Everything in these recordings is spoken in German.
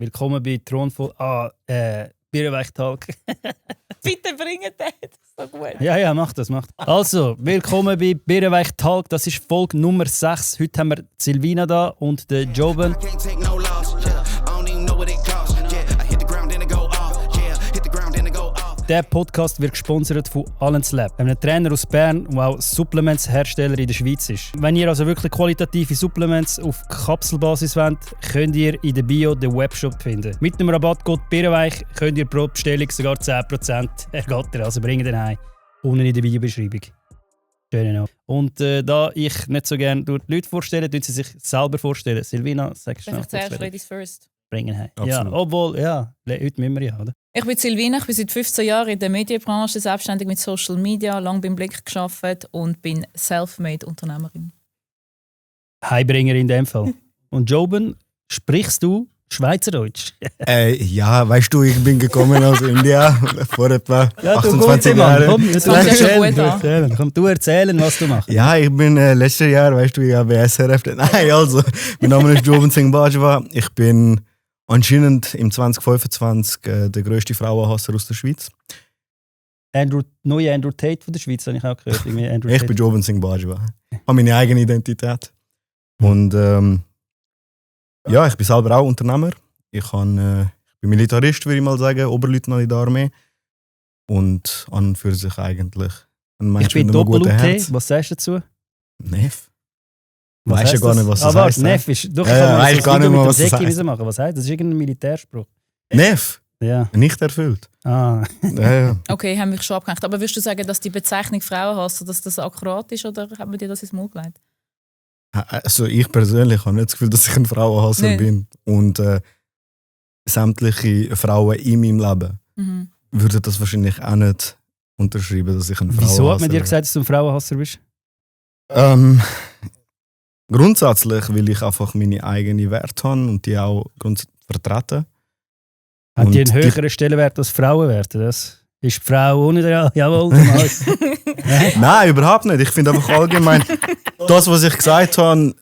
Willkommen bei Thronvoll. Birrenweich-Talk. Bitte bringt das, das ist so gut. Ja, mach das. Also, willkommen bei Birrenweich-Talk. Das ist Folge Nummer 6. Heute haben wir Silvina da und den Joben. Der Podcast wird gesponsert von Allen's Lab, einem Trainer aus Bern, der auch Supplements-Hersteller in der Schweiz ist. Wenn ihr also wirklich qualitative Supplements auf Kapselbasis wollt, könnt ihr in der Bio den Webshop finden. Mit dem Rabattcode BIRRENWEICH könnt ihr pro Bestellung sogar 10% ergattern, also bringt den heim. Unten in der Videobeschreibung. Schön. Und da ich nicht so gerne die Leute vorstelle, tun sie sich selber vorstellen. Silvina, sagst du noch? Zuerst Ladies first. Bringen heim. Ja, obwohl, ja, heute müssen wir ja, oder? Ich bin Silvina, ich bin seit 15 Jahren in der Medienbranche selbstständig mit Social Media, lange beim Blick gearbeitet und bin self-made Unternehmerin. Heimbringer in dem Fall. Und Joben, sprichst du Schweizerdeutsch? Ja, weißt du, ich bin gekommen aus Indien vor etwa 28 Jahren. Komm, du erzählen, was du machst. Ja, ich bin letztes Jahr, weißt du, ich habe SRF. Nein, also, mein Name ist Joben Singh Bajwa. Ich bin anscheinend im 2025 der grösste Frauenhasser aus der Schweiz. Neue Andrew Tate von der Schweiz, habe ich auch gehört. Ich bin Joben Singh Bajwa. Ich habe meine eigene Identität. Und ja, ich bin selber auch Unternehmer. Ich bin Militarist, würde ich mal sagen, Oberleutnant in der Armee. Und an und für sich eigentlich ein Mensch ich bin mit einem guten Doppel-UT. Herz. Was sagst du dazu? Neff. Weißt du gar nicht, was das heisst? Neff ist... Doch, weiß gar nicht mehr, was das heisst. Machen. Was heißt das? Das ist irgendein Militärspruch. Neff? Ja. Nicht erfüllt. Ah. Ja. Okay, haben mich schon abgehängt. Aber würdest du sagen, dass die Bezeichnung Frauenhasser, dass das akkurat ist, oder hat man dir das ins Maul gelegt? Also ich persönlich habe nicht das Gefühl, dass ich ein Frauenhasser bin. Und sämtliche Frauen in meinem Leben würden das wahrscheinlich auch nicht unterschreiben, dass ich ein Frauenhasser bin. Wieso hat man dir gesagt, dass du ein Frauenhasser bist? Grundsätzlich will ich einfach meine eigenen Werte haben und die auch vertreten. Hat die einen höheren Stellenwert als Frauenwerte? Das ist die Frau ohne der... Jawohl, Nein, überhaupt nicht. Ich finde einfach allgemein, das, was ich gesagt habe,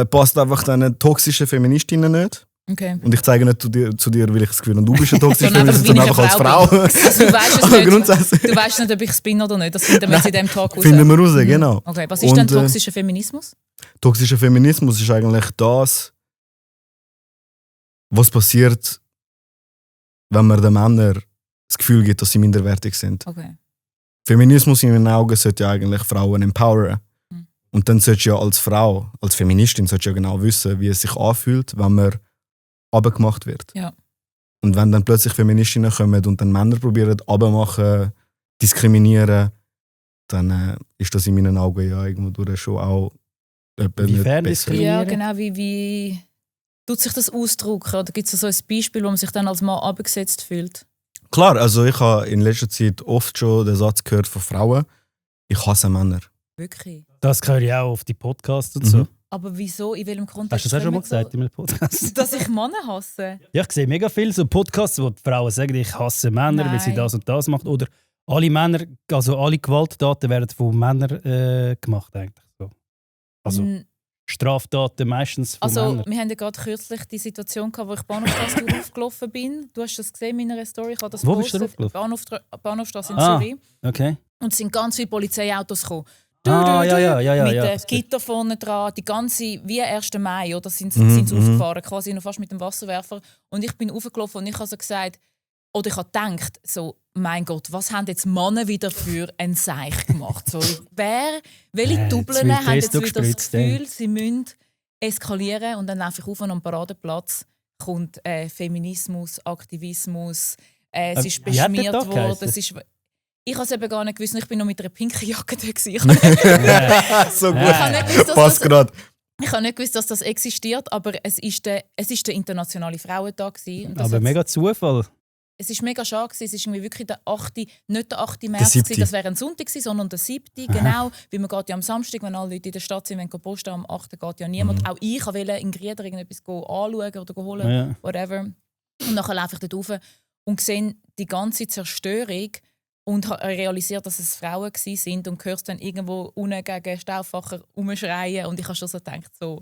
passt einfach den toxischen Feministinnen nicht. Okay. Und ich zeige nicht zu dir, weil ich das Gefühl habe, du bist eine toxische Feministin, sondern einfach als Frau. Also, du weißt nicht, ob ich es bin oder nicht. Das finden wir jetzt in diesem Talk raus. Finden wir raus, genau. Okay, was ist denn toxischer Feminismus? Toxischer Feminismus ist eigentlich das, was passiert, wenn man den Männern das Gefühl gibt, dass sie minderwertig sind. Okay. Feminismus in meinen Augen sollte ja eigentlich Frauen empoweren. Und dann solltest du ja als Frau, als Feministin, solltest du ja genau wissen, wie es sich anfühlt, wenn man abgemacht wird. Ja. Und wenn dann plötzlich Feministinnen kommen und dann Männer probieren abmachen, diskriminieren, dann ist das in meinen Augen ja irgendwo schon auch Inwiefern diskriminieren? Ja, genau. Wie tut sich das ausdrücken? Oder gibt es so ein Beispiel, wo man sich dann als Mann abgesetzt fühlt? Klar, also ich habe in letzter Zeit oft schon den Satz gehört von Frauen, ich hasse Männer. Wirklich? Das höre ich auch auf die Podcasts und so. Aber wieso? In welchem Kontext? Hast du das auch schon mal gesagt in einem Podcast? Dass ich Männer hasse? Ja, ich sehe mega viele so Podcasts, wo die Frauen sagen, ich hasse Männer, weil sie das und das machen. Oder alle Männer, also alle Gewalttaten werden von Männern gemacht eigentlich. So. Also Straftaten meistens von Männern. Wir haben ja gerade kürzlich die Situation gehabt, wo ich Bahnhofstrasse aufgelaufen bin. Du hast das gesehen in meiner Story. Ich habe das wo bist du aufgelaufen? Bahnhofstrasse in Zürich. Okay. Und es sind ganz viele Polizeiautos gekommen. Ja. Mit den Gitter vorne dran, die ganze, wie 1. Mai, oder sind sie aufgefahren, quasi noch fast mit dem Wasserwerfer. Und ich bin aufgelaufen und ich habe so gesagt, oder ich habe gedacht, so, mein Gott, was haben jetzt Männer wieder für ein Seich gemacht? So, welche Dubeln haben jetzt wieder das Gefühl, sie müssen eskalieren? Und dann laufe ich auf und am Paradeplatz kommt Feminismus, Aktivismus, es ist beschmiert worden, ich habe es eben gar nicht gewusst, ich war noch mit einer pinken Jacke da. So gut, passt gerade. Ich habe nicht gewusst, dass das existiert, aber es ist der internationale Frauentag. Aber mega Zufall. Es war mega schade, es ist irgendwie wirklich der 8., nicht der 8. März, das wäre ein Sonntag gewesen, sondern der 7. Genau, weil man geht ja am Samstag, wenn alle Leute in der Stadt sind, wenn posten, am 8. geht ja niemand. Auch ich wollte in Grieder irgendetwas anschauen oder holen, whatever. Und nachher laufe ich dort rauf und sehe die ganze Zerstörung und habe realisiert, dass es Frauen waren und hörst dann irgendwo unten gegen Stauffacher rumschreien und ich habe schon so gedacht, so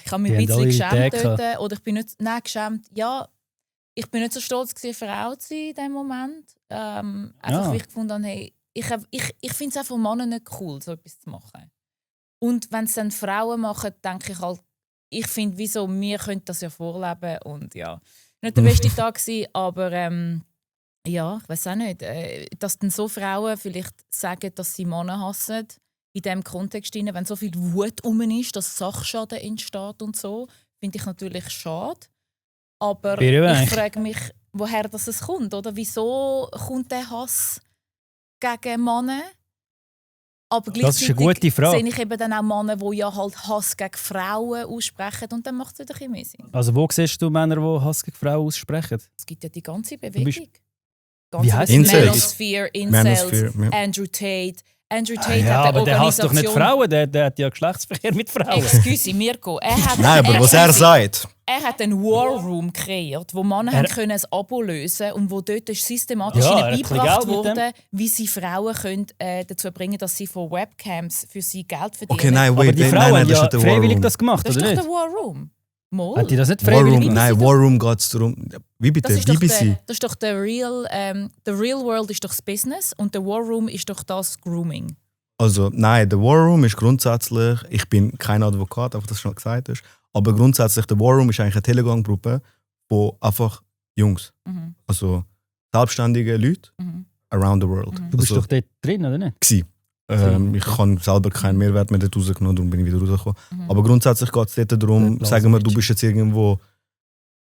Ich habe mich ein bisschen geschämt dort. Oder ich bin nicht... Nein, geschämt. Ja, ich bin nicht so stolz gewesen, Frau zu sein in dem Moment. Einfach, wie ich gefunden habe, hey, ich finde es auch von Männern nicht cool, so etwas zu machen. Und wenn es dann Frauen machen, denke ich halt, ich finde, wieso, wir können das ja vorleben. Und ja, nicht der beste Tag gewesen, aber ja, ich weiß auch nicht. Dass dann so Frauen vielleicht sagen, dass sie Männer hassen, in diesem Kontext, wenn so viel Wut rum ist, dass Sachschaden entsteht und so, finde ich natürlich schade. Aber ich frage mich, woher das kommt. Oder wieso kommt der Hass gegen Männer? Aber das ist eine gute Frage. Sehe ich eben dann auch Männer, die ja halt Hass gegen Frauen aussprechen und dann macht es wieder ein bisschen mehr Sinn. Also wo siehst du Männer, die Hass gegen Frauen aussprechen? Es gibt ja die ganze Bewegung. Wie heißt Manosphere, Incels, Andrew Tate. Andrew Tate hat aber der hasst doch nicht Frauen, der hat ja Geschlechtsverkehr mit Frauen. Excuse, Mirko. Nein, aber was er sagt. Er hat einen War Room kreiert, wo Männer können ein Abo lösen und wo dort systematisch beigebracht wurde, wie sie Frauen können, dazu bringen, dass sie von Webcams für sie Geld verdienen. Okay, nein, wait, aber die Frauen haben ja freiwillig das gemacht, oder nicht? Das ist doch der War Room. Mal. Hat die das nicht freiwillig? Nein, War Room geht es darum. Wie bitte? BBC? Das ist doch der Real World ist doch das Business und der War Room ist doch das Grooming. Also nein, der War Room ist grundsätzlich, ich bin kein Advokat, einfach dass du schon gesagt hast, aber grundsätzlich der War Room ist eigentlich eine Telegram-Gruppe von einfach Jungs. Also selbstständige Leute around the world. Du bist doch dort drin, oder nicht? Ich habe selber keinen Mehrwert mehr dort rausgenommen, darum bin ich wieder rausgekommen. Aber grundsätzlich geht es dort darum, sagen wir, du bist jetzt irgendwo,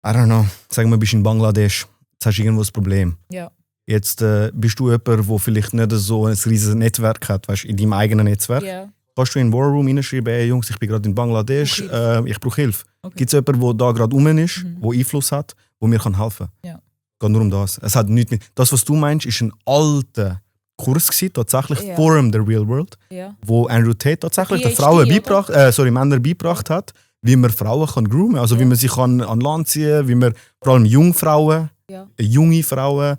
I don't know, sagen wir, du bist in Bangladesch, jetzt hast du irgendwo ein Problem. Ja. Jetzt bist du jemand, der vielleicht nicht so ein riesiges Netzwerk hat, weißt, in deinem eigenen Netzwerk. Yeah. Kannst du in den War Room hineinschreiben, hey Jungs, ich bin gerade in Bangladesch, ich brauche Hilfe. Okay. Gibt es jemanden, der da gerade rum ist, der Einfluss hat, der mir helfen kann? Ja. Geht nur um das. Es hat nichts mit. Das, was du meinst, ist ein alter Kurs gewesen, tatsächlich Forum der Real World, wo Andrew Tate tatsächlich den Männern beigebracht hat, wie man Frauen kann groomen kann. Also wie man sich an Land ziehen kann, wie man vor allem Jungfrauen, junge Frauen,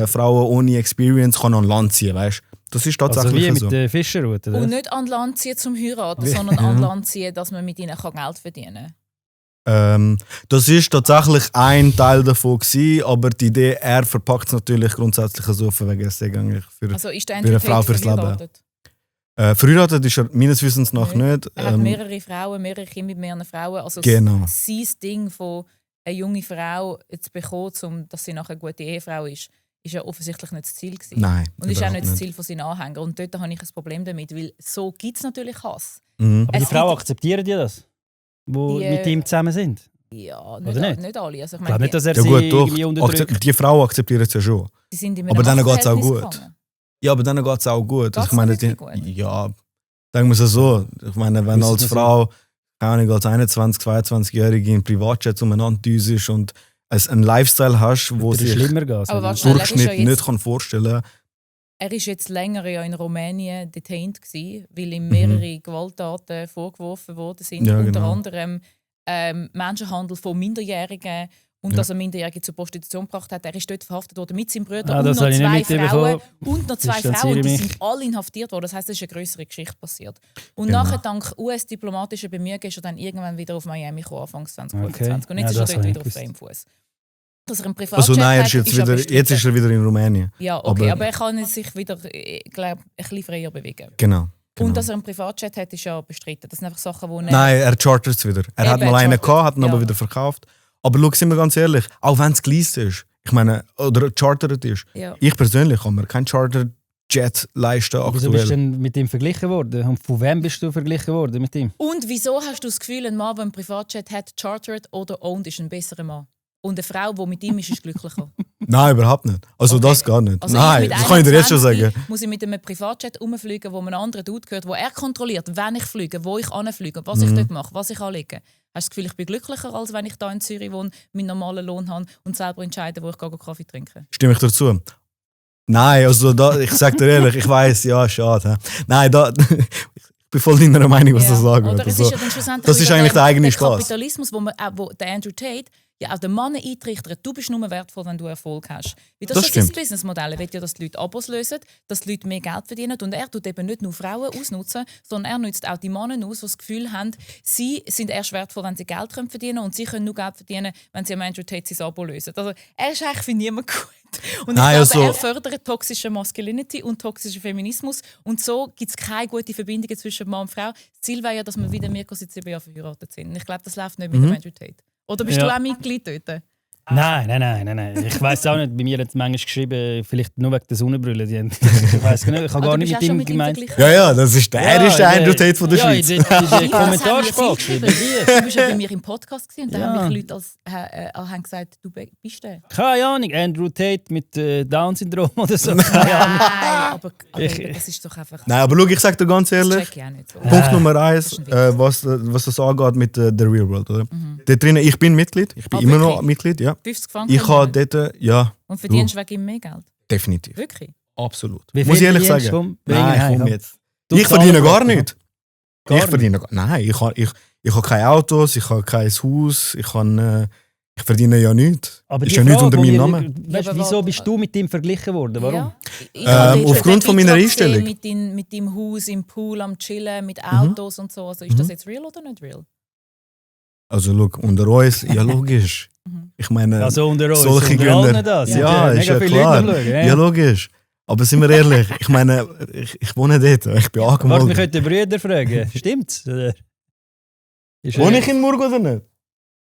Frauen ohne Experience kann an Land ziehen, weißt? Das ist tatsächlich also wie mit der Fischerroute. Und nicht an Land ziehen zum Heiraten, sondern an Land ziehen, dass man mit ihnen Geld verdienen kann. Das ist tatsächlich ein Teil davon gewesen, aber die Idee, er verpackt es natürlich grundsätzlich so, wegen es eigentlich für eine Frau fürs Leben. Verheiratet ist er meines Wissens nach nicht. Er hat mehrere Frauen, mehrere Kinder mit mehreren Frauen. Also genau. Sein Ding von eine junge Frau zu bekommen, dass sie nachher eine gute Ehefrau ist ja offensichtlich nicht das Ziel gewesen. Nein. Und ist auch nicht das Ziel von seinen Anhängern. Und dort habe ich ein Problem damit, weil so gibt es natürlich Hass. Aber die Frauen akzeptieren die das? Die mit ihm zusammen sind? Ja, nicht alle. Also ich meine, nicht, dass er sie irgendwie unterdrückt. Die Frauen akzeptieren es ja schon. Sie sind aber dann geht es auch gut. Ja, aber dann geht es auch gut. Ich meine, ja, sagen wir es so. Ich meine, wenn als Frau, keine Ahnung, als 21-, 22-Jährige in Privatjet umeinander düst und einen Lifestyle hast, wo sich der Durchschnitt nicht vorstellen kann. Er war jetzt länger in Rumänien detained, weil ihm mehrere Gewalttaten vorgeworfen worden sind. Ja, unter anderem Menschenhandel von Minderjährigen und dass er Minderjährige zur Prostitution gebracht hat. Er ist dort verhaftet worden mit seinem Bruder und noch zwei Frauen. Und noch zwei Frauen, die sind alle inhaftiert worden. Das heisst, es ist eine größere Geschichte passiert. Und nachher, dank US-diplomatischer Bemühungen, ist er dann irgendwann wieder auf Miami gekommen, Anfang 2020. Und jetzt ist er dort wieder auf freiem Fuß. Dass er einen Privatjet jetzt ist er wieder in Rumänien. Ja, okay, aber er kann sich wieder, glaube ein bisschen freier bewegen. Genau. Und dass er einen Privatjet hat, ist ja bestritten. Das sind einfach Sachen, wo Nein, er chartert es wieder. Er hat mal einen gehabt, hat ihn aber wieder verkauft. Aber schau, sind wir ganz ehrlich, auch wenn es geleast ist, ich meine, oder chartert ist, ich persönlich kann mir kein Charter-Jet leisten aktuell. Wieso bist du denn mit ihm verglichen worden? Und von wem bist du verglichen worden mit ihm? Und wieso hast du das Gefühl, ein Mann, der einen Privatjet hat, chartert oder owned, ist ein besserer Mann? Und eine Frau, die mit ihm ist glücklicher? Nein, überhaupt nicht. Also das gar nicht. Also nein, das kann ich dir jetzt schon sagen. Muss ich mit einem Privatjet rumfliegen, wo ein anderer Dude gehört, wo er kontrolliert, wenn ich fliege, wo ich anfliege, was ich dort mache, was ich anlege. Hast du das Gefühl, ich bin glücklicher, als wenn ich hier in Zürich wohne, meinen normalen Lohn habe und selber entscheide, wo ich Kaffee trinke? Stimme ich dazu? Nein, also ich sage dir ehrlich, ich weiss, ja, schade. Nein, ich bin voll deiner Meinung, was du sagen willst. Also, das ist eigentlich der eigene Spaß. Der Kapitalismus, wo der Andrew Tate ja auch den Mann eintrichtern, du bist nur wertvoll, wenn du Erfolg hast. Weil Das ist ja sein stimmt. Businessmodell. Er will ja, dass die Leute Abos lösen, dass die Leute mehr Geld verdienen. Und er tut eben nicht nur Frauen ausnutzen, sondern er nutzt auch die Männer aus, die das Gefühl haben, sie sind erst wertvoll, wenn sie Geld verdienen können und sie können nur Geld verdienen, wenn sie am Andrew Tate sein Abo lösen. Also er ist eigentlich für niemanden gut. Und ich Nein, glaube, also- er fördert toxische Masculinity und toxischen Feminismus. Und so gibt es keine gute Verbindung zwischen Mann und Frau. Das Ziel wäre ja, dass wir wieder Mirko seit 7 Jahren verheiratet sind. Und ich glaube, das läuft nicht mit dem Andrew Tate. Oder bist du auch Mitglied dort? Nein. Ich weiss auch nicht, bei mir hat es manchmal geschrieben, vielleicht nur wegen der Sonnenbrille. Ich weiss nicht, ich habe gar nicht mit ihm gemeint. Ja, das ist der Andrew Tate von der Schweiz. Ja, in der Das Kommentarspalte haben wir geschrieben. viel geschrieben. Du bist ja bei mir im Podcast gewesen, und da Ja. haben mich Leute haben gesagt, du bist der. Keine Ahnung, Andrew Tate mit Down-Syndrom oder so. Keine Ahnung. Nein, aber Ich- das ist doch einfach... Nein, aber schau, ich sag dir ganz das ehrlich, check ich auch nicht so. Punkt Nummer 1, Das ist ein Witz. was das angeht mit der Real World, oder? Dort drinnen, ich bin Mitglied, ich bin immer noch wirklich? Mitglied, ja. 50 Franken. Ich habe dort, ja, Und verdienst wegen ihm mehr Geld? definitiv, Wirklich? absolut. Wie Muss ich viel ehrlich verdienst sagen. du? Wegen Nein, Heim, komm ja. jetzt. Du Ich verdiene gar zahlst nicht. Gar Ich verdiene nein, ich habe keine Autos, ich habe kein Haus, ich verdiene ja nichts. Aber Ist die ja nichts Frage, unter meinem wo Namen. Weißt, Ja, aber wieso wa- bist du mit ihm verglichen worden? Warum? Ja. Ich habe jetzt aufgrund den von meiner Beitrag gesehen Einstellung. mit deinem Haus im Pool am Chillen, mit Autos und so. Also ist das jetzt real oder nicht real? Also schau, unter uns, ja logisch. Mhm. Ich meine, Also unter uns, solche unter Gründer. allen das. Ja, ist mega ja viele klar. Leute am Schauen, Ja, logisch. Aber sind wir ehrlich, ich meine, ich wohne dort, ich bin Warte, wir angemeldet. könnten Brüder fragen. Stimmt's? Oder? Ist Wohne ich in Murg oder nicht?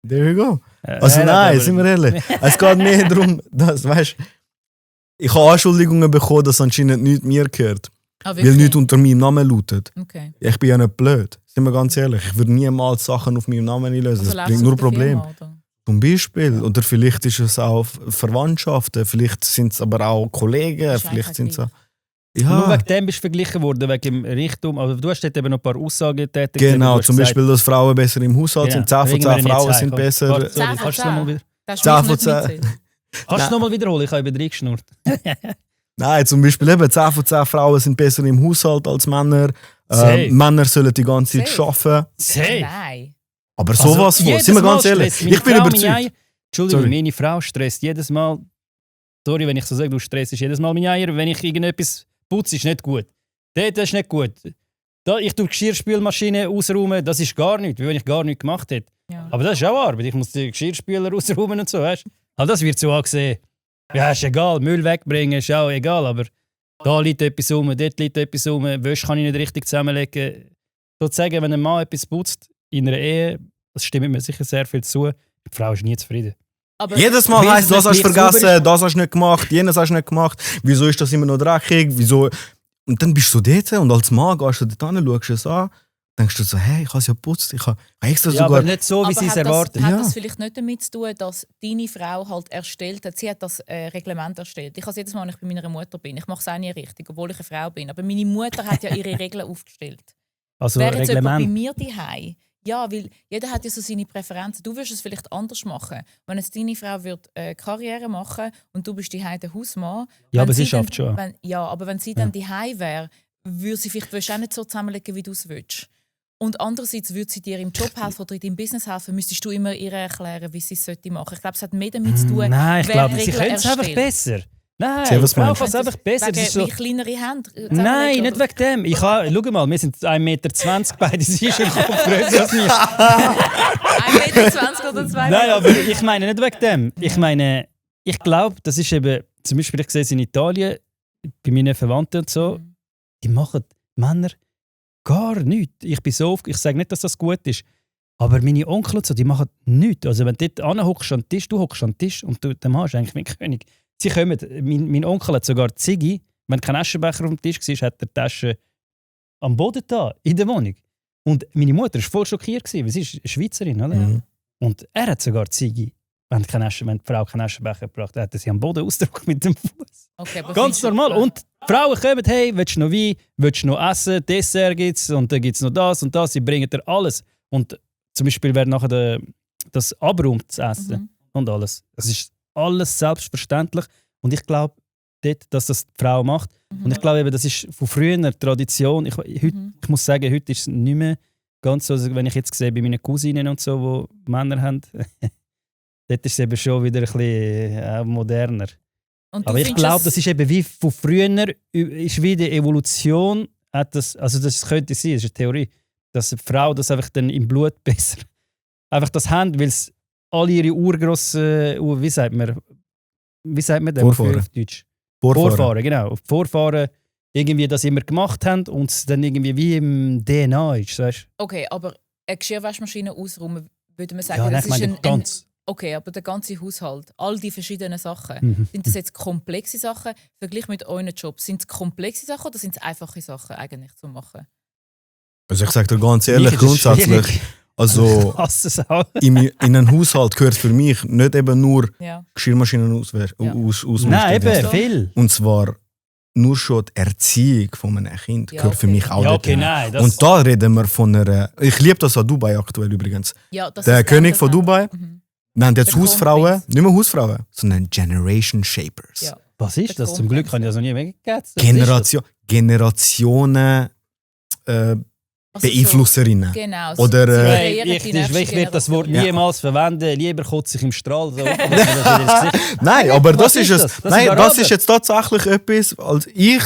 There you go. er Also hat nein, aber- sind wir ehrlich. Es geht mehr darum, dass, weißt, ich habe Anschuldigungen bekommen, dass anscheinend nichts mir gehört. Ah, Weil nichts unter meinem Namen lautet. Okay. Ich bin ja nicht blöd. Sind wir ganz ehrlich. Ich würde niemals Sachen auf meinem Namen einlösen. Also Das läuft's bringt nur auf der Probleme. Firma, oder? Zum Beispiel. Oder vielleicht ist es auch Verwandtschaften. Vielleicht sind es aber auch Kollegen. Das ist Vielleicht eigentlich sind es auch... Nur Ja, wegen dem bist du verglichen worden, wegen dem Reichtum. Aber du hast dort eben noch ein paar Aussagen getätigt. genau. Du hast Zum gesagt, Beispiel, dass Frauen besser im Haushalt sind. 10 von bringen 10 wir ihn jetzt Frauen heim. sind Komm, besser. warte, sorry, 10 von kannst du es nochmal 10. wieder, Das ist 10 mich von nicht 10. mitzählen. kannst du's noch mal wiederholen? Ich habe eben reingeschnurrt. Nein, zum Beispiel eben 10 von 10 Frauen sind besser im Haushalt als Männer. Safe. Männer sollen die ganze Zeit Safe. arbeiten. Safe. Nein. Aber sowas von, jedes sind wir ganz Mal ehrlich. stresst meine Ich bin Frau meine überzeugt. Eier. Entschuldigung, Sorry. meine Frau stresst jedes Mal. Sorry, wenn ich so sage, du stressst jedes Mal meine Eier. Wenn ich irgendetwas putze, ist nicht gut. Das ist nicht gut. Da, ich tue die Geschirrspülmaschine ausräumen, das ist gar nichts, wie wenn ich gar nichts gemacht hätte. Ja. Aber das ist auch Arbeit. Ich muss die Geschirrspüler ausräumen und so, weißt du? Also das wird so angesehen. Ja, ist egal, Müll wegbringen ist auch egal, aber da liegt etwas rum, dort liegt etwas rum, Wäsche kann ich nicht richtig zusammenlegen. Sozusagen, wenn ein Mann etwas putzt in einer Ehe, das stimmt mir sicher sehr viel zu, die Frau ist nie zufrieden. Aber Jedes Mal Weil heisst, es das hast du nicht sauber vergessen, ist. das hast du nicht gemacht, jenes hast du nicht gemacht. Wieso ist das immer noch dreckig? Wieso? Und dann bist du dort und als Mann gehst du dort hin, schaust es an, denkst du so, hey, ich habe es ja geputzt, ich habe extra Ja, sogar... aber nicht so, wie sie es hat erwarten. Hat Ja. das vielleicht nicht damit zu tun, dass deine Frau halt erstellt hat? Sie hat das Reglement erstellt. Ich habe es jedes Mal, wenn ich bei meiner Mutter bin. Ich mache es auch nie richtig, obwohl ich eine Frau bin. Aber meine Mutter hat ja ihre Regeln aufgestellt. Also Wäre jetzt jemand bei Reglement. mir daheim? Ja, weil jeder hat ja so seine Präferenzen. Du würdest es vielleicht anders machen. Wenn jetzt deine Frau Karriere machen und du bist daheim der Hausmann. Ja, wenn aber sie dann- schafft schon. Ja, aber wenn sie dann daheim wäre, würde sie vielleicht auch nicht so zusammenlegen, wie du es willst. Und andererseits würde sie dir im Job helfen oder in deinem Business helfen, müsstest du immer ihr erklären, wie sie es machen sollte. Ich glaube, es hat mehr damit zu tun, Nein, ich wer glaube, sie Regeln können es einfach erstellt. besser. Nein, Sie, was die Frau meinst du? kann es einfach besser. Das ist so, Wegen kleinere Hände. nein, nicht wegen dem. Schau mal, wir sind 1,20 Meter beide, sie ist im Kopf größer als mich. 1,20 Meter oder 2 Nein, aber ich meine nicht wegen dem. Ich meine, ich glaube, das ist eben, zum Beispiel, ich sehe es in Italien, bei meinen Verwandten und so, die machen Männer gar nichts. Ich bin so oft, ich sage nicht, dass das gut ist, aber meine Onkel und so, die machen nichts. Also wenn du dort anhockst an den Tisch, du hockst an den Tisch und du, der Mann ist eigentlich mein König. Sie kommen, mein Onkel hat sogar Ziggy, wenn kein Aschenbecher auf dem Tisch war, hat er die Tasche am Boden da, in der Wohnung. Und meine Mutter war voll schockiert, weil sie ist Schweizerin, oder? Mhm. Und er hat sogar Ziggy, wenn die Frau keinen Aschenbecher gebracht hat, hat er sie am Boden ausgedrückt mit dem Fuß. Okay, aber Ganz findest du- normal. Und die Frauen kommen, hey, willst du noch Wein, willst du noch Essen, Dessert gibt's und dann gibt es noch das und das, sie bringen dir alles. Und zum Beispiel, wer nachher das abräumt, das Essen und alles. Das ist alles selbstverständlich. Und ich glaube, dass das die Frau macht. Und ich glaube, eben, das ist von früher Tradition. Ich muss sagen, heute ist es nicht mehr ganz so, also wenn ich jetzt sehe, bei meinen Cousinen und so, die Männer haben, Dort ist es eben schon wieder ein bisschen moderner. Aber ich findest glaube, das ist eben wie von früher, ist wie die Evolution, hat das, also das könnte sein, das ist eine Theorie, dass eine Frau das einfach dann im Blut besser einfach das haben, weil es alle ihre Urgrossen, wie sagt man das Vorfahren. auf Deutsch? Vorfahren, genau. Vorfahren irgendwie das immer gemacht haben und es dann irgendwie wie im DNA ist, weißt du? Okay, aber eine Geschirrwaschmaschine ausräumen, würde man sagen, Ja, das ich meine, ist ganz. Okay, aber der ganze Haushalt, all die verschiedenen Sachen, sind das jetzt komplexe Sachen? Vergleich mit euren Jobs, sind es komplexe Sachen oder sind es einfache Sachen eigentlich zu machen? Also ich sage dir ganz ehrlich, grundsätzlich, also in einen Haushalt gehört für mich nicht eben nur Geschirrmaschinen ausmisten. Nein, eben, viel. Und zwar nur schon die Erziehung von einem Kind gehört für mich auch okay, nein, und da reden wir von einer... Ich liebe das an Dubai aktuell übrigens. Ja, das der ist König von Dubai nennt jetzt Der Hausfrauen, nicht mehr Hausfrauen, sondern Generation Shapers. Ja. Was ist das? Zum Glück habe ich das noch nie gegeben. Generationen Beeinflusserinnen. Genau. Oder, ich werde das Wort niemals verwenden. Lieber kotze ich im Strahl. So. Nein, aber das ist es. Das ist es. jetzt tatsächlich etwas, als ich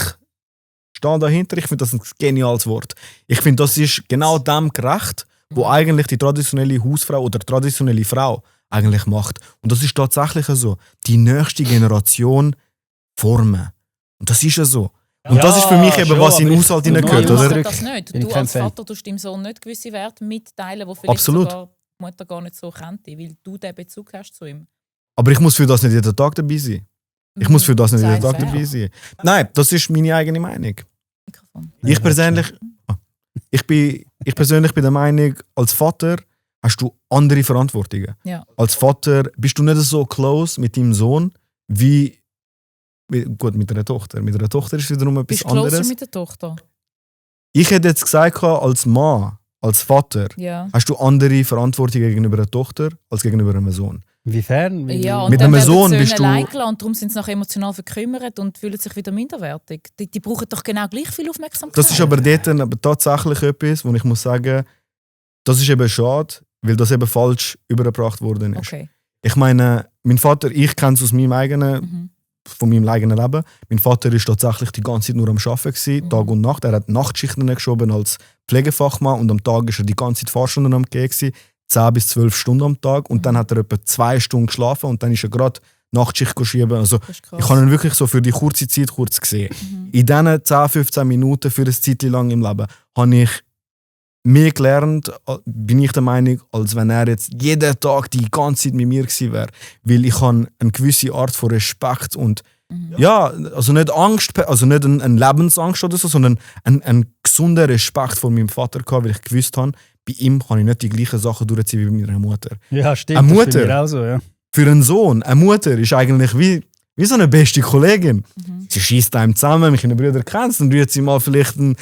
stehe dahinter. Ich finde das ein geniales Wort. Ich finde, das ist genau dem gerecht, wo eigentlich die traditionelle Hausfrau oder traditionelle Frau eigentlich macht. Und das ist tatsächlich so. Die nächste Generation formen. Und das ist ja so. Und das ist für mich eben, was in den Haushalt hineingehört, du oder? das nicht. Du als Vater tust deinem Sohn nicht gewisse Werte mitteilen, die vielleicht Absolut. sogar die Mutter gar nicht so kennt, weil du den Bezug hast zu ihm. Aber ich muss für das nicht jeden Tag dabei sein. Ich muss für das nicht jeden Tag dabei sein. Nein, das ist meine eigene Meinung. Ich persönlich bin der Meinung, als Vater hast du andere Verantwortungen. Ja. Als Vater bist du nicht so close mit deinem Sohn wie gut mit einer Tochter. Mit einer Tochter ist wiederum etwas Bist du anderes. closer mit der Tochter? Ich hätte jetzt gesagt, als Mann, als Vater, hast du andere Verantwortungen gegenüber einer Tochter als gegenüber einem Sohn. Inwiefern? Ja, und mit dann einem Sohn bist du... und darum sind sie nachher emotional verkümmert und fühlen sich wieder minderwertig. Die brauchen doch genau gleich viel Aufmerksamkeit. Das ist aber dort aber tatsächlich etwas, wo ich muss sagen, das ist eben schade, weil das eben falsch übergebracht worden ist. Okay. Ich meine, mein Vater, ich kenne es aus meinem eigenen, von meinem eigenen Leben. Mein Vater war tatsächlich die ganze Zeit nur am Arbeiten, Tag und Nacht. Er hat Nachtschichten geschoben als Pflegefachmann und am Tag war er die ganze Zeit Fahrstunden am Gehen, 10 bis 12 Stunden am Tag. Und dann hat er etwa 2 Stunden geschlafen und dann ist er gerade Nachtschicht geschieben. Also, ich habe ihn wirklich so für die kurze Zeit kurz gesehen. In diesen 10, 15 Minuten für eine Zeit lang im Leben habe ich mehr gelernt, bin ich der Meinung, als wenn er jetzt jeden Tag die ganze Zeit mit mir gewesen wäre. Weil ich habe eine gewisse Art von Respekt und also nicht Angst, also nicht eine Lebensangst oder so, sondern einen gesunden Respekt vor meinem Vater gehabt, weil ich gewusst habe, bei ihm kann ich nicht die gleichen Sachen durchziehen wie bei meiner Mutter. Ja, stimmt. Eine Mutter, das für mich auch so, ja. Für einen Sohn, eine Mutter ist eigentlich wie so eine beste Kollegin. Sie schießt einem zusammen, meine Brüder kennst, dann rührt sie mal vielleicht ein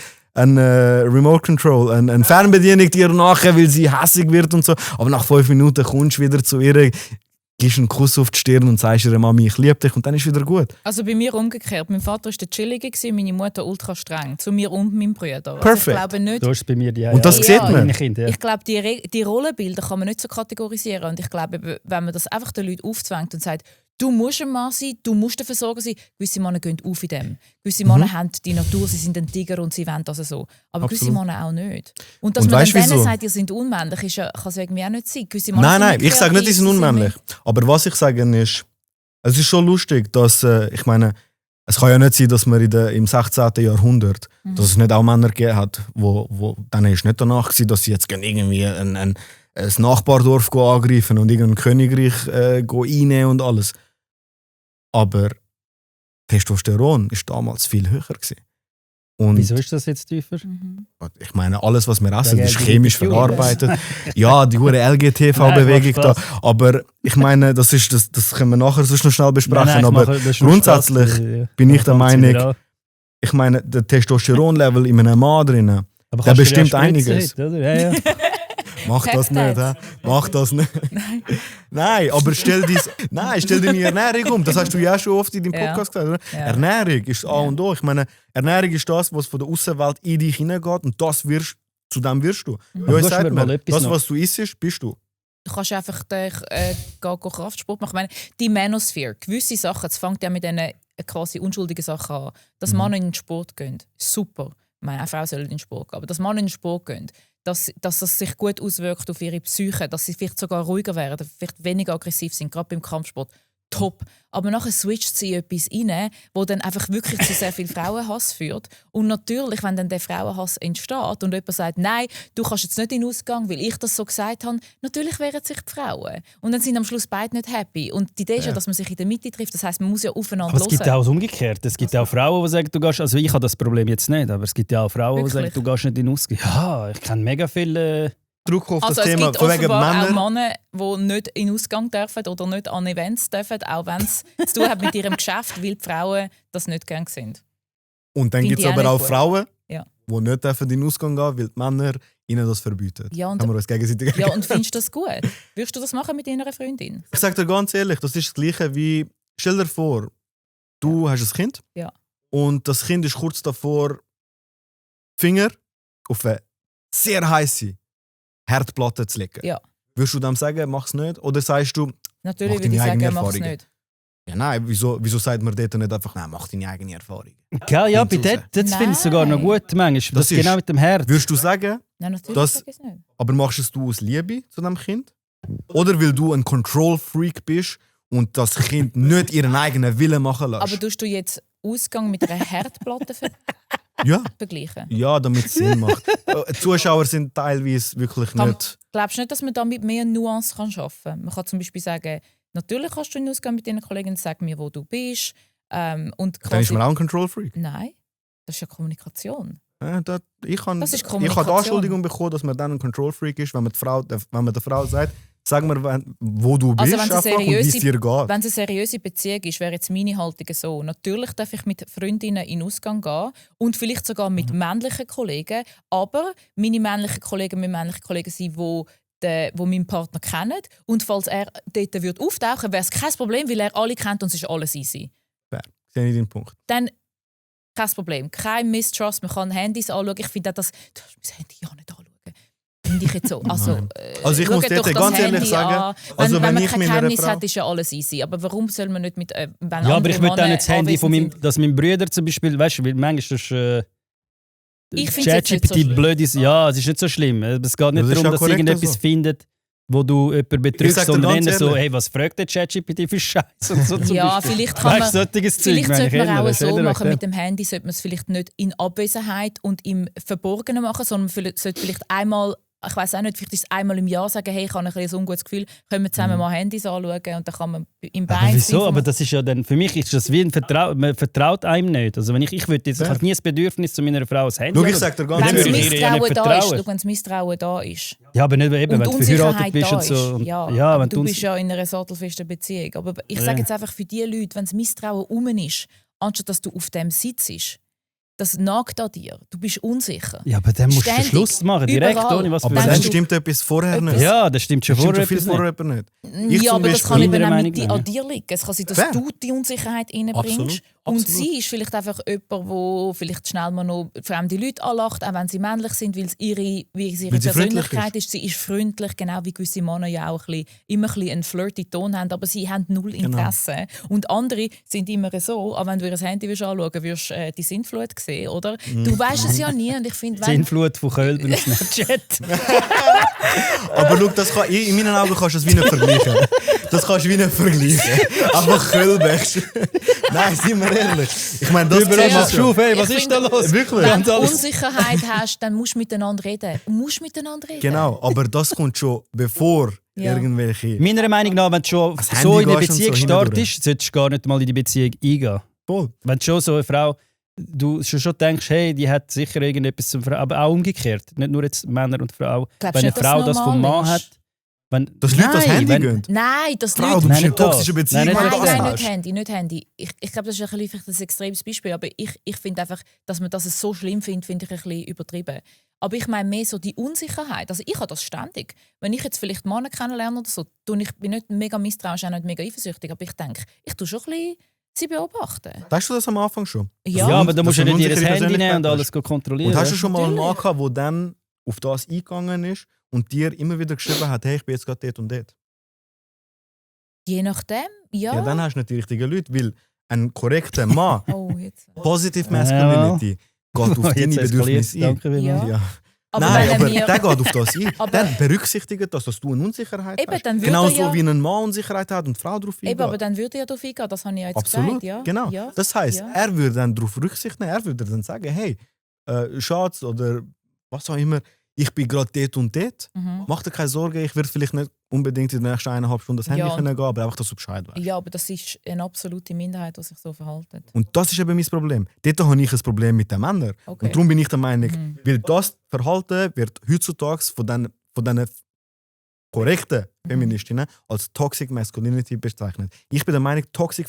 Remote Control, eine Fernbedienung dir nachher, weil sie hässig wird und so. Aber nach 5 Minuten kommst du wieder zu ihr, gibst einen Kuss auf die Stirn und sagst ihrer Mami, ich liebe dich und dann ist wieder gut. Also bei mir umgekehrt. Mein Vater war der Chillige, meine Mutter ultra streng. Zu mir und meinem Bruder. Perfekt. Also ich glaube nicht, Du hast bei mir die und das sieht man. Ich glaube, die Rollenbilder kann man nicht so kategorisieren. Und ich glaube, wenn man das einfach den Leuten aufzwängt und sagt, du musst ein Mann sein, du musst der Versorger sein. Gewisse Männer gehen auf in dem. Gewisse Männer haben die Natur, sie sind ein Tiger und sie wollen das so. Aber gewisse Männer auch nicht. Und dass man dann denen sagt, ihr seid unmännlich, kann es irgendwie auch nicht sein. Gewisse Männer nein, ich sage nicht, sie sind unmännlich. Aber was ich sage ist, es ist schon lustig, dass, ich meine, es kann ja nicht sein, dass man im 16. Jahrhundert, dass es nicht auch Männer gegeben hat, wo dann ist nicht danach gewesen, dass sie jetzt irgendwie ein Nachbardorf angreifen und irgendein Königreich einnehmen und alles. Aber Testosteron war damals viel höher gewesen. Und wieso ist das jetzt tiefer? ich meine, alles, was wir essen, ist chemisch verarbeitet. Ja, die hure LGTV-Bewegung da. Aber ich meine, das können wir nachher sonst noch schnell besprechen. Aber grundsätzlich bin ich der Meinung, ich meine, der Testosteronlevel in einem Mann drin, der bestimmt einiges. Ja. Mach das nicht, hä? Mach das nicht. Nein, aber stell deine Ernährung um. Das hast du ja schon oft in deinem Podcast gesagt, oder? Ja. Ernährung ist A und O. Ich meine, Ernährung ist das, was von der Außenwelt in dich hineingeht und zu dem wirst du. Ja, ich sag mal, das, was du isst, bist du. Du kannst einfach Kraftsport machen. Ich meine, die Manosphere, gewisse Sachen, es fängt ja mit diesen quasi unschuldigen Sachen an. Dass Männer in den Sport gehen, super. Ich meine, auch Frauen sollen in den Sport gehen. Aber dass Männer in den Sport gehen, dass das sich gut auswirkt auf ihre Psyche, dass sie vielleicht sogar ruhiger werden, vielleicht weniger aggressiv sind, gerade beim Kampfsport. Top. Aber nachher switcht sie etwas rein, wo dann einfach wirklich zu sehr viel Frauenhass führt. Und natürlich, wenn dann der Frauenhass entsteht und jemand sagt, nein, du kannst jetzt nicht in den Ausgang, weil ich das so gesagt habe, natürlich wehren sich die Frauen. Und dann sind am Schluss beide nicht happy. Und die Idee ist ja, dass man sich in der Mitte trifft. Das heisst, man muss ja aufeinander hören. Aber es gibt auch das Umgekehrt. Es gibt auch Frauen, die sagen, du gehst... Also ich habe das Problem jetzt nicht, aber es gibt ja auch Frauen, die sagen, du gehst nicht in den Ausgang. Ja, ich kenne mega viele... Druck auf das also Thema. Es gibt offenbar auch Männer, die nicht in den Ausgang dürfen oder nicht an Events dürfen, auch wenn es zu tun hat mit ihrem Geschäft, weil die Frauen das nicht gerne sind. Und dann gibt es aber auch Frauen, ja, die nicht in den Ausgang gehen, weil die Männer ihnen das verbieten. Ja, und, haben wir uns gegenseitig ja, und findest du das gut? Würdest du das machen mit deiner Freundin? Ich sage dir ganz ehrlich, das ist das Gleiche wie, stell dir vor, du hast ein Kind, ja, und das Kind ist kurz davor, Finger auf eine sehr heiße Herdplatte zu legen. Ja. Würdest du dem sagen, mach es nicht? Oder sagst du, natürlich mach würde ich deine sagen, mach es Erfahrungen? nicht. Ja, nein, wieso sagt man dort nicht einfach, nein, mach deine eigene Erfahrung? Ja, bei das finde ich sogar noch gut manchmal. Das ist genau mit dem Herz. Würdest du sagen, Nein, natürlich sage ich es nicht. aber machst es du aus Liebe zu dem Kind? Oder weil du ein Control-Freak bist und das Kind nicht ihren eigenen Willen machen lässt? Aber tust du jetzt Ausgang mit einer Herdplatte vergleichen? Ja, damit es Sinn macht. Zuschauer sind teilweise wirklich nicht... Glaubst du nicht, dass man damit mehr Nuance arbeiten kann? Man kann zum Beispiel sagen, natürlich kannst du in den Ausgang mit deinen Kollegen, sag mir, wo du bist. Und Dann ist man auch ein Control-Freak. Nein, das ist ja Kommunikation. Ich habe Das ist die Kommunikation. Anschuldigung bekommen, dass man dann ein Control-Freak ist, wenn man der Frau sagt, sag mir, wo du bist, Also einfach, und wie es dir geht. Wenn es eine seriöse Beziehung ist, wäre jetzt meine Haltung so. Natürlich darf ich mit Freundinnen in den Ausgang gehen und vielleicht sogar mit männlichen Kollegen, aber meine männlichen Kollegen müssen männliche Kollegen sein, die meinen Partner kennen. Und falls er dort auftauchen würde, wäre es kein Problem, weil er alle kennt und es ist alles easy. Ja, sehe ich deinen Punkt. Dann kein Problem. Kein Mistrust. Man kann Handys anschauen. Ich finde das... Du hast mein Handy ja nicht anschauen. Finde ich jetzt so. Also ich muss dir ganz ehrlich sagen, wenn man ich kein mit Geheimnis einer hat, ist ja alles easy. Aber warum soll man nicht mit... ja, aber ich würde auch nicht das Handy von meinem Bruder zum Beispiel... Weißt du, weil manchmal ist... ich finde es nicht so schlimm. blöd ist, ja, es ist nicht so schlimm. Es geht nicht darum, dass irgendetwas findet, wo du jemanden betrügst, sondern eher so, hey, was fragt der ChatGPT für Scheiße? Und so ja, vielleicht kann man... Vielleicht sollte man auch so machen mit mit dem Handy, sollte man es vielleicht nicht in Abwesenheit und im Verborgenen machen, sondern man sollte vielleicht einmal... Ich weiss auch nicht, vielleicht ist es einmal im Jahr sagen, hey, ich habe ein ungutes Gefühl, können wir zusammen mal Handys anschauen und dann kann man im Bein... Aber wieso? Aber das ist ja dann, für mich ist das wie ein man vertraut einem nicht. Also wenn ich würde jetzt, ich habe nie das Bedürfnis, zu meiner Frau ein Handy... Schau, ich sag dir ganz wenn ehrlich. das Misstrauen da ist. Ja, aber nicht eben, wenn du verheiratet bist und so. Und, ja, ja, du bist ja in einer sattelfesten Beziehung. Aber ich sage jetzt einfach für die Leute, wenn das Misstrauen rum ist, anstatt dass du auf dem sitzt, das nagt an dir. Du bist unsicher. Ja, aber dann musst du den Schluss machen, direkt, überall. ohne was Aber dann stimmt etwas vorher nicht. Ja, das stimmt schon vorher viel vorher nicht. Ja, aber das kann eben auch Meinung an dir liegen. Es kann sein, dass du die Unsicherheit reinbringst. Und sie ist vielleicht einfach jemand, der vielleicht schnell mal noch fremde Leute anlacht, auch wenn sie männlich sind, weil ihre Persönlichkeit ist. Sie ist freundlich, genau wie gewisse Männer ja auch immer ein bisschen einen flirty Ton haben, aber sie haben null Interesse. Genau. Und andere sind immer so, aber wenn du ihr Handy anschauen wirst du die Sintflut sehen, oder? Du weißt es ja nie. Und ich finde, Sintflut von Köln auf Snapchat. Aber schau, in meinen Augen kannst du das wie nicht vergleichen. Das kannst du wie nicht vergleichen. Einfach Kölbech. Nein, sind wir ehrlich. Ich meine, das überall machst du auf, hey, was ist da los? Wirklich? Wenn du Unsicherheit hast, dann musst du miteinander reden. Genau, aber das kommt schon bevor irgendwelche... Meiner Meinung nach, wenn du schon so in eine Beziehung startest, solltest du gar nicht mal in die Beziehung eingehen. Voll. Wenn du schon so eine Frau... Du schon denkst, hey, die hat sicher irgendetwas zum Frau, aber auch umgekehrt. Nicht nur jetzt Männer und Frau. Glaubst wenn eine Frau das vom Mann hat... Dass Leute das Handy gehen? Nein, das Frau, du bist in einer toxischen Beziehung. Nein, nicht Handy. Ich glaube, das ist ein extremes Beispiel, aber ich finde einfach, dass man das so schlimm findet, finde ich ein bisschen übertrieben. Aber ich meine mehr so die Unsicherheit. Also ich habe das ständig. Wenn ich jetzt vielleicht Männer kennenlerne oder so, bin ich nicht mega misstrauisch, auch nicht mega eifersüchtig, aber ich denke, ich tue schon ein bisschen sie beobachten. Weißt du das am Anfang schon? Ja, aber du musst ja nicht ihr Handy nehmen und alles kontrollieren. Und hast du schon mal einen Mann gehabt, der dann auf das eingegangen ist und dir immer wieder geschrieben hat, hey, ich bin jetzt gerade dort und dort? Je nachdem, ja. Ja, dann hast du nicht die richtigen Leute, weil ein korrekter Mann, Jetzt. Positive Masculinity, geht auf deine Bedürfnisse ein. Danke vielmals. Ja. Ja. Aber Nein, wenn aber wir- der geht auf das ein. Aber- Der berücksichtigt das, dass du eine Unsicherheit Eben, hast. dann würde Genauso ja- wie ein Mann Unsicherheit hat und die Frau darauf eingeht. Eben, aber dann würde er darauf eingehen, das habe ich ja jetzt Absolut, gesagt. Ja? genau. Ja. Das heisst, Ja. er würde dann darauf Rücksicht nehmen. Er würde dann sagen, hey, Schatz oder was auch immer, ich bin gerade dort und dort. Mhm. Mach dir keine Sorgen, ich werde vielleicht nicht unbedingt in den nächsten 1,5 Stunden das Handy Ja. können gehen, aber einfach, dass du Bescheid weißt. Ja, aber das ist eine absolute Minderheit, die sich so verhält. Und das ist eben mein Problem. Dort habe ich ein Problem mit den Männern. Okay. Und darum bin ich der Meinung, Mhm. weil das Verhalten wird heutzutage von diesen korrekten Feministinnen als Toxic Masculinity bezeichnet. Ich bin der Meinung, Toxic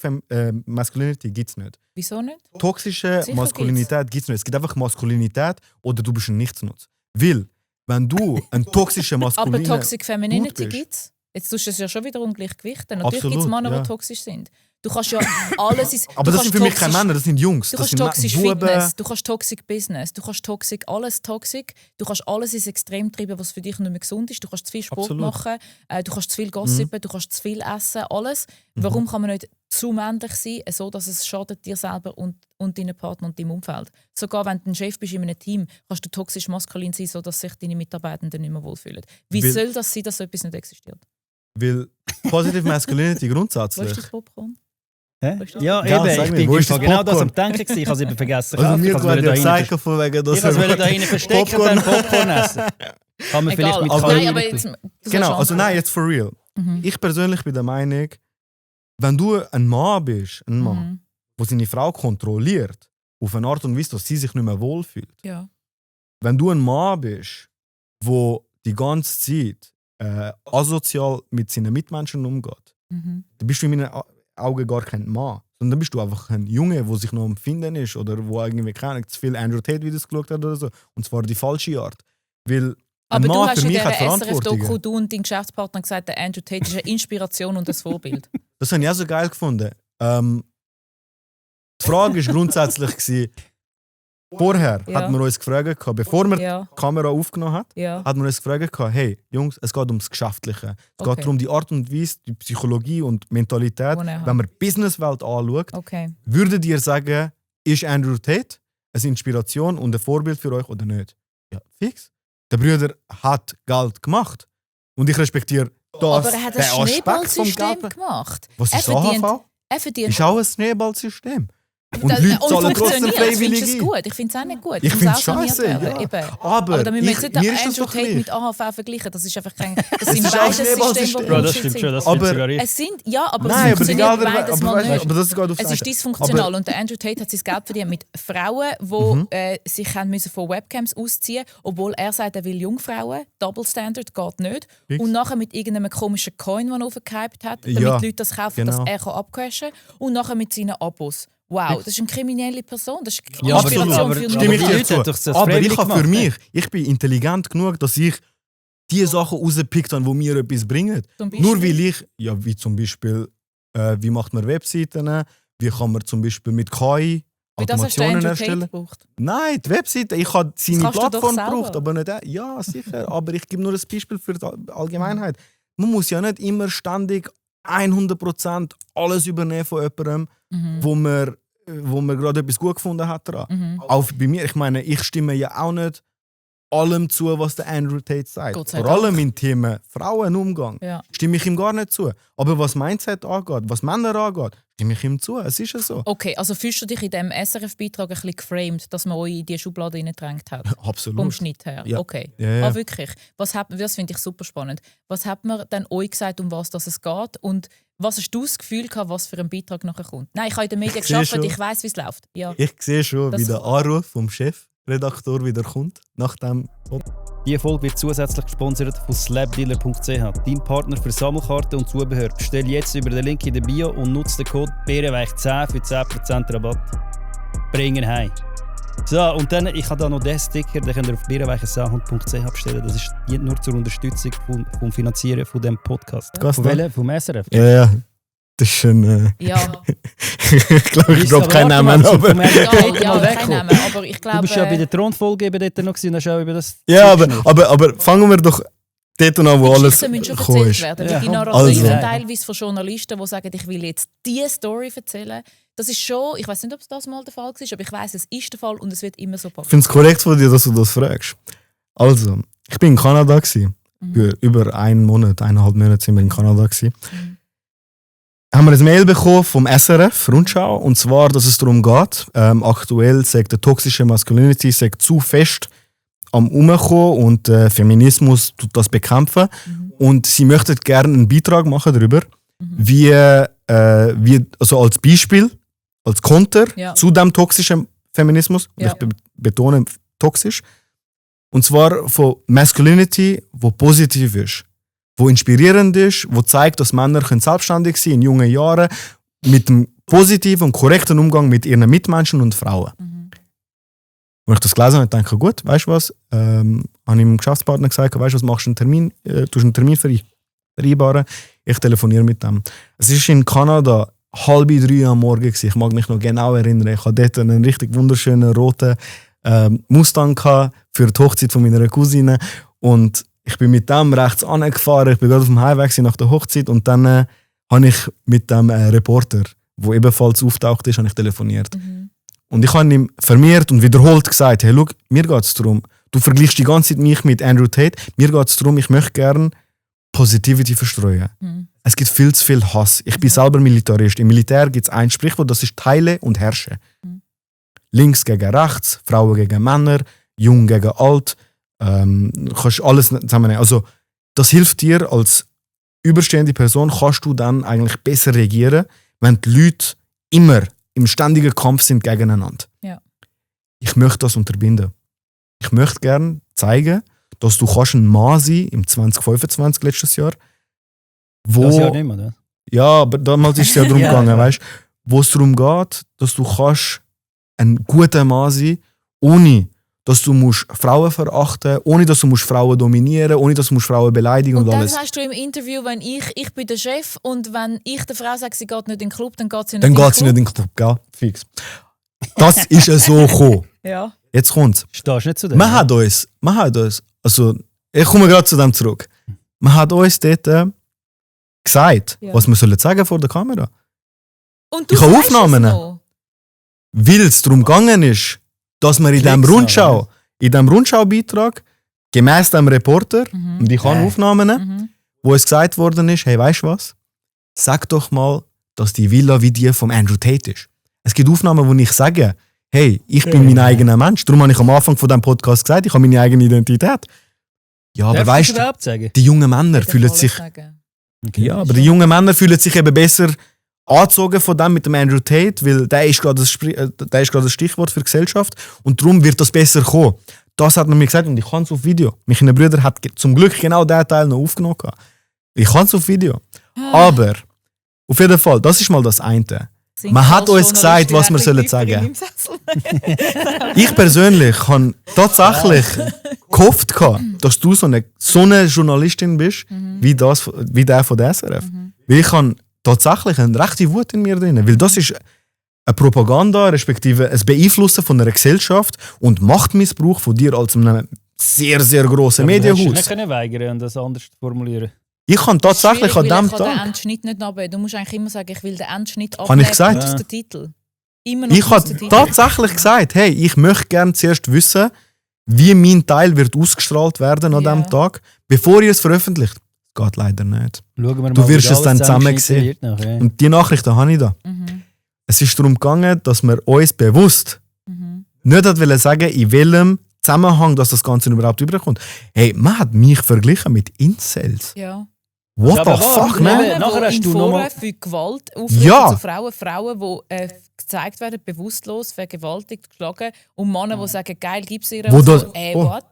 Masculinity gibt es nicht. Wieso nicht? Toxische Sicher Maskulinität gibt es nicht. Es gibt einfach Maskulinität oder du bist ein Nichtsnutz. Weil, wenn du ein toxischer Aber Maskulin Toxic Femininity bist. gibt es. Jetzt tust du es ja schon wieder ungleich gewichten. Natürlich gibt es Absolut, Männer, ja. die toxisch sind. Du kannst ja alles... Aber das sind für mich keine Männer, das sind Jungs. Du Das kannst sind toxisch Buben. Fitness, du kannst toxic Business, du kannst toxic alles toxic, du kannst alles ins Extrem treiben, was für dich nicht mehr gesund ist. Du kannst zu viel Sport Absolut. machen, du kannst zu viel gossipen, du kannst zu viel essen, alles. Warum kann man nicht zu männlich sein, so dass es schadet dir selber und deinen Partner und deinem Umfeld? Sogar wenn du ein Chef bist in einem Team, kannst du toxisch maskulin sein, so dass sich deine Mitarbeitenden nicht mehr wohlfühlen. Wie Weil- soll das sein, dass so etwas nicht existiert? Weil Positive Masculinity Wo grundsätzlich. ist das Popcorn? Hä? Weißt du? Ja, Ja, eben, sag ich mir, bin wo ist im Fall das genau das am Popcorn? Denken gewesen. Ich habe es eben vergessen. Also Ich mir habe wurde es ja da rein- gesagt, von wegen, dass ich wollte da rein verstecken und dann Popcorn essen. Kann man vielleicht Egal, mit aber- nein, Kalorien aber tun. jetzt, du sollst Genau, also antworten. nein, jetzt for real. Mhm. Ich persönlich bin der Meinung, wenn du ein Mann bist, ein Mann, Mhm. der seine Frau kontrolliert, auf eine Art und Weise, dass sie sich nicht mehr wohlfühlt. Ja. Wenn du ein Mann bist, der die ganze Zeit asozial mit seinen Mitmenschen umgeht, Mhm. dann bist du in meinen Augen gar kein Mann. Sondern dann bist du einfach ein Junge, der sich noch am Finden ist oder wo irgendwie keine Ahnung, zu viel Andrew Tate-Videos geschaut hat oder so. Und zwar die falsche Art. Weil ein Aber du Mann hast für in mich hat dieser Verantwortung. SRF-Doku, du und dein Geschäftspartner gesagt, der Andrew Tate ist eine Inspiration und ein Vorbild. Das habe ich auch so geil gefunden. Die Frage war grundsätzlich, gewesen, vorher Ja. hat man uns gefragt, bevor man Ja, die Kamera aufgenommen hat, ja. hat man uns gefragt, hey Jungs, es geht ums Geschäftliche. Es Okay. geht darum, die Art und Weise, die Psychologie und Mentalität. Wo er Wenn man die Businesswelt anschaut, Okay. würdet ihr sagen, ist Andrew Tate eine Inspiration und ein Vorbild für euch oder nicht? Ja, fix. Der Bruder hat Geld gemacht. Und ich respektiere das. Aber er hat ein den Aspekt vom Schneeballsystem Geld. gemacht. Was Er ist verdient- AHV? Er verdient. Ist auch ein Schneeballsystem. Und Das- Leute zahlen trotzdem funktioniert. Findest du es freiwillig. gut? Ich finde es auch nicht gut. Ich muss finde es auch saniert scheiße. werden. Ja. Eben. Aber da müssen wir jetzt nicht den mir ist das Andrew doch Tate gleich. mit AHV vergleichen. Das ist einfach kein... Das Es sind ist auch beides Schneeballsystem. Systeme, die Bro, das Bullshit stimmt sind. schon, das Aber- wird sogar ich. Es sind... Ja, aber Nein, es aber die funktioniert Gelder, beides mal nicht. aber das geht auf Es ist dysfunktional und der Andrew Tate hat sein Geld verdient mit Frauen, die sich haben müssen von Webcams ausziehen mussten, obwohl er sagt, er will Jungfrauen. Double Standard geht nicht. Fix. Und nachher mit irgendeinem komischen Coin, den er aufgehypt hat, damit Ja, die Leute das kaufen, genau. dass er abcashen kann. Und nachher mit seinen Abos. Wow, das ist eine kriminelle Person. Das ist Ja, aber Inspiration aber- für Stimme ich die dir Leute zu. haben doch das Aber ich freiwillig habe für gemacht, mich, ich bin intelligent genug, dass ich die Sachen rausgepickt habe, die mir etwas bringen. Zum Beispiel? Nur weil ich, ja, wie zum Beispiel, wie macht man Webseiten, wie kann man zum Beispiel mit KI Wie das hast du Automationen Andrew Tate erstellen. gebraucht. Nein, die Webseite, ich habe seine kannst du doch Plattform selber. gebraucht, aber nicht er. Ja, sicher, aber ich gebe nur ein Beispiel für die Allgemeinheit. Man muss ja nicht immer ständig 100% alles übernehmen von jemandem, wo man gerade etwas gut gefunden hat daran. Auch bei mir, ich meine, ich stimme ja auch nicht allem zu, was der Andrew Tate sagt. Gott sei Vor allem Dank. im Thema Frauenumgang Ja. stimme ich ihm gar nicht zu. Aber was Mindset angeht, was Männer angeht, stimme ich ihm zu. Es ist ja so. Okay, also fühlst du dich in diesem SRF-Beitrag ein bisschen geframed, dass man euch in diese Schublade reingedrängt hat? Absolut. Vom Schnitt her? Ja. Okay. Ja, ja. Ah, wirklich? Das finde ich super spannend. Was hat man dann euch gesagt, um was das es geht? Und was hast du das Gefühl gehabt, was für ein Beitrag nachher kommt? Nein, ich habe in den Medien Ich sehe geschafft, schon. ich weiss, wie es läuft. Ja. Ich sehe schon, Das- wie der Anruf vom Chefredakteur wieder kommt. Nach dem Diese Folge wird zusätzlich gesponsert von slabdealer.ch, dein Partner für Sammelkarten und Zubehör. Bestell jetzt über den Link in der Bio und nutze den Code BERENWEICH10 für 10% Rabatt. Bringen heim. So, und dann, ich habe da noch den Sticker, den könnt ihr auf beerenweichensahund.ch bestellen. Das ist dient nur zur Unterstützung vom Finanzieren von diesem Podcast. Was Von da? welchem? Vom SRF? Ja. Das ist ein. Ja, ich glaube, ich Ist droppe aber keinen warte Namen. mal, Aber vom Andrew egal, Tate ja, mal kein wegkommen. Name, aber ich glaube... Du bist ja bei der Thronfolge eben dort noch gewesen und hast auch über das... ja, zugeschnitten. aber fangen wir doch dort noch, wo alles Geschichten müssen schon gekommen erzählt ist. werden. Ja. Die Narrative Also. teilweise von Journalisten, die sagen, ich will jetzt diese Story erzählen. Das ist schon, ich weiß nicht, ob es das mal der Fall war, aber ich weiß, es ist der Fall und es wird immer so Ich passieren. finde es korrekt von dir, dass du das fragst. Also, ich bin in Kanada gewesen. Für über 1 Monat, 1,5 Monate sind wir in Kanada gewesen. Haben wir ein Mail bekommen vom SRF Rundschau, und zwar, dass es darum geht, aktuell sagt der toxische Masculinity sagt zu fest am Umkommen und Feminismus tut das bekämpfen, und sie möchten gerne einen Beitrag machen darüber, wie also als Beispiel, als Konter zu dem toxischen Feminismus, ich betone toxisch, und zwar von Masculinity, wo positiv ist, wo inspirierend ist, wo zeigt, dass Männer selbstständig sein können in jungen Jahren mit einem positiven und korrekten Umgang mit ihren Mitmenschen und Frauen. Als ich das gelesen habe, dachte ich, gut, weißt du was? Habe ich meinem Geschäftspartner gesagt, weißt du was, machst du einen Termin vereinbaren? Ich telefoniere mit dem. Es ist in Kanada 2:30 am Morgen gewesen. Ich mag mich noch genau erinnern. Ich hatte dort einen richtig wunderschönen roten Mustang für die Hochzeit von meiner Cousine, und ich bin mit dem rechts angefahren. Ich bin gerade auf dem Highway nach der Hochzeit, und dann habe ich mit dem Reporter, der ebenfalls auftaucht ist, telefoniert. Und ich habe ihm vermehrt und wiederholt gesagt, hey, schau, mir geht es darum, du vergleichst die ganze Zeit mich mit Andrew Tate, mir geht es darum, ich möchte gerne Positivity verstreuen. Es gibt viel zu viel Hass. Ich bin selber Militarist. Im Militär gibt es ein Sprichwort, das ist Teile und Herrsche. Links gegen rechts, Frauen gegen Männer, jung gegen alt. Kannst alles zusammennehmen. Also, das hilft dir als überstehende Person, kannst du dann eigentlich besser regieren, wenn die Leute immer im ständigen Kampf sind gegeneinander. Ja. Ich möchte das unterbinden. Ich möchte gerne zeigen, dass du ein Mann sein im 2025, letztes Jahr, wo... Das Jahr nicht mehr, oder? Ja, aber damals ist es ja darum gegangen, weißt, wo es darum geht, dass du ein guter Mann sein, ohne dass du musst Frauen verachten, ohne dass du musst Frauen dominieren, ohne dass du musst Frauen beleidigen und dann alles. sagst du im Interview, wenn ich bin der Chef, und wenn ich der Frau sage, sie geht nicht in den Club, dann geht sie nicht Dann in den geht sie Club. nicht in den Club, gell? Fix. Das ist ja so gekommen. Ja. Jetzt kommt's. Stehst du nicht zu dem? Man hat uns, also ich komme gerade zu dem zurück. Man hat uns dort gesagt, was wir sollen sagen vor der Kamera. Und du Ich habe sagst es Aufnahmen. noch. Weil es darum gegangen ist, dass wir in diesem Rundschau-Beitrag, gemäss dem Reporter, und ich habe Aufnahmen, wo es gesagt worden ist, hey, weißt du was? Sag doch mal, dass die Villa wie die vom Andrew Tate ist. Es gibt Aufnahmen, wo ich sage, hey, ich bin mein eigener Mensch. Darum habe ich am Anfang von diesem Podcast gesagt, ich habe meine eigene Identität. Ja, aber weißt du, überhaupt sagen? die jungen Männer fühlen sich... Ja, aber die jungen Männer fühlen sich eben besser angezogen von dem mit dem Andrew Tate, weil der ist gerade das Stichwort für die Gesellschaft, und darum wird das besser kommen. Das hat man mir gesagt, und ich habe es auf Video. Mein kleiner Bruder hat zum Glück genau diesen Teil noch aufgenommen. Ich habe es auf Video. Aber auf jeden Fall, das ist mal das eine. Man hat uns gesagt, was wir sollen sagen. Ich persönlich habe tatsächlich gehofft, dass du so eine Journalistin bist, wie der von der SRF. Weil ich habe tatsächlich eine rechte Wut in mir drin. Weil das ist eine Propaganda, respektive ein Beeinflussen von einer Gesellschaft und Machtmissbrauch von dir als einem sehr, sehr grossen Medienhaus. Du hättest nicht weigern und das anders formulieren. Ich kann tatsächlich an dem Ich kann den Tag... Endschnitt nicht abheben. Du musst eigentlich immer sagen, ich will den Endschnitt Habe abheben ich gesagt? aus dem Titel. Immer noch Ich aus habe dem Titel. tatsächlich gesagt, hey, ich möchte gerne zuerst wissen, wie mein Teil wird ausgestrahlt werden an diesem Tag, bevor ihr es veröffentlicht. Das geht leider nicht. Schauen wir mal, Du wirst wie es dann alles zusammen zusammengeschnitten sehen. wird noch, ja. Und die Nachrichten habe ich da. Es ist darum gegangen, dass wir uns bewusst nicht wollen sagen, in welchem Zusammenhang dass das Ganze überhaupt überkommt. Hey, man hat mich verglichen mit Incels. Ja. What Ja, the aber fuck, warte, man? Nachher Nachher hast in du noch mal- Foren für Gewalt aufrufen Ja. zu Frauen, die gezeigt werden, bewusstlos, vergewaltigt, geschlagen, und Männer, die sagen, geil, gib's ihr. Wo Und das- so, oh. what?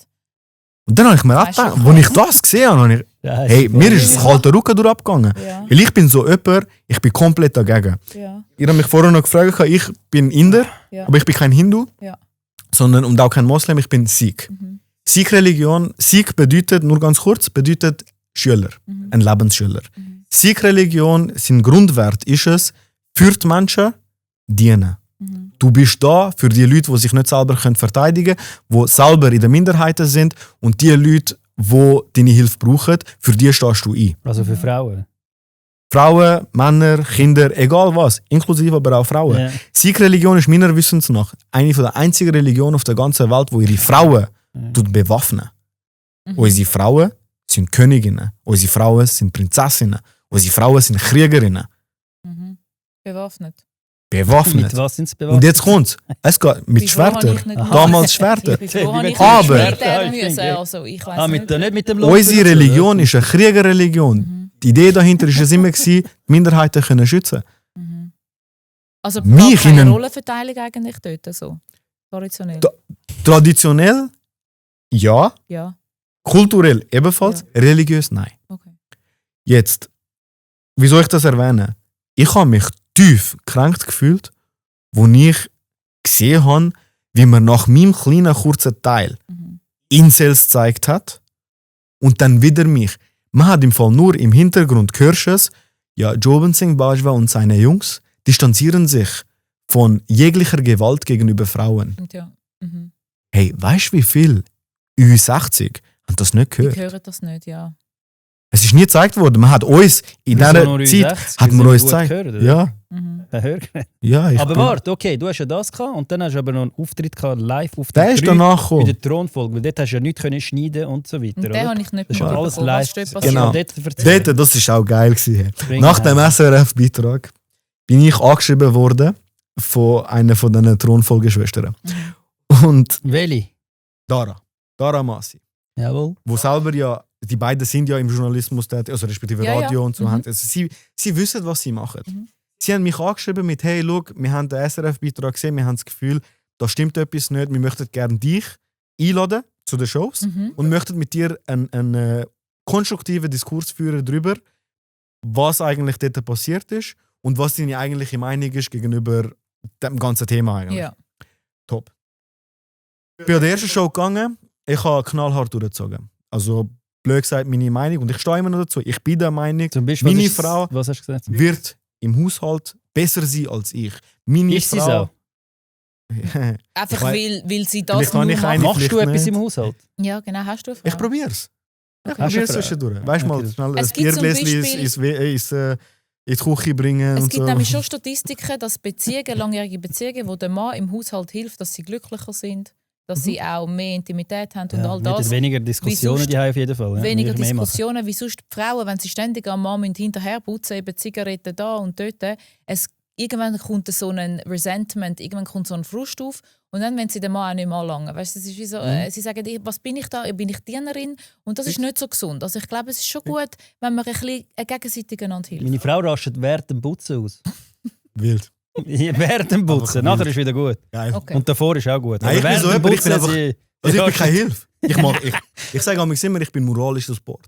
Und dann habe ich mir auch Weißt du, gedacht, als ich das gesehen habe, habe ich, Ja, hey, super. mir ist das kalte Rücken durchgegangen. Ja. Weil ich bin so jemand, ich bin komplett dagegen. Ja. Ihr habt mich vorher noch gefragt, ich bin Inder, Ja. aber ich bin kein Hindu, Ja. sondern und auch kein Moslem, ich bin Sikh. Sikh-Religion, Sikh bedeutet, nur ganz kurz, bedeutet Schüler, ein Lebensschüler. Sikh-Religion, sein Grundwert ist es, für die Menschen dienen. Du bist da für die Leute, die sich nicht selber verteidigen können, die selber in der Minderheiten sind, und die Leute, die deine Hilfe brauchen, für die stehst du ein. Also für Frauen. Frauen, Männer, Kinder, egal was, inklusive aber auch Frauen. Ja. Sikh-Religion ist meiner Wissens nach eine der einzigen Religionen auf der ganzen Welt, die ihre Frauen bewaffnen. Unsere Frauen sind Königinnen, unsere Frauen sind Prinzessinnen, unsere Frauen sind Kriegerinnen. Bewaffnet. Bewaffnet. Mit was sind sie bewaffnet? Und jetzt kommt's. Es geht mit Schwertern. Damals Schwerter. Aber nicht mit dem unsere Religion ist eine Kriegerreligion. Die Idee dahinter war es immer, die Minderheiten können schützen. Also Mich keine in einen- Rollenverteilung eigentlich dort so? Traditionell? Traditionell ja, Ja, kulturell ebenfalls, religiös nein. okay. Jetzt, wie soll ich das erwähnen? Ich habe mich tief gekränkt gefühlt, als ich gesehen habe, wie man nach meinem kleinen, kurzen Teil Incels gezeigt hat und dann wieder mich. Man hat im Fall nur im Hintergrund gehört, ja, Joben Singh Bajwa und seine Jungs distanzieren sich von jeglicher Gewalt gegenüber Frauen. Und ja. Hey, weißt du wie viel Ü60 haben das nicht Ich gehört? höre das nicht, ja. Es ist nie gezeigt worden. Man hat uns in Wieso dieser nur Zeit Ü60? hat Wir man sind uns gut gezeigt. gehört, oder? Ja, ja. Ich Aber bin- warte, okay, du hast ja das gehabt und dann hast du aber noch einen Auftritt gehabt, live auf Der ist danach in gekommen. der Thronfolge, weil dort hast du ja nichts können schneiden und so weiter. Und den oder? habe ich nicht Das ist ja alles mitbekommen. live. Was ist dort Genau. passiert? Dort erzähl. Dort, das war auch geil gewesen. Bring Nach ihn dem her. SRF-Beitrag bin ich angeschrieben worden von einer von diesen Thronfolgeschwestern. Und Welche? Dara Masi, Jawohl. wo selber ja, die beiden sind ja im Journalismus tätig, also respektive Ja, ja. Radio und so. Mhm. Also sie wissen, was sie machen. Mhm. Sie haben mich angeschrieben mit, hey, schau, wir haben den SRF-Beitrag gesehen, wir haben das Gefühl, da stimmt etwas nicht, wir möchten gerne dich einladen zu den Shows und möchten mit dir einen konstruktiven Diskurs führen darüber, was eigentlich dort passiert ist und was deine eigentliche Meinung ist gegenüber dem ganzen Thema eigentlich. Ja. Top. Ich bin an der ersten Show gegangen, ich habe knallhart durchgezogen. Also, blöd gesagt, meine Meinung, und ich stehe immer noch dazu, ich bin der Meinung, Zum Beispiel, meine was ist- Frau Was hast du gesagt? wird im Haushalt besser sein als ich. Meine Ist sie so? Frau... Einfach Ich mein, weil sie vielleicht das habe nur ich macht. eine- Machst du vielleicht etwas nicht. im Haushalt? Ja, genau. Hast du eine Frau? Ich probiere es. Ich Okay. probiere es Hast du eine Frau? zwischendurch. Weißt du mal, Okay. schnell ein Es gibt zum Biergläschen Beispiel- in die Küche bringen Es und gibt so. nämlich schon Statistiken, dass Beziehungen, langjährige Beziehungen, wo der Mann im Haushalt hilft, dass sie glücklicher sind, dass sie auch mehr Intimität haben und all nicht, das. weniger Diskussionen, sonst- die haben auf jeden Fall. Ja. Weniger Würde ich mehr machen. Diskussionen, wie sonst die Frauen, wenn sie ständig am Mann hinterher putzen, eben Zigaretten da und dort. Irgendwann kommt so ein Resentment, irgendwann kommt so ein Frust auf und dann, wenn sie den Mann auch nicht mehr anlangen. Weißt, das ist wie so, sie sagen, was bin ich da? Bin ich Dienerin? Und das ist nicht so gesund. Also ich glaube, es ist schon gut, wenn man ein bisschen gegenseitig einander hilft. Meine Frau rastet während dem Putzen aus. Wild. Während dem Putzen. Einfach Nachher ist wieder gut. Geil. Okay. Und davor ist auch gut. Nein, ich bin während so dem jemand, ich bin Putzen einfach- sie- Also ich Ja, bin keine Hilfe. Ich sage immer, ich bin moralischer Support.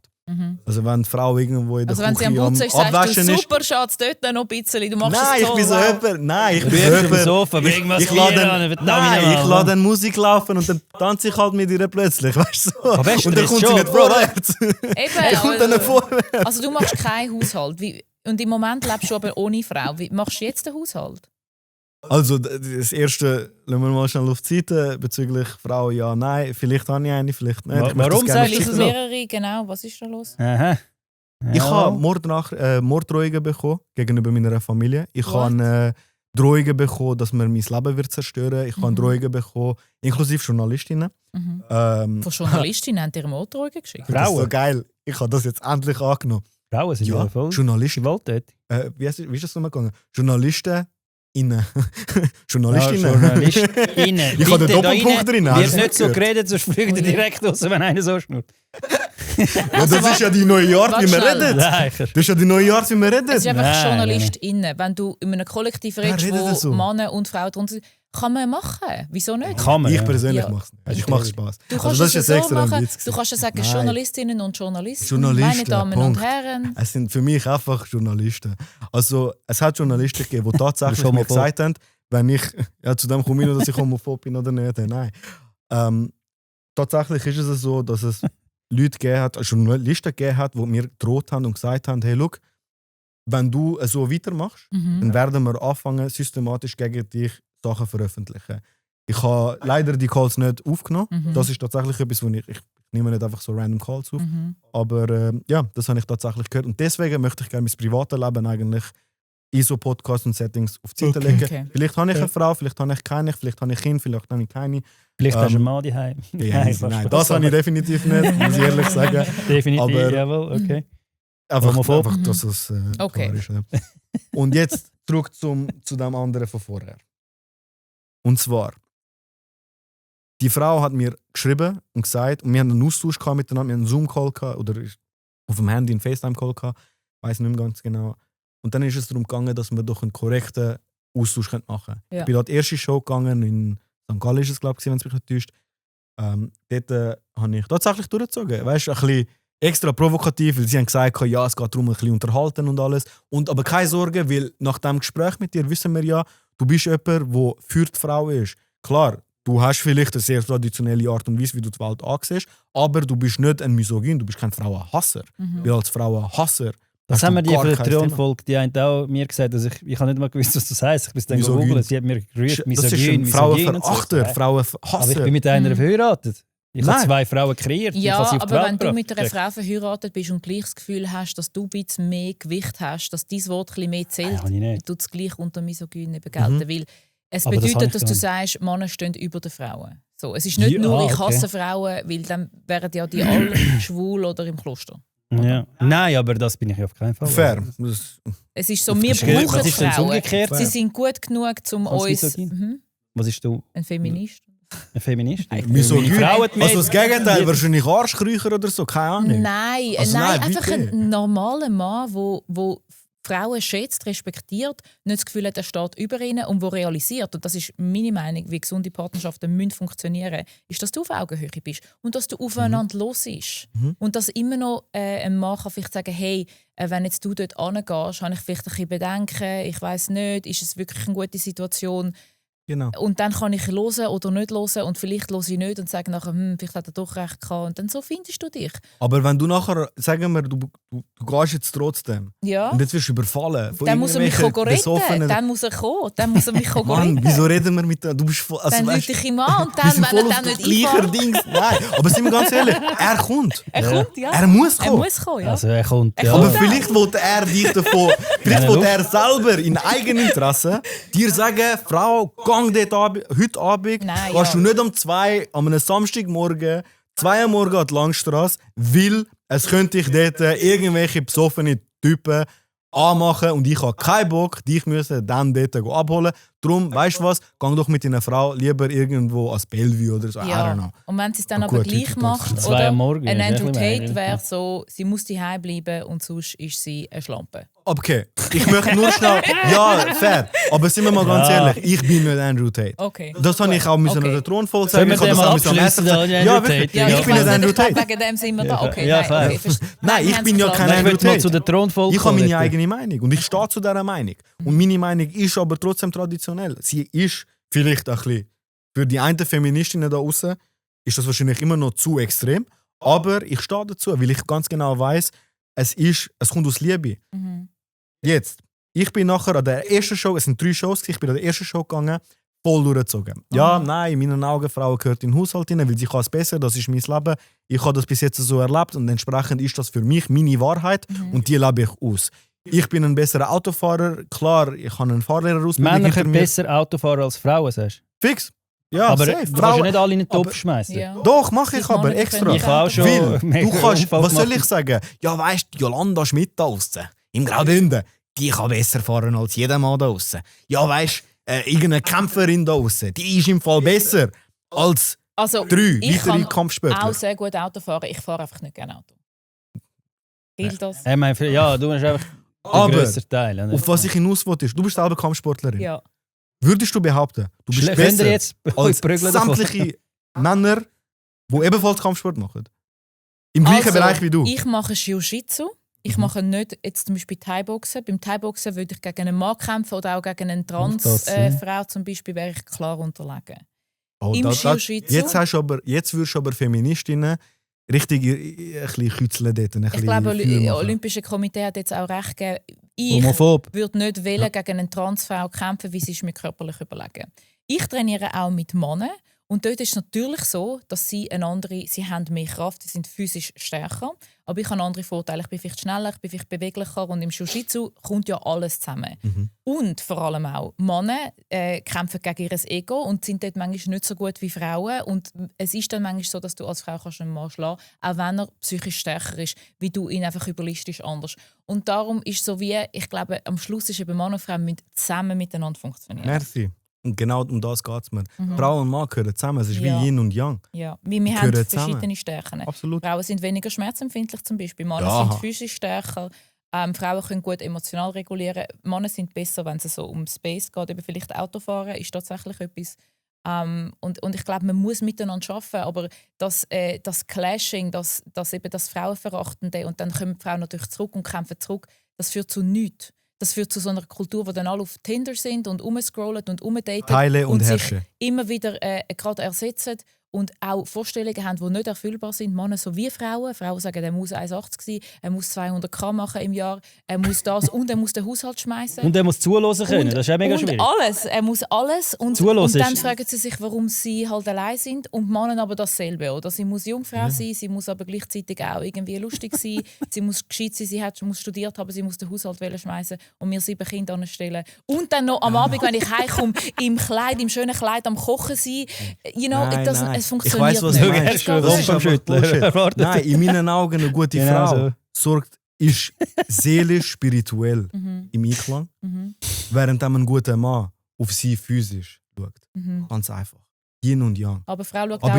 Also wenn die Frau irgendwo in der Also wenn sie am Küche Putzen ist, sagst du, Abwaschen ist... super Schatz, dort noch ein bisschen, du machst Nein, es ich toll. bin so wow. jemand... Nein, ich bin so Rührst auf dem jemand... Sofa, bring was ich Bier lade an, dann, verdammt nein, nochmal. ich lasse dann Musik laufen und dann tanze ich halt mit ihr plötzlich, weißt du? So. Aber hast du Und dann das kommt sie schon, nicht Bro? vorwärts. Eben, kommt dann nicht vorwärts. also du machst keinen Haushalt. Und im Moment lebst du aber ohne Frau. Wie machst du jetzt den Haushalt? Also das erste, lassen wir mal schnell auf die Seite bezüglich Frau, ja, nein, vielleicht habe ich eine, vielleicht nicht. Ich möchte Warum das gerne sagst du schicken. so? Mehrere, genau. Was ist da los? Aha. Ich Ja. habe Morddrohungen bekommen gegenüber meiner Familie. Ich What? habe Drohungen bekommen, dass man mein Leben wird zerstören. Ich habe Drohungen bekommen, inklusive Journalistinnen. Von Journalistinnen haben dir Motorräder geschickt. Das ist so Frauen. geil. Ich habe das jetzt endlich angenommen. Frauen sind Ja, ja voll Journalisten. gewalttätig. Wie ist das nochmal gegangen? Journalistinnen. Journalistinnen. JournalistInnen. Ich habe den Bitte, da Doppelpunkt rein drin. hast Wird du nicht so gehört? geredet, sonst fliegt er direkt raus, wenn einer so schnurrt. Ja, das ist ja die neue Art, wie wir Warte reden. Leicher. Das ist ja die neue Art, wie wir reden. Es ist einfach Nein, JournalistInnen. Wenn du in einem Kollektiv redest, redet wo so? Männer und Frauen drunter sind, kann man machen. Wieso nicht? Kann man. Ich ja. persönlich Ja. mache es nicht. Ich mache Spaß. Du Also kannst das ist es jetzt so extra ein machen. Witz Du gewesen. kannst ja sagen, Nein. Journalistinnen und Journalisten, Journalisten, meine Damen Punkt. und Herren. Es sind für mich einfach Journalisten. Also es hat Journalisten gegeben, die tatsächlich Du bist mir homophob. gesagt haben, wenn ich, ja zu dem komme ich noch, dass ich homophob bin oder nicht. Nein. Tatsächlich ist es so, dass es Leute gegeben hat, Journalisten gegeben hat, die mir gedroht haben und gesagt haben, hey, look, wenn du so weitermachst, dann werden wir anfangen, systematisch gegen dich Sachen veröffentlichen. Ich habe leider die Calls nicht aufgenommen. Das ist tatsächlich etwas, wo ich Ich nehme nicht einfach so random Calls auf. Mhm. Aber ja, das habe ich tatsächlich gehört. Und deswegen möchte ich gerne mein privates Leben eigentlich in so Podcasts und Settings auf die Seite legen. Okay. Vielleicht habe ich eine Frau, vielleicht habe ich keine, vielleicht habe ich ein Kind, vielleicht habe ich keine. Vielleicht hast du einen Mann daheim. Ja, nein, das habe ich definitiv nicht, muss ich ehrlich sagen. Definitiv, Aber- jawohl, okay. Einfach, Homophob. dass es Okay. klar ist. Ja. Und jetzt zurück zu dem anderen von vorher. Und zwar, die Frau hat mir geschrieben und gesagt, und wir haben einen Austausch gehabt miteinander, wir haben einen Zoom-Call gehabt, oder auf dem Handy einen FaceTime-Call gehabt, ich weiß nicht mehr ganz genau. Und dann ist es darum gegangen, dass wir doch einen korrekten Austausch machen können. Ja. Ich bin an die erste Show gegangen, in St. Gallen ist es, glaube ich, wenn es mich nicht täuscht. Dort habe ich tatsächlich durchgezogen. Weißt du, ein bisschen extra provokativ, weil sie haben gesagt, ja, es geht darum, ein bisschen unterhalten und alles. Aber keine Sorge, weil nach dem Gespräch mit dir wissen wir ja, du bist jemand, der für die Frau ist. Klar, du hast vielleicht eine sehr traditionelle Art und Weise, wie du die Welt ansiehst, aber du bist nicht ein Misogyn, du bist kein Frauenhasser. Weil als Frauenhasser Was hast haben wir du die gar kein Vertrauenfolge? Die haben auch mir gesagt, dass ich habe nicht mal gewusst, was das heisst. Ich bin dann Misogyn. gegoogelt, sie hat mir gerührt, Das ist Misogyn, ein Misogyn und so. Frauenverachter, Aber ich Frauenhasser. bin mit einer verheiratet. Ich habe Nein. 2 Frauen kreiert. ich Ja, habe sie auf die aber Welt wenn du gebracht. mit einer Frau verheiratet bist und gleich das Gefühl hast, dass du ein bisschen mehr Gewicht hast, dass dein Wort ein bisschen mehr zählt, habe ich nicht. tut es gleich unter Misogyn eben gelten. Weil es Aber das habe ich bedeutet, dass gar du nicht. sagst, Männer stehen über den Frauen. So, es ist nicht Ja, nur, ich okay. hasse Frauen, weil dann wären ja die alle schwul oder im Kloster. Ja. Nein, aber das bin ich auf keinen Fall. Fair. Das- Es ist so, wir Das ist brauchen Was ist denn das Frauen. umgekehrt? Sie sind gut genug, um Als uns... Misogyn? Mhm. Was ist du? Ein Feminist? Ein Feminist? Misogyn? Meine Frau hat mir- Also das Gegenteil, wahrscheinlich Arschkriecher oder so, keine Ahnung. Nein, Also nein, nein, einfach bitte. ein normaler Mann, wo Frauen schätzt, respektiert, nicht das Gefühl hat, er steht über ihnen und wo realisiert, und das ist meine Meinung, wie gesunde Partnerschaften müssen funktionieren, ist, dass du auf Augenhöhe bist und dass du aufeinander los ist. Und dass immer noch ein Mann kann vielleicht sagen, hey, wenn jetzt du dort hingehst, habe ich vielleicht ein bisschen Bedenken, ich weiss nicht, ist es wirklich eine gute Situation? Genau. Und dann kann ich hören oder nicht hören und vielleicht höre ich nicht und sage nachher, vielleicht hat er doch recht gehabt. Und dann so findest du dich. Aber wenn du nachher, sagen wir, du gehst jetzt trotzdem Ja. und jetzt wirst du überfallen von Dann muss er mich irgendwelchen retten. besoffenen- Dann muss er kommen. Dann muss er mich Mann, retten. wieso reden wir mit dir? Du bist voll, also, Dann weißt, rufe ich ihm an und wir dann, sind wenn voll er auf dann das nicht gleiche einfällt. Ding. Nein, aber sind wir ganz ehrlich, er kommt. Er kommt, ja. Er muss Er kommen. muss kommen, ja. Also er kommt. Er Ja. Aber kommt auch. vielleicht will er dich davon, vielleicht will er selber in Eigeninteresse dir sagen, Frau, gang dort heute Abend, Nein, gehst ja. du nicht um 2 an einem Samstagmorgen, 2 Uhr morgens an die Langstrasse, weil es könnte dich dort irgendwelche besoffene Typen anmachen und ich habe keinen Bock, dich müssen dann dort abholen. Darum, weißt du was, gang doch mit deiner Frau lieber irgendwo als Bellevue oder so. I don't Ja. know. Und wenn sie es dann Ah, aber gut, gleich heute macht, tut's. 2 oder? am Morgen, Ein ist Andrew ein bisschen Tate mehr. wäre so, sie muss daheim bleiben und sonst ist sie eine Schlampe. Okay, ich möchte nur schnell. Ja, fair. Aber sind wir mal ganz Ja. ehrlich, ich bin nicht Andrew Tate. Okay. Das habe ich auch müssen Okay. an der Thronfolge Sollen sagen. wir Ich habe den das mal auch müssen am abschließen, Messer sagen. den Ja, Andrew wirklich. Tate? Ja, Ja, ich bin nicht weiss Andrew ich glaube, Tate. wegen dem sind wir da. Okay, Ja, nein, fair. okay. Nein, ich bin ja kein Ich Andrew will mal Tate. zu der Thronfolge Ich habe meine kommen. eigene Meinung und ich stehe zu dieser Meinung. Und meine Meinung ist aber trotzdem traditionell. Sie ist vielleicht ein bisschen, für die einen Feministinnen da draußen, ist das wahrscheinlich immer noch zu extrem. Aber ich stehe dazu, weil ich ganz genau weiß, es kommt aus Liebe. Mhm. Jetzt, ich bin nachher an der ersten Show, es sind 3 Shows, ich bin an der ersten Show gegangen, voll durchgezogen. Ja, nein, in meinen Augen, Frau gehört in den Haushalt hinein, weil sie kann es besser, das ist mein Leben. Ich habe das bis jetzt so erlebt und entsprechend ist das für mich meine Wahrheit und die lebe ich aus. Ich bin ein besserer Autofahrer, klar, ich habe einen Fahrlehrerausbildung Männer hinter können mir. besser Auto fahren als Frauen, sagst du? Fix. Ja, aber safe. du kannst ja Frauen, nicht alle in den Topf aber- schmeißen. Ja. doch, mache ich Die aber Männer extra. können Ich habe auch schon Weil, mega du kannst, Unfall was soll gemacht. ich sagen? Ja, weißt du, Jolanda Schmidt da draussen, im Graubünden, die kann besser fahren als jeder Mann da draussen. Ja, weißt du, irgendeine Kämpferin da draussen, die ist im Fall besser als Also, 3 ich weitere kann Kampfsportler. auch sehr gut Auto fahren. Ich fahre einfach nicht gerne Auto. Gilt das? Ich meine, ja, du hast einfach den Aber grösseren Teil. Oder? auf was ich hinaus wollte, ist, du bist selber Kampfsportlerin. Ja. Würdest du behaupten, du bist Könnt ihr besser jetzt als prügeln davon? sämtliche Männer, die ebenfalls Kampfsport machen? Im gleichen Also, Bereich wie du? Ich mache Jiu-Jitsu. Ich mache nicht jetzt zum Beispiel Thai-Boxen. Beim Thai-Boxen würde ich gegen einen Mann kämpfen oder auch gegen eine das Sinn? Trans-Frau zum Beispiel, wäre ich klar unterlegen. Oh, Im Jiu-Jitsu- jetzt wirst du aber Feministinnen richtig ein bisschen kützeln dort. Ein Ich bisschen glaube, Feuer machen. das Olympische Komitee hat jetzt auch recht gegeben. Ich Homophob. würde nicht wählen, gegen eine Transfrau kämpfen, wie sie ist mir körperlich überlegen. Ich trainiere auch mit Männern Und dort ist es natürlich so, dass sie haben mehr Kraft, sie sind physisch stärker. Aber ich habe andere Vorteile. Ich bin vielleicht schneller, ich bin vielleicht beweglicher. Und im Jiu-Jitsu kommt ja alles zusammen. Und vor allem auch, Männer kämpfen gegen ihr Ego und sind dort manchmal nicht so gut wie Frauen. Und es ist dann manchmal so, dass du als Frau kannst einen Mann schlagen kannst, auch wenn er psychisch stärker ist, wie du ihn einfach überlistest anders. Und darum ist so wie, ich glaube, am Schluss ist eben Mann und Frau müssen zusammen miteinander funktionieren. Merci. Und genau um das geht es mir. Frau und Mann gehören zusammen. Es ist wie Yin und Yang. Ja, wir haben verschiedene Stärken. Absolut. Frauen sind weniger schmerzempfindlich zum Beispiel. Männer sind physisch stärker. Frauen können gut emotional regulieren. Männer sind besser, wenn es so um Space geht. Eben vielleicht Autofahren ist tatsächlich etwas. Und ich glaube, man muss miteinander arbeiten. Aber das Clashing, das Frauenverachtende und dann kommen die Frauen natürlich zurück und kämpfen zurück, das führt zu nichts. Das führt zu so einer Kultur, wo dann alle auf Tinder sind und umscrollen und umdaten Teile und sich herrschen. immer wieder gerade ersetzen und auch Vorstellungen haben, die nicht erfüllbar sind. Männer sowie Frauen. Frauen sagen, er muss 1,80 sein, er muss 200 Gramm machen im Jahr, er muss das und er muss den Haushalt schmeißen. Und er muss zuhören können, das ist auch mega schwierig. Alles, er muss alles. Und dann fragen sie sich, warum sie halt allein sind. Und Männer aber dasselbe. Oder? Sie muss Jungfrau sein, sie muss aber gleichzeitig auch irgendwie lustig sein, sie muss gescheit sein, sie muss studiert haben, sie muss den Haushalt schmeißen und mir 7 Kinder anstellen. Und dann noch am Abend, wenn ich heimkomme, im schönen Kleid am Kochen sein. Nein. Es funktioniert ich weiss, was nicht. du meinst. Nein, in meinen Augen eine gute Frau ist seelisch, spirituell im Einklang, während ein guter Mann auf sie physisch schaut. Ganz einfach. Yin und Yang. Aber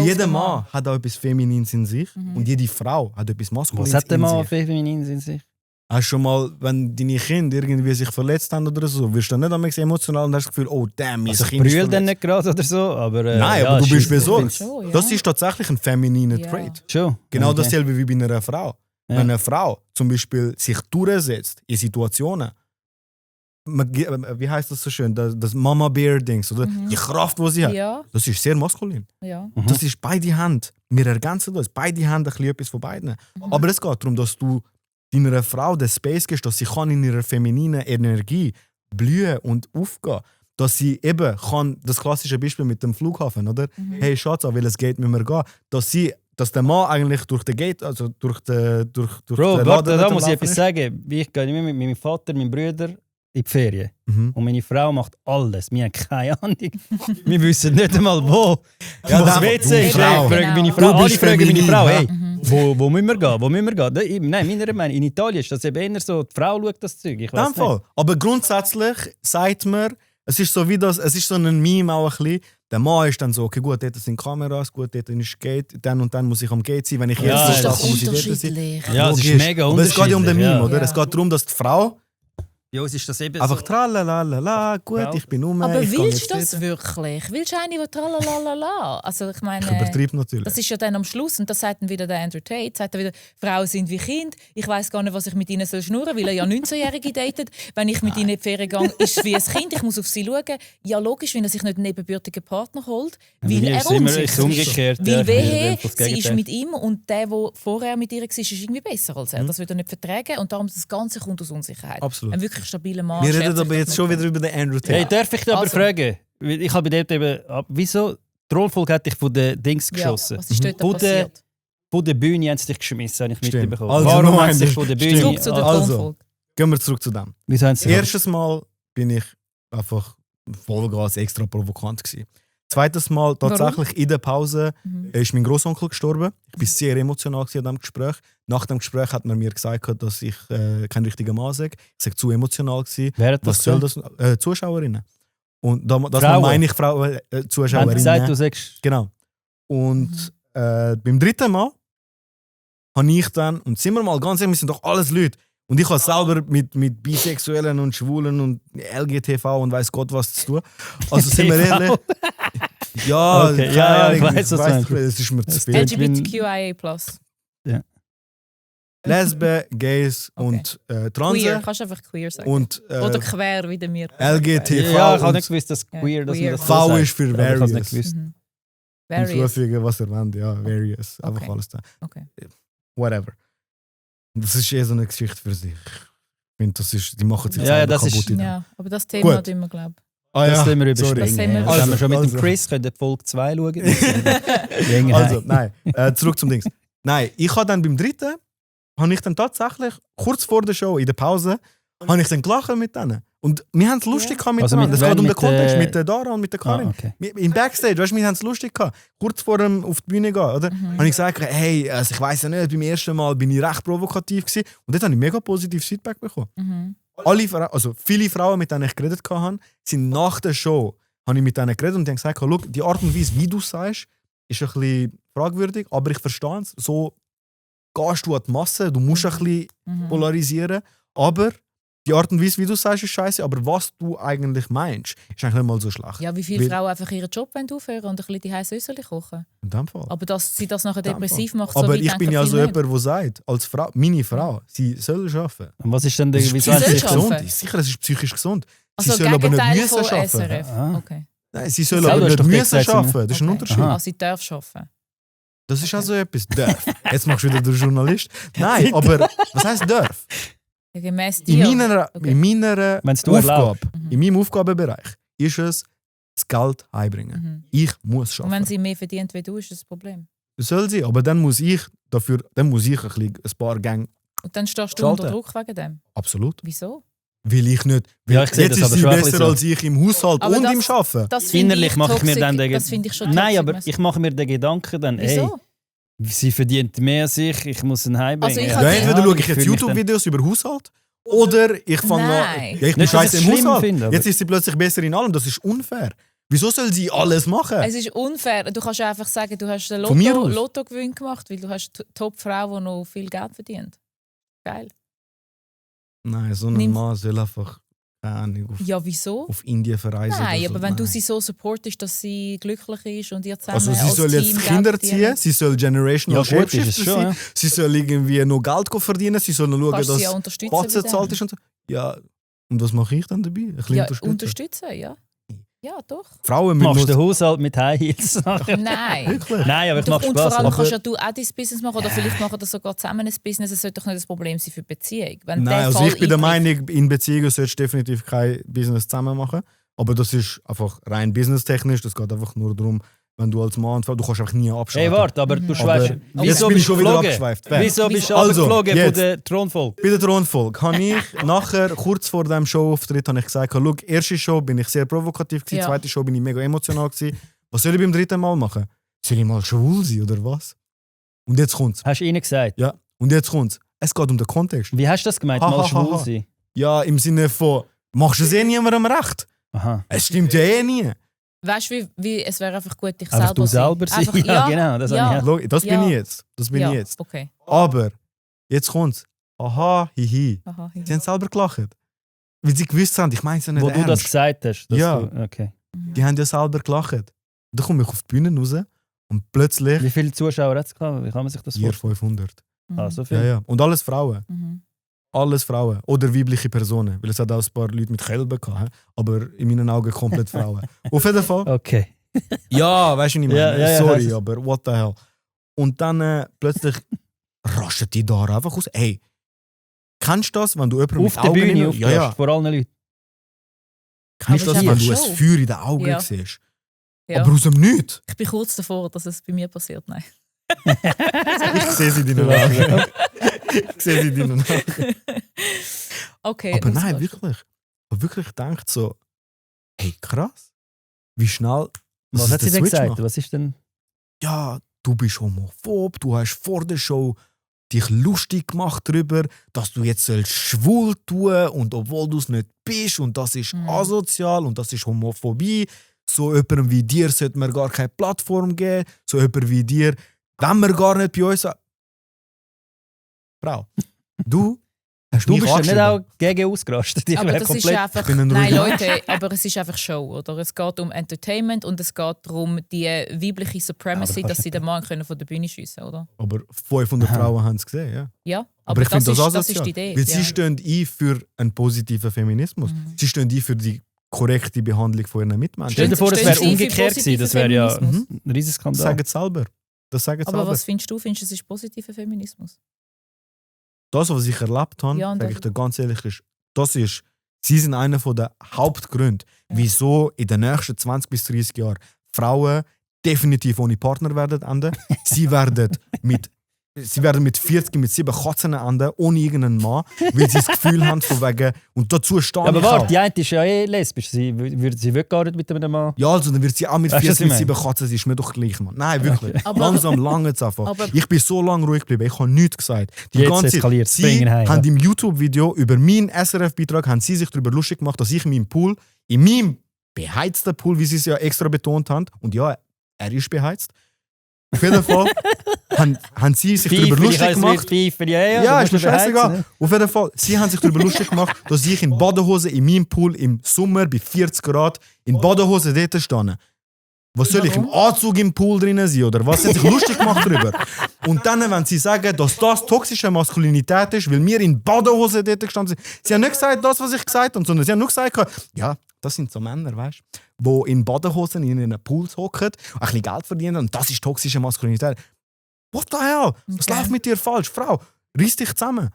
jeder Mann hat auch etwas Feminines in sich und jede Frau hat etwas Maskulines in sich. Was hat der Mann Feminines in sich? Hast du schon mal, wenn deine Kinder irgendwie sich verletzt haben oder so, wirst du dann nicht emotional und hast das Gefühl, oh damn, mein Kind ist dann nicht gerade oder so, aber... Nein, aber du bist besorgt. Das ist tatsächlich ein femininer Trait. Schon? Genau dasselbe wie bei einer Frau. Ja. Wenn eine Frau zum Beispiel sich durchsetzt in Situationen, wie heißt das so schön, das Mama-Bear-Dings, oder? Die Kraft, die sie hat, das ist sehr maskulin. Ja. Das ist beide Hände. Wir ergänzen das. Beide Hände ein bisschen etwas von beiden. Aber es geht darum, dass du deiner Frau den Space gibst, dass sie kann in ihrer femininen Energie blühen und aufgehen. Dass sie eben kann, das klassische Beispiel mit dem Flughafen, oder? Hey Schatz, an welches Gate müssen wir gehen? Dass der Mann eigentlich durch den Gate, also durch den Bro, warte, da muss ich etwas sagen. Ich gehe immer mit meinem Vater, meinem Bruder in die Ferien. Und meine Frau macht alles. Wir haben keine Ahnung. Wir wissen nicht einmal wo. Ja, das WC ist. Fragen meine Frau. Alle fragen meine Frau, hey, wo müssen wir gehen? Wo müssen wir gehen? Nein, meiner Meinung in Italien ist das eben eher so, die Frau schaut das Zeug. Ich weiss nicht. Aber grundsätzlich sagt man, es ist so ein Meme auch ein bisschen. Der Mann ist dann so, okay gut, dort sind Kameras, gut, dort ist Gate, dann und dann muss ich am Gate sein, wenn ich jetzt starte, muss ich dort sein. Ja, es ist mega aber es geht ja um den Meme, oder? Es geht darum, dass die Frau ja, es ist das eben einfach so. Tralalala, gut, ich bin rum. Aber willst du das wirklich? Willst du eine, die tralalala? Also ich meine, übertrieben natürlich. Das ist ja dann am Schluss, und das sagt dann wieder der Andrew Tate, sagt dann wieder, Frauen sind wie Kinder, ich weiss gar nicht, was ich mit ihnen schnurren soll, weil er ja 19-Jährige datet. Wenn ich mit ihnen in die Ferien gehe, ist es wie ein Kind, ich muss auf sie schauen. Ja logisch, wenn er sich nicht einen nebenbürtigen Partner holt, weil er unsicher ist. Weil wehe, sie ist mit ihm und der vorher mit ihr war, ist irgendwie besser als er. Das wird er nicht vertragen und darum das Ganze kommt aus Unsicherheit. Absolut. Stabiler Mann. Wir reden aber jetzt schon wieder über den Andrew Tate. Hey, darf ich dich aber fragen? Ich habe dort eben, wieso die Rollfolge hat dich von den Dings geschossen? Was ist dort passiert? Von der Bühne haben sie dich geschmissen, habe ich mitbekommen. Also warum haben sie dich von der Bühne... Zurück zu der Tonfolge. Gehen wir zurück zu dem. Wieso haben sie Erstes Mal bin ich einfach Vollgas extra provokant gewesen. Zweites Mal tatsächlich in der Pause ist mein Großonkel gestorben. Ich war sehr emotional an diesem Gespräch. Nach dem Gespräch hat man mir gesagt, dass ich kein richtiger Mann sage. Ich war zu emotional. Wer hat das Was soll das? Zuschauerinnen. Und das meine ich Zuschauerinnen. Haben gesagt, du sagst... Genau. Und beim dritten Mal habe ich dann, und sind wir mal ganz ehrlich, wir sind doch alles Leute. Und ich habe selber mit Bisexuellen und Schwulen und LGTV und weiss Gott was zu tun. Also sind wir ehrlich. Ja, okay. Ja, ich weiß, es ist mir zu viel. LGBTQIA+. Ja. Lesben, Gays und Transen. Queer, kannst du einfach queer sagen. Und, oder quer, wie wir. LGTV. Ja, ich habe nicht gewusst, dass queer, dass man das V so ist für various. Ich various. Hinzufügen, was ihr wollt. Ja, various. Einfach alles da. Okay. Whatever. Das ist so eine Geschichte für sich. Ich finde, die machen sich ja, selber das kaputt. Ja, aber das Thema hat immer, glaube ich. Das sind wir sorry. überspringen. Das Wenn wir schon mit dem also. Chris können Folge 2 schauen. Also, nein, zurück zum Dings. Nein, ich habe dann beim dritten, habe ich dann tatsächlich, kurz vor der Show, in der Pause, habe ich dann gelacht mit denen. Und wir haben es lustig gehabt Also miteinander. mit Es geht um den mit Kontext, mit der Dara und mit der Karin. Okay. Im Backstage, weißt du, wir haben es lustig gehabt. Kurz vor dem auf die Bühne gehen, oder? Habe ich gesagt, hey, also ich weiss ja nicht, beim ersten Mal bin ich recht provokativ gewesen. Und dort habe ich mega positives Feedback bekommen. Alle Frauen, also viele Frauen, mit denen ich geredet habe, sind nach der Show, habe ich mit denen geredet und die haben gesagt, schau, die Art und Weise, wie du es sagst, ist ein bisschen fragwürdig, aber ich verstehe es. So gehst du an die Masse, du musst ein bisschen polarisieren, aber die Art und Weise, wie du es sagst, ist scheiße, aber was du eigentlich meinst, ist eigentlich nicht mal so schlecht. Ja, wie viele Frauen einfach ihren Job aufhören und ein bisschen die heißen Össeli kochen. In dem Fall. Aber dass sie das nachher depressiv macht, Aber so ich bin ja so jemand, der sagt, als Frau, meine Frau, sie soll arbeiten. Und was ist denn der Das ist wieso psychisch hat sie gesund. arbeiten? Sicher, es ist psychisch gesund. Also Sie soll aber nicht Gegenteil müssen von arbeiten. SRF. Ah. Okay. Nein, sie soll Selber aber hast nicht doch müssen gesagt, sie- arbeiten. Das ist ein Okay. Unterschied. Aha. Also sie darf arbeiten. Das ist also etwas. Darf. Jetzt machst du wieder den Journalist. Nein, aber was heisst darf? Ja, gemäss In dir. meiner, Okay. in meiner Wenn's du Aufgabe, erlaubst. in meinem Aufgabenbereich, ist es, das Geld heimbringen. Mhm. Ich muss Und wenn arbeiten. sie mehr verdient wie du, ist das ein Problem. Das soll sie, aber dann muss ich dafür, dann muss ich ein paar Gänge. Und dann stehst du Schalten. unter Druck wegen dem. Absolut. Wieso? Will ich nicht. Weil Ja, ich sehe jetzt das ist aber sie schon ein besser bisschen so. als ich im Haushalt Aber und das- im Arbeiten. Das finde Innerlich ich mache ich mir toxic. dann den Das finde ich schon Nein, toxic. aber ich mache mir den Gedanken dann, Wieso? sie verdient mehr als ich muss ihn heimbringen. Also ich Ja, habe- entweder schaue ich jetzt fühle mich YouTube-Videos über Haushalt oder ich fange Nein. an. Ja, ich bin Nicht, dass scheiße ich im es schlimm Haushalt. finde, aber- Jetzt ist sie plötzlich besser in allem. Das ist unfair. Wieso soll sie alles machen? Es ist unfair. Du kannst einfach sagen, du hast einen Von mir aus. Lottogewinn gemacht, weil du hast eine Top-Frau, die noch viel Geld verdient. Geil. Nein, so ein Nimm- Mann soll einfach keine Ahnung, Ja, wieso? auf Indien verreisen. Nein, oder so. aber wenn du Nein. sie so supportest, dass sie glücklich ist und ihr zusammen Also sie als soll Team jetzt Geld Kinder verdienen. ziehen, sie soll Generational Ja, gut, ist es Shapeshifter schon, sein, ja. sie soll irgendwie noch Geld verdienen, sie soll noch schauen, Kannst sie ja dass unterstützen. Batzen bei zahlt dem. ist und so. Ja, und was mache ich dann dabei? Ein bisschen Ja, unterstützen. unterstützen, ja. Ja, doch. Frauen Machst müssen du den Haushalt mit High Heels? Nein. wirklich. Nein, aber es macht Und vor Spaß. allem aber- kannst ja du auch dein Business machen oder vielleicht machen das sogar zusammen ein Business. Es sollte doch nicht das Problem sein für die Beziehung. Wenn Nein, der also Fall ich bin der eintritt- Meinung, in Beziehungen solltest du definitiv kein Business zusammen machen. Aber das ist einfach rein businesstechnisch. Das geht einfach nur darum, wenn du als Mann, du kannst einfach nie abschalten. Hey, warte, aber du schweifst. Jetzt Wieso bin ich bist du schon wieder geflogen? abgeschweift. Wer? Wieso bist du Also, abgeflogen von jetzt. der Thronfolge? Bei der Thronfolge habe ich nachher, kurz vor dem Showauftritt, habe ich gesagt, schau, erste Show bin ich sehr provokativ gewesen, Ja. zweite Show bin ich mega emotional gewesen. Was soll ich beim dritten Mal machen? Soll ich mal schwul sein oder was? Und jetzt kommt's. Hast du ihnen gesagt? Ja, und jetzt kommt's. Es geht um den Kontext. Wie hast du das gemeint? Ha, Mal ha, ha, schwul ha. sein? Ja, im Sinne von, machst du es eh niemandem recht? Aha. Es stimmt ja eh nie. Weißt du, wie es wäre einfach gut, dich Einfach selber du selber sein. Einfach, Ja, genau. Das ja. habe ich Das bin Ja. ich jetzt. Das bin ja, ich jetzt. Okay. Aber, jetzt kommt's. Aha, hihi. Aha, ja. Sie haben selber gelacht. Weil sie gewusst haben, ich meine es ja nicht Wo du das ernst. gesagt hast. dass Ja. Du, okay. Die haben ja selber gelacht. Und dann komme ich auf die Bühne raus und plötzlich Wie viele Zuschauer hat es gehabt? Wie kann man sich das hier vorstellen? 500. Mhm. Ah, so viel? Ja, ja. Und alles Frauen. Mhm. Alles Frauen. Oder weibliche Personen. Weil es hat auch ein paar Leute mit Kälber gehabt. Aber in meinen Augen komplett Frauen. Auf jeden Fall. Okay. Ja, weißt du nicht Ja, mehr. ja, ja, Sorry, weiss es. aber what the hell. Und dann plötzlich rastet die da einfach aus. Hey, kennst du das, wenn du jemanden Auf mit der Augen Bühne ja, aufgehst, ja. vor allen Leuten. Kennst du Aber das, es wenn ist du einfach ein Show. Feuer in den Augen Ja. siehst? Ja. Aber aus dem Nichts. Ich bin kurz davor, dass es bei mir passiert. Nein. Ich sehe sie in deinen Augen. Ich sehe sie in deinen Augen. Okay. Aber los nein, geht's. wirklich. Ich habe wirklich gedacht so, hey krass, wie schnell Was dass hat sie der denn Switch gesagt? macht. Was ist denn? Ja, du bist homophob, du hast vor der Show dich lustig gemacht darüber, dass du jetzt sollst schwul tun und obwohl du es nicht bist und das ist asozial und das ist Homophobie. So jemandem wie dir sollte man gar keine Plattform geben. So jemand wie dir, wenn wir gar nicht bei uns... Frau, du hast Du mich bist ja nicht angeschrieben. auch gegen ausgerastet. Ich Aber wäre das ist komplett. einfach. Ich bin ein Nein, ruhiger Leute, aber es ist einfach Show, oder? Es geht um Entertainment und es geht darum, die weibliche Supremacy, Aber dass sie den Mann können von der Bühne schiessen, oder? Aber 500 Aha. Frauen haben es gesehen, ja. Ja. Aber ich finde das das asozial. ist die Idee. Weil ja. sie stehen ein für einen positiven Feminismus. Sie stehen ein für die korrekte Behandlung von ihren Mitmenschen. Stell dir vor, es Stehen wäre Sie für umgekehrt gewesen. Das wäre ja positiven ein Das Riesenskandal. sagen sie selber. Das sagen sie Aber selber. was findest du? Findest du, es ist positiver Feminismus? Das, was ich erlebt habe, Ja, und sage ich das- dir ganz ehrlich, das ist Sie sind einer der Hauptgründe, wieso in den nächsten 20 bis 30 Jahren Frauen definitiv ohne Partner werden enden. Sie werden mit 40 mit 7 Katzen enden, ohne irgendeinen Mann, weil sie das Gefühl haben von wegen, und dazu stehe Aber ich warte, auch. die eine ist ja lesbisch. Sie will gar nicht mit einem Mann. Ja, also dann wird sie auch mit Weißt du, was 40 ich mit 7 meine? Katzen, sie ist mir doch gleich, Mann. Nein, wirklich. Aber- Langsam lange es einfach. Aber- Ich bin so lange ruhig geblieben, ich habe nichts gesagt. Die Jetzt ganze eskaliert es. Sie Bring ihn heim, haben ja. im YouTube-Video über meinen SRF-Beitrag haben sie sich darüber lustig gemacht, dass ich in meinem Pool, in meinem beheizten Pool, wie sie es ja extra betont haben, und ja, er ist beheizt, auf jeden Fall haben sie sich darüber lustig gemacht. Ja, ist mir scheißegal. Auf jeden Fall, sie haben sich darüber lustig gemacht, dass ich in Badehose in meinem Pool im Sommer bei 40 Grad in Badehose dort stehe. Was soll ich, im Anzug im Pool drinnen sein, oder was? Sie haben sich lustig gemacht darüber. Und dann, wenn sie sagen, dass das toxische Maskulinität ist, weil wir in Badehose dort gestanden sind, sie haben nicht gesagt, das, was ich gesagt habe, sondern sie haben nur gesagt, ja, das sind so Männer, weißt du, die in Badehosen in einen Pool hocken, ein bisschen Geld verdienen und das ist toxische Maskulinität. What the hell? Was läuft mit dir falsch? Frau, reiss dich zusammen.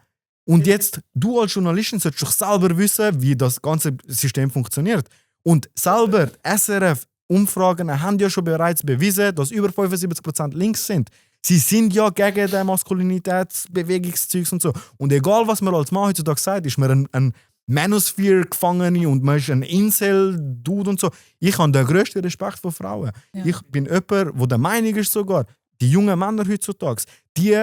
Und jetzt, du als Journalistin solltest doch selber wissen, wie das ganze System funktioniert. Und selber, SRF-Umfragen haben ja schon bereits bewiesen, dass über 75% links sind. Sie sind ja gegen den Maskulinitätsbewegungszeugs und so. Und egal, was man als Mann heutzutage sagt, ist man ein Manosphere-Gefangene und man ist ein Incel-Dude und so. Ich habe den grössten Respekt vor Frauen. Ja. Ich bin jemand, der der Meinung ist sogar, die jungen Männer heutzutage, die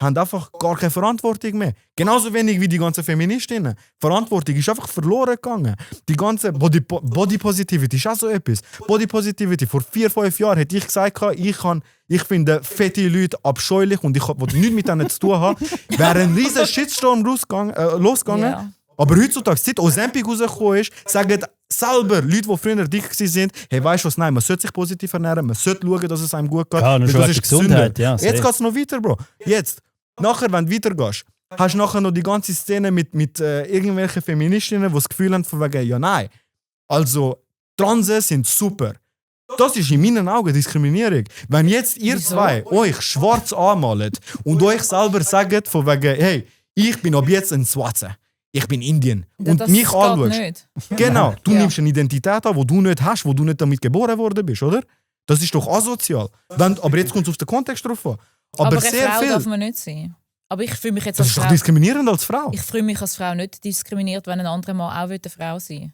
haben einfach gar keine Verantwortung mehr. Genauso wenig wie die ganzen Feministinnen. Verantwortung ist einfach verloren gegangen. Die ganze Body Positivity ist auch so etwas. Body Positivity, vor 4-5 Jahren hätte ich gesagt, ich finde fette Leute abscheulich und ich will nichts mit denen zu tun haben. Wäre ein riesen Shitstorm losgegangen. Ja. Aber heutzutage, seit Ozempic rausgekommen ist, sagen selber Leute, die früher dick waren, hey, weißt du was, nein, man sollte sich positiv ernähren, man sollte schauen, dass es einem gut geht. Ja, nur weil schon das wegen ist gesünder. Gesundheit, ja, Jetzt safe. geht es noch weiter, Bro. Jetzt, nachher, wenn du weitergehst, hast du nachher noch die ganze Szene mit irgendwelchen Feministinnen, die das Gefühl haben, von wegen, ja, nein. Also, Transen sind super. Das ist in meinen Augen Diskriminierung. Wenn jetzt ihr Wieso? zwei euch schwarz anmalt und euch selber sagt, von wegen, hey, ich bin ab jetzt ein Schwarzer. Ich bin Indien. Und Das mich geht anschaust. nicht. Genau, du Ja. nimmst eine Identität an, die du nicht hast, wo du nicht damit geboren worden bist, oder? Das ist doch asozial. Aber jetzt kommt es auf den Kontext drauf an. Aber eine sehr Frau viel. darf man nicht sein. Aber ich fühle mich jetzt Das als ist doch Frau. diskriminierend als Frau. Ich fühle mich als Frau nicht diskriminiert, wenn ein anderer Mann auch eine Frau sein will.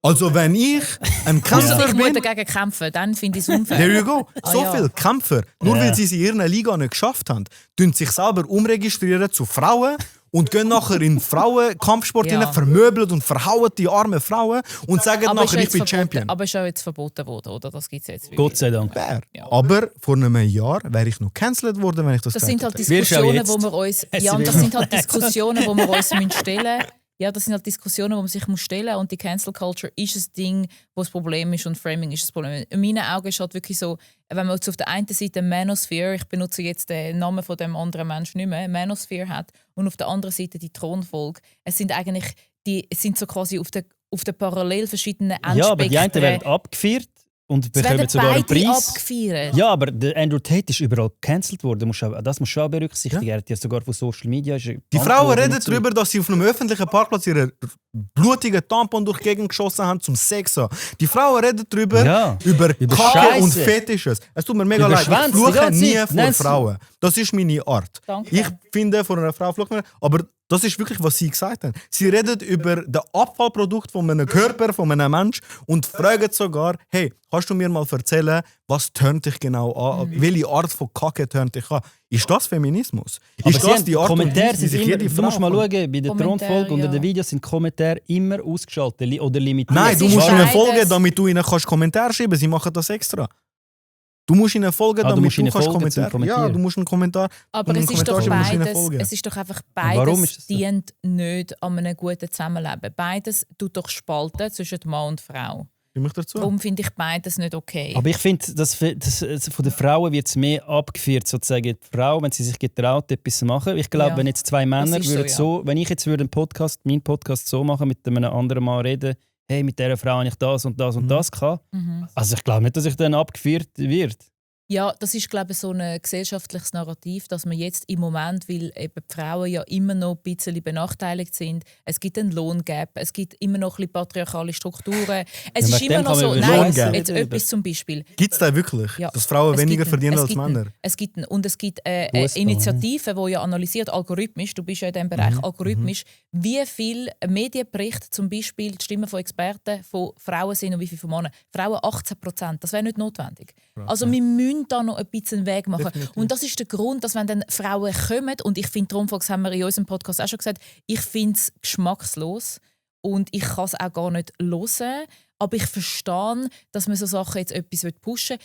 Also wenn ich ein Also Kämpfer ich muss bin, dagegen kämpfen, dann finde ich es unfair. there you go. So ja. viele Kämpfer, nur Ja. weil sie es in ihrer Liga nicht geschafft haben, tun sich selber umregistrieren zu Frauen und gehen nachher in Frauenkampfsport Ja. rein, vermöbeln und verhauen die armen Frauen und sagen Aber ist nachher, ich jetzt bin verboten- Champion. Aber ist auch jetzt verboten worden, oder? Das gibt es jetzt wirklich. Gott sei Dank. Fair. Ja. Aber vor einem Jahr wäre ich noch cancelled worden, wenn ich das Das gesagt sind halt hätte. Wirst du auch Diskussionen, jetzt? wo wir uns. Es Ja, und das wird- sind halt Diskussionen, wo wir uns stellen müssen. Ja, das sind halt Diskussionen, die man sich stellen muss. Und die Cancel Culture ist ein Ding, wo das Problem ist und Framing ist das Problem. In meinen Augen ist halt wirklich so, wenn man jetzt auf der einen Seite Manosphere, ich benutze jetzt den Namen von dem anderen Menschen nicht mehr, Manosphere hat und auf der anderen Seite die Thronfolge. Es sind eigentlich es sind so quasi auf der parallel verschiedenen Endspektren. Ja, aber die einen werden abgefeiert und Es bekommen werden sogar einen beide Preis. abgefeiert. Ja, aber der Andrew Tate ist überall gecancelt worden. Das musst du auch berücksichtigen. Er hat ja sogar von Social Media. Die Frauen reden darüber, dass sie auf einem öffentlichen Parkplatz ihre blutigen Tampon durch die Gegend geschossen haben zum Sex haben. Die Frauen reden darüber, Ja, über über Kacke Scheisse. und Fetisches. Es tut mir mega Über leid, ich Schwänze, die fluche ganze nie Zeit. vor Nein, Frauen. Das ist meine Art. Danke. Ich finde, vor einer Frau flucht man nicht. Aber das ist wirklich, was sie gesagt haben. Sie reden über das Abfallprodukt von einem Körper, von einem Menschen und fragen sogar, hey, kannst du mir mal erzählen, was tönt dich genau an? Welche Art von Kacke tönt dich an? Ist das Feminismus? Aber Ist sie das haben die Art und Kommentare Weise, wie sind sich immer, jede du Frau musst mal kann- schauen, bei der Kommentare, Thronfolge unter ja. den Videos sind Kommentare immer ausgeschaltet oder limitiert. Nein, du Es ist musst ihnen beides. folgen, damit du ihnen kannst Kommentar schreiben. Sie machen das extra. Du musst ihnen folgen, Ah, du damit musst du ihnen kannst folgen zum Kommentar. Ja, Kommentieren. du musst einen Kommentar. Aber und es einen ist, doch Kommentar schreiben, musst du ihnen beides, folgen. es ist doch einfach warum ist beides das so? dient nicht an einem guten Zusammenleben. Beides tut doch spalten zwischen Mann und Frau. Stimme ich dazu? Darum finde ich beides nicht okay. Aber ich finde, das von den Frauen wird es mehr abgeführt, sozusagen. Die Frau, wenn sie sich getraut, etwas zu machen. Ich glaube, Ja, wenn jetzt zwei Männer ist würden so, wenn ich jetzt meinen Podcast so machen, mit einem anderen Mann reden, hey, mit dieser Frau habe ich das und das und das gehabt. Mhm. Also ich glaube nicht, dass ich dann abgeführt wird. Ja, das ist, glaube ich, so ein gesellschaftliches Narrativ, dass man jetzt im Moment, weil eben die Frauen ja immer noch ein bisschen benachteiligt sind, es gibt einen Lohngap, es gibt immer noch ein bisschen patriarchale Strukturen. Es ist immer noch so, nein, jetzt etwas zum Beispiel. Gibt es da wirklich, Ja. dass Frauen weniger verdienen als Männer? Es gibt eine Initiative, die ja analysiert, algorithmisch, du bist ja in diesem Bereich algorithmisch, wie viel Medienberichte zum Beispiel die Stimmen von Experten von Frauen sind und wie viel von Männern. Frauen 18%, das wäre nicht notwendig. Also wir müssen da noch ein bisschen einen Weg machen. Definitiv. Und das ist der Grund, dass wenn dann Frauen kommen, und ich finde, darum haben wir in unserem Podcast auch schon gesagt, ich finde es geschmackslos und ich kann es auch gar nicht hören, aber ich verstehe, dass man so Sachen jetzt etwas pushen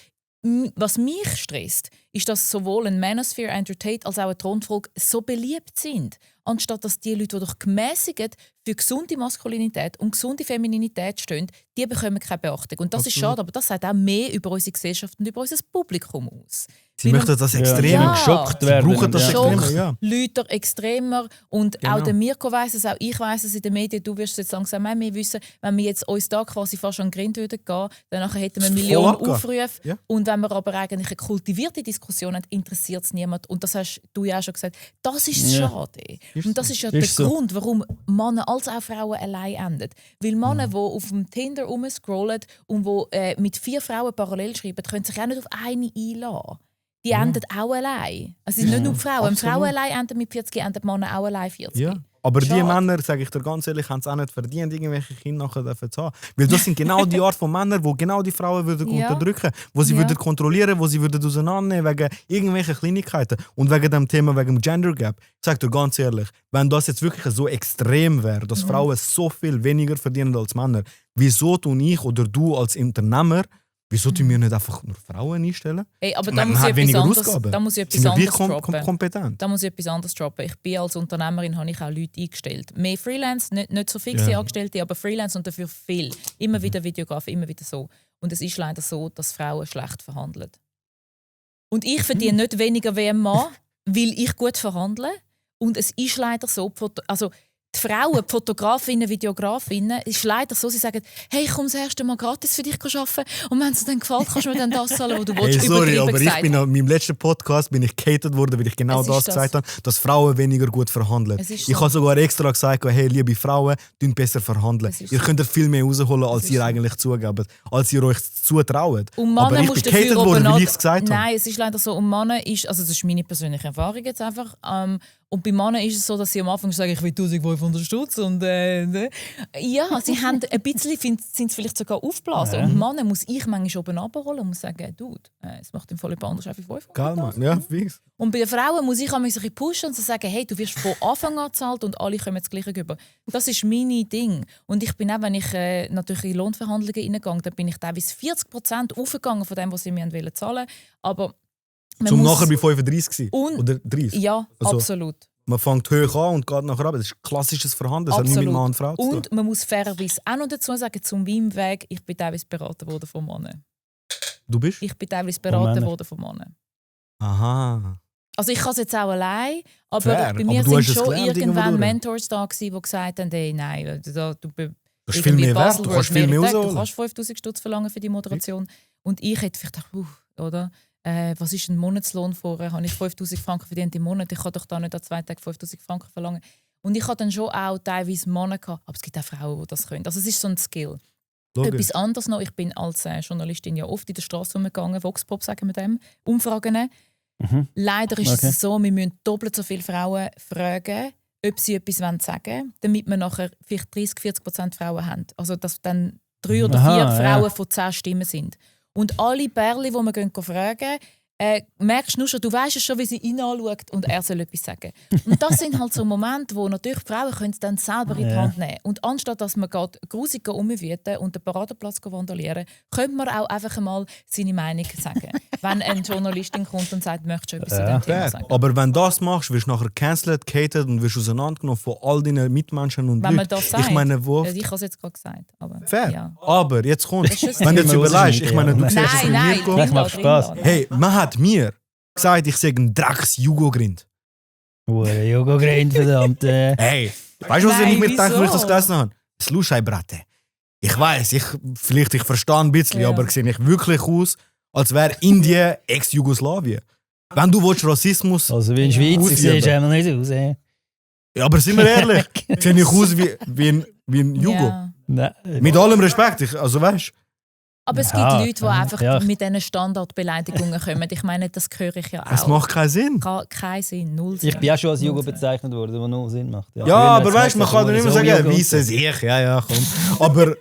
will. Was mich stresst, ist, dass sowohl ein Manosphere Entertainment als auch eine Thronfolge so beliebt sind, anstatt dass die Leute, die doch gemäßigt für gesunde Maskulinität und gesunde Femininität stehen, die bekommen keine Beachtung. Und das ist schade, aber das sagt auch mehr über unsere Gesellschaft und über unser Publikum aus. Sie möchten das extrem geschockt Sie werden. brauchen das extrem, ja. Leute extremer. Und Genau. auch der Mirko weiss es, auch ich weiss es in den Medien, du wirst es jetzt langsam auch mehr wissen, wenn wir jetzt uns da quasi fast an den Grind würden gehen, dann hätten wir Millionen Voll Aufrufe. Ja. Und wenn wir aber eigentlich eine kultivierte Diskussion haben, interessiert es niemand. Und das hast du ja auch schon gesagt, das ist schade. Und das ist ja der Grund, warum Männer als auch Frauen allein enden. Weil Männer, die auf dem Tinder rumscrollen und die mit 4 Frauen parallel schreiben, können sich auch nicht auf eine einladen. Die enden auch allein. Also es sind nicht nur die Frauen. Frauen allein enden mit 40, enden Männer auch allein 40. Ja. Aber die Schade. Männer, sage ich dir ganz ehrlich, haben es auch nicht verdient, irgendwelche Kinder nachher zu haben. Weil das sind genau die Art von Männern, die genau die Frauen würden unterdrücken, wo sie würden kontrollieren, wo sie würden auseinandernehmen wegen irgendwelchen Kleinigkeiten. Und wegen dem Thema, wegen dem Gender Gap. Ich sage dir ganz ehrlich, wenn das jetzt wirklich so extrem wäre, dass Frauen so viel weniger verdienen als Männer, wieso tun ich oder du als Unternehmer, wieso tun wir nicht einfach nur Frauen einstellen? Hey, aber Man hat weniger Ausgaben. Da muss ich etwas Sind wir anderes gleich droppen. kompetent? Da muss ich etwas anderes droppen. Ich bin als Unternehmerin, habe ich auch Leute eingestellt. Mehr Freelance, nicht so fixe Angestellte, aber Freelance und dafür viel. Immer wieder Videografen, immer wieder so. Und es ist leider so, dass Frauen schlecht verhandeln. Und ich verdiene nicht weniger wie ein Mann, weil ich gut verhandle. Und es ist leider so, die Frauen, die Fotografinnen, Videografinnen, ist leider so, sie sagen, hey, ich komme das erste Mal gratis für dich arbeiten und wenn es dir dann gefällt, kannst du mir dann das zahlen, was du willst. Hey, sorry, aber gesagt. ich bin an meinem letzten Podcast gehatet worden, weil ich genau das gesagt habe, dass Frauen weniger gut verhandeln. Ich habe sogar extra gesagt, hey, liebe Frauen, tun besser verhandeln. Ihr könnt viel mehr rausholen, als ihr eigentlich zugebt, als ihr euch zutraut. Und aber ich bin gehatet worden, weil ich es gesagt habe. Nein, es ist leider so, und Männer ist, also das ist meine persönliche Erfahrung jetzt einfach, und bei Männern ist es so, dass sie am Anfang sagen, ich will 1500 Stutz und ja, sie haben ein bisschen, sind es vielleicht sogar aufblasen. Und Männer muss ich manchmal oben runterholen und muss sagen, Dude, es macht im Fall jemand anders auch für 500. Geil, Mann. Ja, fix. Und bei den Frauen muss ich ein bisschen pushen und so sagen, hey, du wirst von Anfang an gezahlt und alle kommen das Gleiche über. Das ist mein Ding. Und ich bin auch, wenn ich natürlich in Lohnverhandlungen reingegangen, dann bin ich teilweise 40% aufgegangen von dem, was sie mir zahlen wollten. Aber zum nachher bei 35 oder 30. Ja, also, absolut. Man fängt hoch an und geht nachher ab. Das ist klassisches Verhandeln. Das hat nicht mit Mann und Frau zu tun. Und man muss fairerweise auch noch dazu sagen, zum meinem Weg, ich bin teilweise beraten worden von Männern. Du bist? Ich bin teilweise beraten worden von Männern. Aha. Also ich kann es jetzt auch allein, aber Fair. bei mir aber sind schon irgendwann Mentors da gewesen, die gesagt haben, hey, nein, du hast viel mehr Wert, du kannst viel mehr rausholen. Du kannst 5000 Stutz verlangen für die Moderation. Und ich hätte vielleicht gedacht, oder? Was ist ein Monatslohn vorher? Habe ich 5000 Franken verdient im Monat? Ich kann doch da nicht an 2 Tagen 5000 Franken verlangen. Und ich hatte dann schon auch teilweise Männer gehabt, aber es gibt auch Frauen, die das können. Also es ist so ein Skill. Logisch. Etwas anderes noch, ich bin als Journalistin ja oft in der Straße rumgegangen, Voxpop sagen wir dem, Umfragen. Leider ist es so, wir müssen doppelt so viele Frauen fragen, ob sie etwas sagen wollen, damit wir nachher vielleicht 30-40% Frauen haben. Also dass dann 3 oder 4 Frauen von 10 Stimmen sind. Und alle Bärli, die wir fragen, merkst du schon, du weißt es schon, wie sie ihn anschaut und er soll etwas sagen. Und das sind halt so Momente, wo natürlich die Frauen können es dann selber in die Hand nehmen. Und anstatt dass man grusig umwüten und den Paradeplatz vandalieren, könnte man auch einfach mal seine Meinung sagen. Wenn eine Journalistin kommt und sagt, möchtest du etwas zu dem Thema sagen. Aber wenn du das machst, wirst du nachher cancelled, gehatet und wirst auseinandergenommen von all deinen Mitmenschen und Leuten. Wenn man das sagt. Ich meine, wo... Ich habe es jetzt gerade gesagt. Aber, fair. Ja. Aber jetzt kommt, wenn du jetzt überlegst, ich meine, du siehst es von mir kommen. Das macht Spaß. Hey, man hat mir gesagt, ich sage ein Drecks-Jugo-Grind. Jugo-Grind, verdammt. Hey, weißt du, was ich mir gedacht, als ich das gelesen habe? Slušaj, Brate. Ich weiß, ich verstehe ein bisschen, aber sehe ich wirklich aus, als wäre Indien Ex-Jugoslawien. Wenn du Rassismus... Also wie in Schweiz, ich sehe einmal nicht aus. Ja, aber sind wir ehrlich, sehe ich aus wie ein Jugo. Ja. Nein. Mit allem Respekt, also weißt Aber es gibt Leute, die einfach mit diesen Standardbeleidigungen kommen. Ich meine, das höre ich ja auch. es macht keinen Sinn. Keinen Sinn, null Sinn. Ich bin ja schon als Jugo bezeichnet worden, was null Sinn macht. Ja, aber weißt du, man kann dann immer sagen, weisse sich, ja, komm. Aber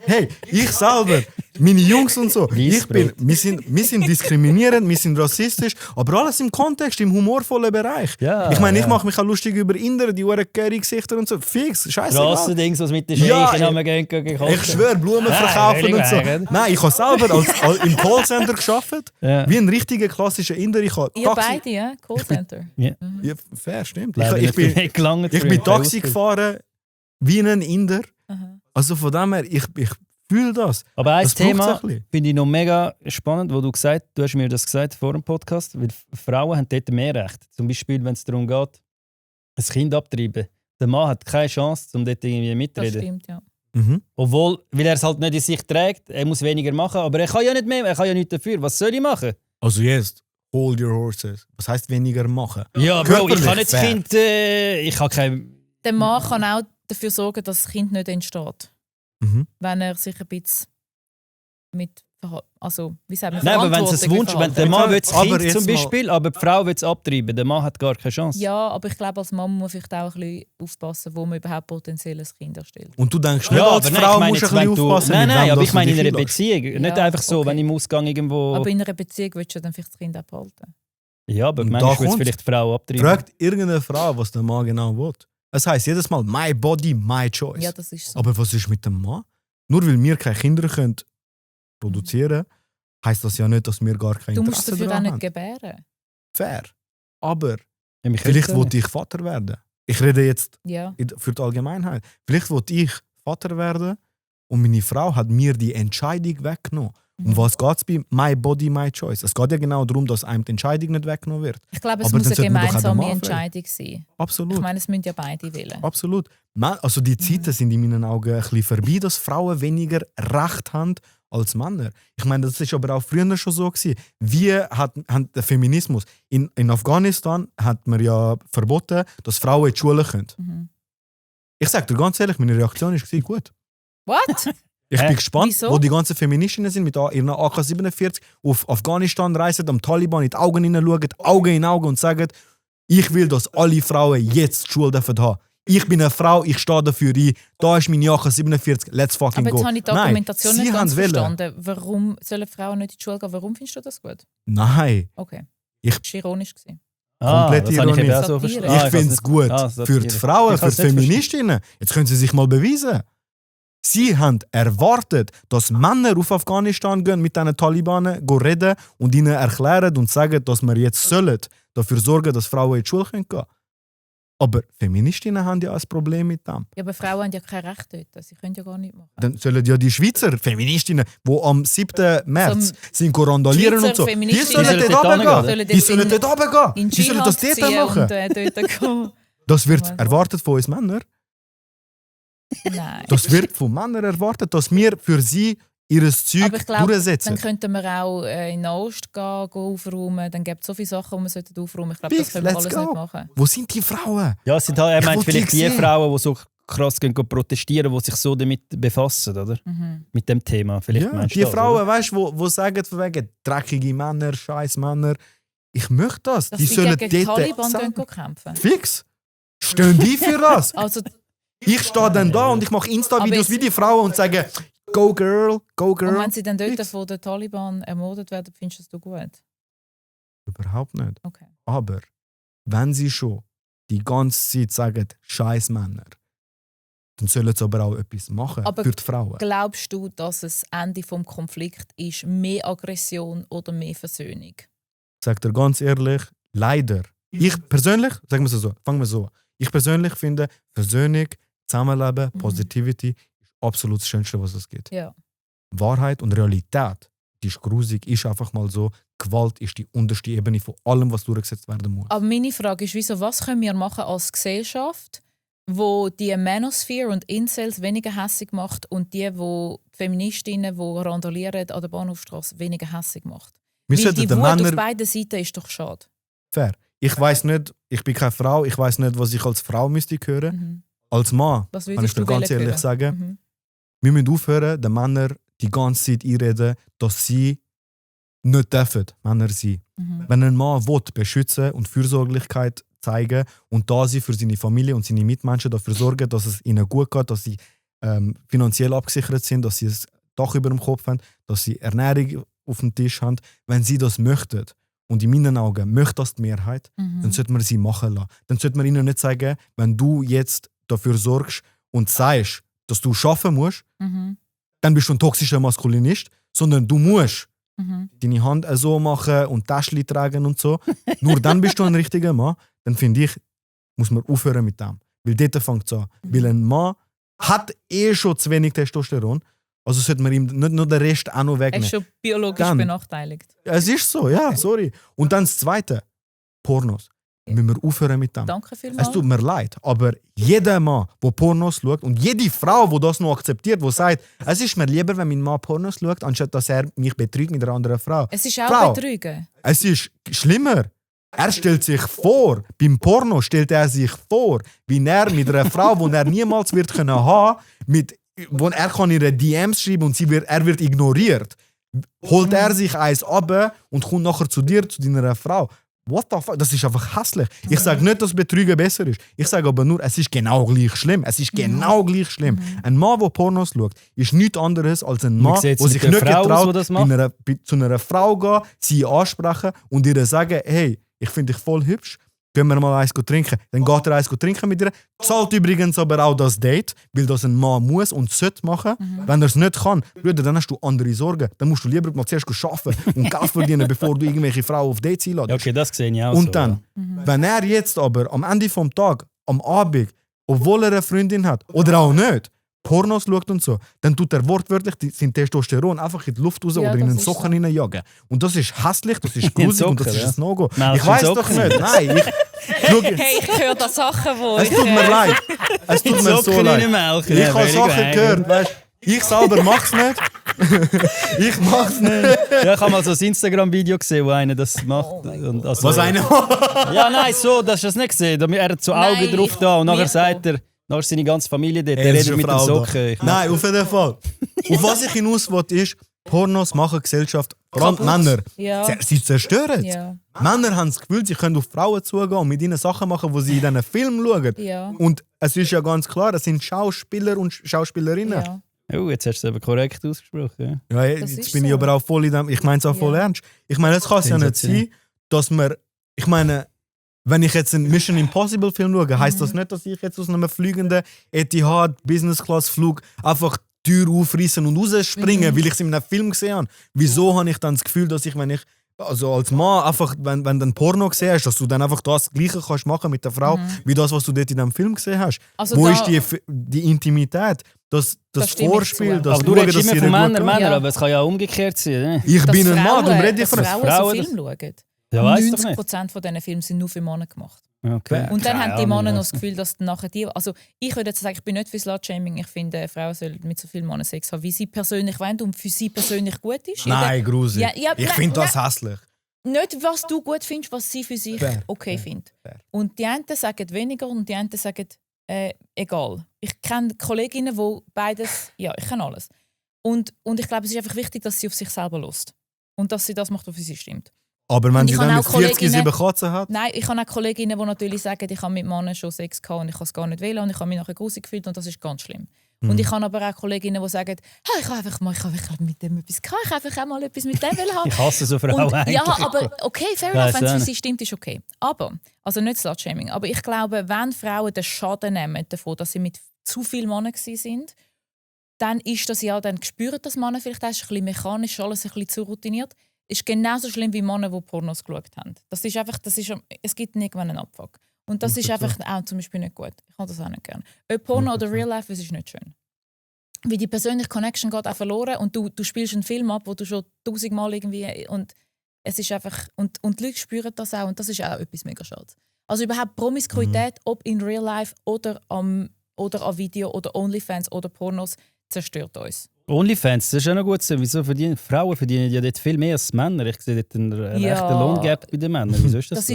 hey, ich selber, meine Jungs und so, wir sind diskriminierend, wir sind rassistisch, aber alles im Kontext, im humorvollen Bereich. Ja, ich meine, ich mache mich auch lustig über Inder, die Gesichter und so. Fix, scheißegal. Strassendings, was mit den Scheichen gehen. Ich schwöre, Blumen verkaufen und so. Nein, ich habe selber im Callcenter gearbeitet, wie ein richtiger klassischer Inder. Ihr beide, ja? Callcenter. Ja, fair, stimmt. Ich bin Taxi gefahren wie ein Inder. Aha. Also von dem her, ich fühle das. Aber ein das Thema finde ich noch mega spannend, wo du hast mir das gesagt vor dem Podcast, weil Frauen haben dort mehr Recht. Zum Beispiel, wenn es darum geht, ein Kind abtreiben. Der Mann hat keine Chance, um dort irgendwie mitreden. Das stimmt, ja. Obwohl, weil er es halt nicht in sich trägt, er muss weniger machen, aber er kann ja nicht mehr, er kann ja nichts dafür. Was soll ich machen? Also jetzt, hold your horses. Was heisst weniger machen? Ja, Bro, ich kann nicht das Kind, ich habe kein... Der Mann kann auch dafür sorgen, dass das Kind nicht entsteht. Wenn er sich ein bisschen mit, also wie sagt man, Nein, aber wenn es ein Wunsch, wenn der Mann will das Kind zum Beispiel, aber die Frau will es abtreiben, der Mann hat gar keine Chance. Ja, aber ich glaube, als Mann muss man vielleicht auch ein bisschen aufpassen, wo man überhaupt potenziell ein Kind erstellt. Und du denkst nicht, als Frau musst du ein bisschen aufpassen? Nein, aber ich meine in einer Beziehung. Nicht einfach so, wenn ich im Ausgang irgendwo... Aber in einer Beziehung willst du dann vielleicht das Kind auch behalten. Ja, aber manchmal will es vielleicht die Frau abtreiben. Fragt irgendeine Frau, was der Mann genau will. Es heisst jedes Mal, my body, my choice. Ja, das ist so. Aber was ist mit dem Mann? Nur weil wir keine Kinder können produzieren, heisst das ja nicht, dass wir gar keine Interesse Du musst dafür auch haben. nicht gebären. Fair. Aber Ja, vielleicht wollte ich Vater werden. Ich rede jetzt Ja. für die Allgemeinheit. Vielleicht wollte ich Vater werden und meine Frau hat mir die Entscheidung weggenommen. Um was geht es bei My Body, My Choice? Es geht ja genau darum, dass einem die Entscheidung nicht weggenommen wird. Ich glaube, es Aber muss dann eine sollte man doch auch den gemeinsame Mann Entscheidung sein. Absolut. Ich meine, es müssen ja beide wählen. Absolut. Also die Zeiten sind in meinen Augen ein bisschen vorbei, dass Frauen weniger Recht haben als Männer. Ich meine, das ist aber auch früher schon so gewesen. Wie hat der Feminismus in Afghanistan hat man ja verboten, dass Frauen in die Schule können. Ich sage dir ganz ehrlich, meine Reaktion war gut. What? Ich bin gespannt, Wieso? wo die ganzen Feministinnen sind mit ihren AK-47 auf Afghanistan reisen, am Taliban in die Augen hineinschauen, Auge in Auge und sagen, ich will, dass alle Frauen jetzt die Schule dürfen haben. Ich bin eine Frau, ich stehe dafür ein. Da ist meine AK-47, let's fucking go. Aber jetzt habe ich die Argumentation Nein, nicht ganz wollen. verstanden. Warum sollen Frauen nicht in die Schule gehen? Warum findest du das gut? Nein. Okay. Ich- Das war ironisch. Komplett das habe ich eben ironisch. auch so Satire. verstanden. Ich finde es gut. Für die Frauen, für die Feministinnen. Jetzt können sie sich mal beweisen. Sie haben erwartet, dass Männer auf Afghanistan gehen, mit diesen Talibanen reden und ihnen erklären und sagen, dass wir jetzt dafür sorgen, dass Frauen in die Schule gehen können. Aber Feministinnen haben ja ein Problem mit dem. Ja, aber Frauen haben ja kein Recht dort. Sie können ja gar nichts machen. Dann sollen ja die Schweizer Feministinnen, die am 7. März sind randalieren und so, die Feministinnen sollen dort runtergehen. Die sollen dort runtergehen. in Die sollen das Dschihad dort ziehen machen. und dort gehen. Das wird Oh erwartet von uns Männern. Nein. Das wird von Männern erwartet, dass wir für sie ihr Zeug Aber ich glaube, durchsetzen. dann könnten wir auch in den Ost gehen aufräumen. Dann gibt es so viele Sachen, die wir aufräumen. Ich glaube, das Fix, können wir let's alles go. nicht machen. Wo sind die Frauen? Ja, es sind halt, er Ich meint wollte vielleicht die die sehen. Frauen, die so krass gehen protestieren, die sich so damit befassen, oder? Mit dem Thema. Vielleicht Ja, meinst du die das, Frauen, oder? weißt du, wo sagen von wegen dreckige Männer, scheiß Männer. Ich möchte das. Dass Die sie sollen gegen die dort Taliban zusammen- gehen kämpfen. Fix. Stehen die für das? Also, Ich stehe dann da und ich mache Insta-Videos Aber wie die Frauen und sage, go girl, go und girl. wenn sie dann dort Fix. von den Taliban ermordet werden, findest du das gut? Überhaupt nicht. Okay. Aber wenn sie schon die ganze Zeit sagen, scheiß Männer, dann sollen sie aber auch etwas machen Aber für die Frauen. Glaubst du, dass das Ende des Konflikts ist mehr Aggression oder mehr Versöhnung? Ich sage dir ganz ehrlich, leider. Ich persönlich, sagen wir es so, fangen wir so an. Ich persönlich finde, Versöhnung, Zusammenleben, Positivity ist absolut das Schönste, was es gibt. Ja. Wahrheit und Realität, die ist grusig, ist einfach mal so. Gewalt ist die unterste Ebene von allem, was durchgesetzt werden muss. Aber meine Frage ist, wieso, was können wir machen als Gesellschaft, wo die Manosphere und Incels weniger hässig macht und die Feministinnen, die randalieren an der Bahnhofstrasse, weniger hässig macht. Weil die Wut auf beiden Seiten ist doch schade. Fair. Ich weiss nicht, ich bin keine Frau, ich weiss nicht, was ich als Frau müsste hören. Als Mann, kann ich dir ganz ehrlich sagen, wir müssen aufhören, den Männern die ganze Zeit einreden, dass sie nicht dürfen, Männer sein. Wenn ein Mann will, beschützen und Fürsorglichkeit zeigen und da sie für seine Familie und seine Mitmenschen dafür sorgen, dass es ihnen gut geht, dass sie finanziell abgesichert sind, dass sie ein Dach über dem Kopf haben, dass sie Ernährung auf dem Tisch haben, wenn sie das möchten, und in meinen Augen möchte das die Mehrheit, dann sollte man sie machen lassen. Dann sollte man ihnen nicht sagen, wenn du jetzt dafür sorgst und sagst, dass du arbeiten musst, dann bist du ein toxischer Maskulinist, sondern du musst deine Hand so machen und Täschchen tragen und so. Nur dann bist du ein richtiger Mann. Dann finde ich, muss man aufhören mit dem. Weil dort fängt es an. Weil ein Mann hat schon zu wenig Testosteron. Also sollte man ihm nicht nur den Rest auch noch wegnehmen. Er ist schon biologisch benachteiligt. Es ist so, ja, sorry. Und dann das Zweite, Pornos. Müssen wir aufhören mit dem. Danke vielmals. Es tut mir leid, aber jeder Mann, der Pornos schaut und jede Frau, die das noch akzeptiert, die sagt, es ist mir lieber, wenn mein Mann Pornos schaut, anstatt dass er mich betrügt mit einer anderen Frau. Es ist auch Betrügen. Es ist schlimmer. Er stellt sich vor, beim Porno stellt er sich vor, wie er mit einer Frau, die er niemals wird können haben, wo er kann ihre DMs schreiben und er wird ignoriert. Holt er sich eins ab und kommt nachher zu dir, zu deiner Frau. What the fuck? Das ist einfach hässlich. Ich sage nicht, dass Betrügen besser ist. Ich sage aber nur, es ist genau gleich schlimm. Es ist genau gleich schlimm. Ein Mann, der Pornos schaut, ist nichts anderes als ein Mann, der sich nicht getraut, zu einer Frau gehen, sie ansprechen und ihr sagen, hey, ich finde dich voll hübsch, gehen wir mal eins trinken. Dann geht er eins trinken mit ihr. Zahlt übrigens aber auch das Date, weil das ein Mann muss und sollte machen. Wenn er es nicht kann, Bruder, dann hast du andere Sorgen. Dann musst du lieber mal zuerst arbeiten und Geld verdienen, bevor du irgendwelche Frauen auf Dates einladest. Okay, das sehe ich auch und so, dann, wenn er jetzt aber am Ende vom Tag, am Abend, obwohl er eine Freundin hat oder auch nicht, Pornos schaut und so, dann tut er wortwörtlich sein Testosteron einfach in die Luft raus oder in den Socken hineinjagen. Und das ist hässlich, das ist gruselig und das ist ein No-Go. Ich weiß doch nicht. Nein, ich höre da Sachen, wo es tut mir leid. Es tut mir so leid. Ich habe Sachen gehört, weißt, ich selber mach's nicht. Ich mach's nicht. Ja, ich habe mal so ein Instagram-Video gesehen, wo einer das macht. Und also, was einer macht? Ja, nein, so, das hast du das nicht gesehen. Er hat so Augen drauf da und nachher sagt er, nachher ist seine ganze Familie dort, der redet mit dem Socken. Nein, auf jeden Fall. Auf was ich hinaus will, ist, Pornos machen Gesellschaft, vor allem Männer. Ja. Sie zerstören es. Ja. Männer haben das Gefühl, sie können auf Frauen zugehen und mit ihnen Sachen machen, die sie in diesen Filmen schauen. Ja. Und es ist ja ganz klar, es sind Schauspieler und Schauspielerinnen. Ja. Oh, jetzt hast du es aber korrekt ausgesprochen. Ja, jetzt bin ich aber auch voll in dem, ich meine es auch voll ernst. Ich meine, es kann es ja nicht sein, dass man, ich meine, wenn ich jetzt einen Mission Impossible Film schaue, heisst das nicht, dass ich jetzt aus einem fliegenden Etihad Business Class Flug einfach die Tür aufreißen und rausspringen, weil ich es in einem Film gesehen habe. Wieso habe ich dann das Gefühl, dass ich, wenn ich also als Mann einfach, wenn du ein Porno gesehen hast, dass du dann einfach das Gleiche kannst machen mit der Frau, wie das, was du dort in dem Film gesehen hast? Also wo ist die Intimität? Das Vorspiel, das aber du redest immer von Männern, aber es kann ja auch umgekehrt sein. Ne? Ich bin ein Mann, darum rede ich von Frauen so Film schauen. Ja, 90% von diesen Filmen sind nur für Männer gemacht. Okay. Und dann haben die Männer noch das Gefühl, dass nachher die... Also ich würde jetzt sagen, ich bin nicht für Slut-Shaming. Ich finde, Frauen sollen mit so vielen Männern Sex haben, wie sie persönlich wollen und für sie persönlich gut ist. Nein, gruselig. Ich finde das hässlich. Nicht, was du gut findest, was sie für sich okay findet. Und die einen sagen weniger und die anderen sagen egal. Ich kenne Kolleginnen, die beides... Ja, ich kenne alles. Und ich glaube, es ist einfach wichtig, dass sie auf sich selber lässt. Und dass sie das macht, was für sie stimmt. Aber wenn sie dann mit 40 7 Katzen hat? Nein, ich habe auch Kolleginnen, die natürlich sagen, ich habe mit Männern schon Sex gehabt und ich kann es gar nicht wählen und ich habe mich nachher gruselig gefühlt und das ist ganz schlimm. Und ich habe aber auch Kolleginnen, die sagen, hey, ich habe einfach mit dem etwas gehabt, ich habe einfach auch mal etwas mit dem haben. Ich hasse so Frauen eigentlich. Ja, aber okay, fair enough, wenn es für sie stimmt, ist okay. Aber, also nicht Slut-Shaming, aber ich glaube, wenn Frauen den Schaden nehmen davon, dass sie mit zu vielen Männern sind, dann ist das ja, dann spüren das Männer vielleicht auch, ist ein bisschen mechanisch, alles ein bisschen zu routiniert. Ist genauso schlimm wie Männer, die Pornos geschaut haben. Das ist einfach, es gibt irgendwann einen Abfuck. Und das ist einfach auch zum Beispiel nicht gut. Ich habe das auch nicht gerne. Ob Porno oder Real Life, es ist nicht schön. Weil die persönliche Connection geht auch verloren und du spielst einen Film ab, wo du schon 1000 Mal irgendwie... Und es ist einfach... Und die Leute spüren das auch und das ist auch etwas mega schade. Also überhaupt Promiskuität, ob in Real Life oder an Video oder Onlyfans oder Pornos, zerstört uns. Onlyfans, das ist auch noch gut so. Wieso verdienen Frauen verdienen ja dort viel mehr als Männer? Ich sehe dort einen rechten Lohngap bei den Männern. Wieso ist das so?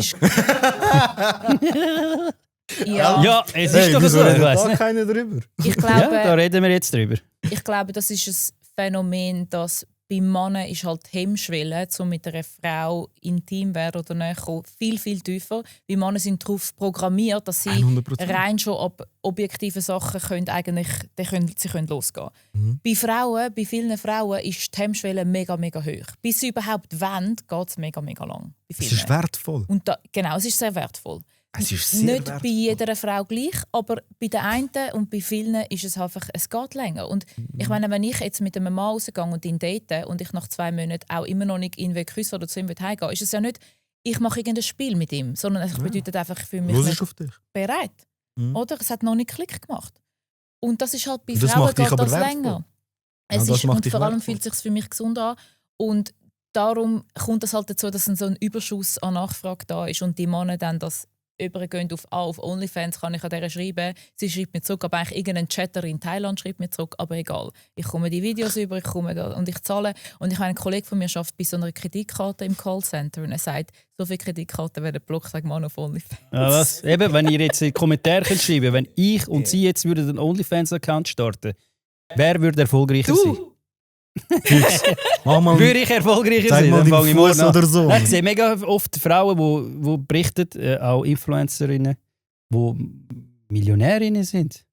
Ja, es ist doch so. Ich weiss nicht. Keiner drüber. Ich glaube, da reden wir jetzt drüber. Ich glaube, das ist ein Phänomen, dass bei Männern ist halt die Hemmschwelle, um mit einer Frau intim werden oder näher kommen, viel, viel tiefer. Weil Männer sind darauf programmiert, dass sie 100%. rein schon ab objektiven Sachen sie können losgehen. Bei vielen Frauen ist die Hemmschwelle mega, mega hoch. Bis sie überhaupt wollen, geht es mega, mega lang. Es ist wertvoll. Genau, es ist sehr wertvoll. Es ist sehr nicht wertvoll. bei jeder Frau gleich, aber bei der einen und bei vielen ist es einfach, es geht länger. Und ich meine, wenn ich jetzt mit einem Mann rausgehe und ihn date und ich nach 2 Monaten auch immer noch nicht ihn küssen oder zu ihm heimgehe, ist es ja nicht, ich mache irgendein Spiel mit ihm, sondern es bedeutet einfach, ich fühle mich nicht auf dich. bereit. Oder? Es hat noch nicht Klick gemacht. Und das ist halt bei Das Frauen macht dich geht aber das wertvoll. länger. Ja, das macht Und dich vor allem wertvoll. fühlt es sich für mich gesund an. Und darum kommt es halt dazu, dass so ein Überschuss an Nachfrage da ist und die Männer dann das übergehen auf OnlyFans, kann ich an der schreiben. Sie schreibt mir zurück, aber eigentlich irgendein Chatter in Thailand schreibt mir zurück, aber egal. Ich komme die Videos über, ich komme da und ich zahle. Und ich habe einen Kollegen von mir, der arbeitet bei so einer Kreditkarte im Callcenter und er sagt, so viele Kreditkarten werden blockiert, sagt man auf OnlyFans. Ja, was? Eben, wenn ihr jetzt in die Kommentare könnt schreiben, wenn ich und sie jetzt würden einen OnlyFans-Account starten, wer würde erfolgreicher sein? Mach mal, Würde ich erfolgreicher zeig sein? mal Dann fange den ich morgen Fuß an. oder so. Ich sehe mega oft Frauen, die berichten, auch Influencerinnen, die Millionärinnen sind.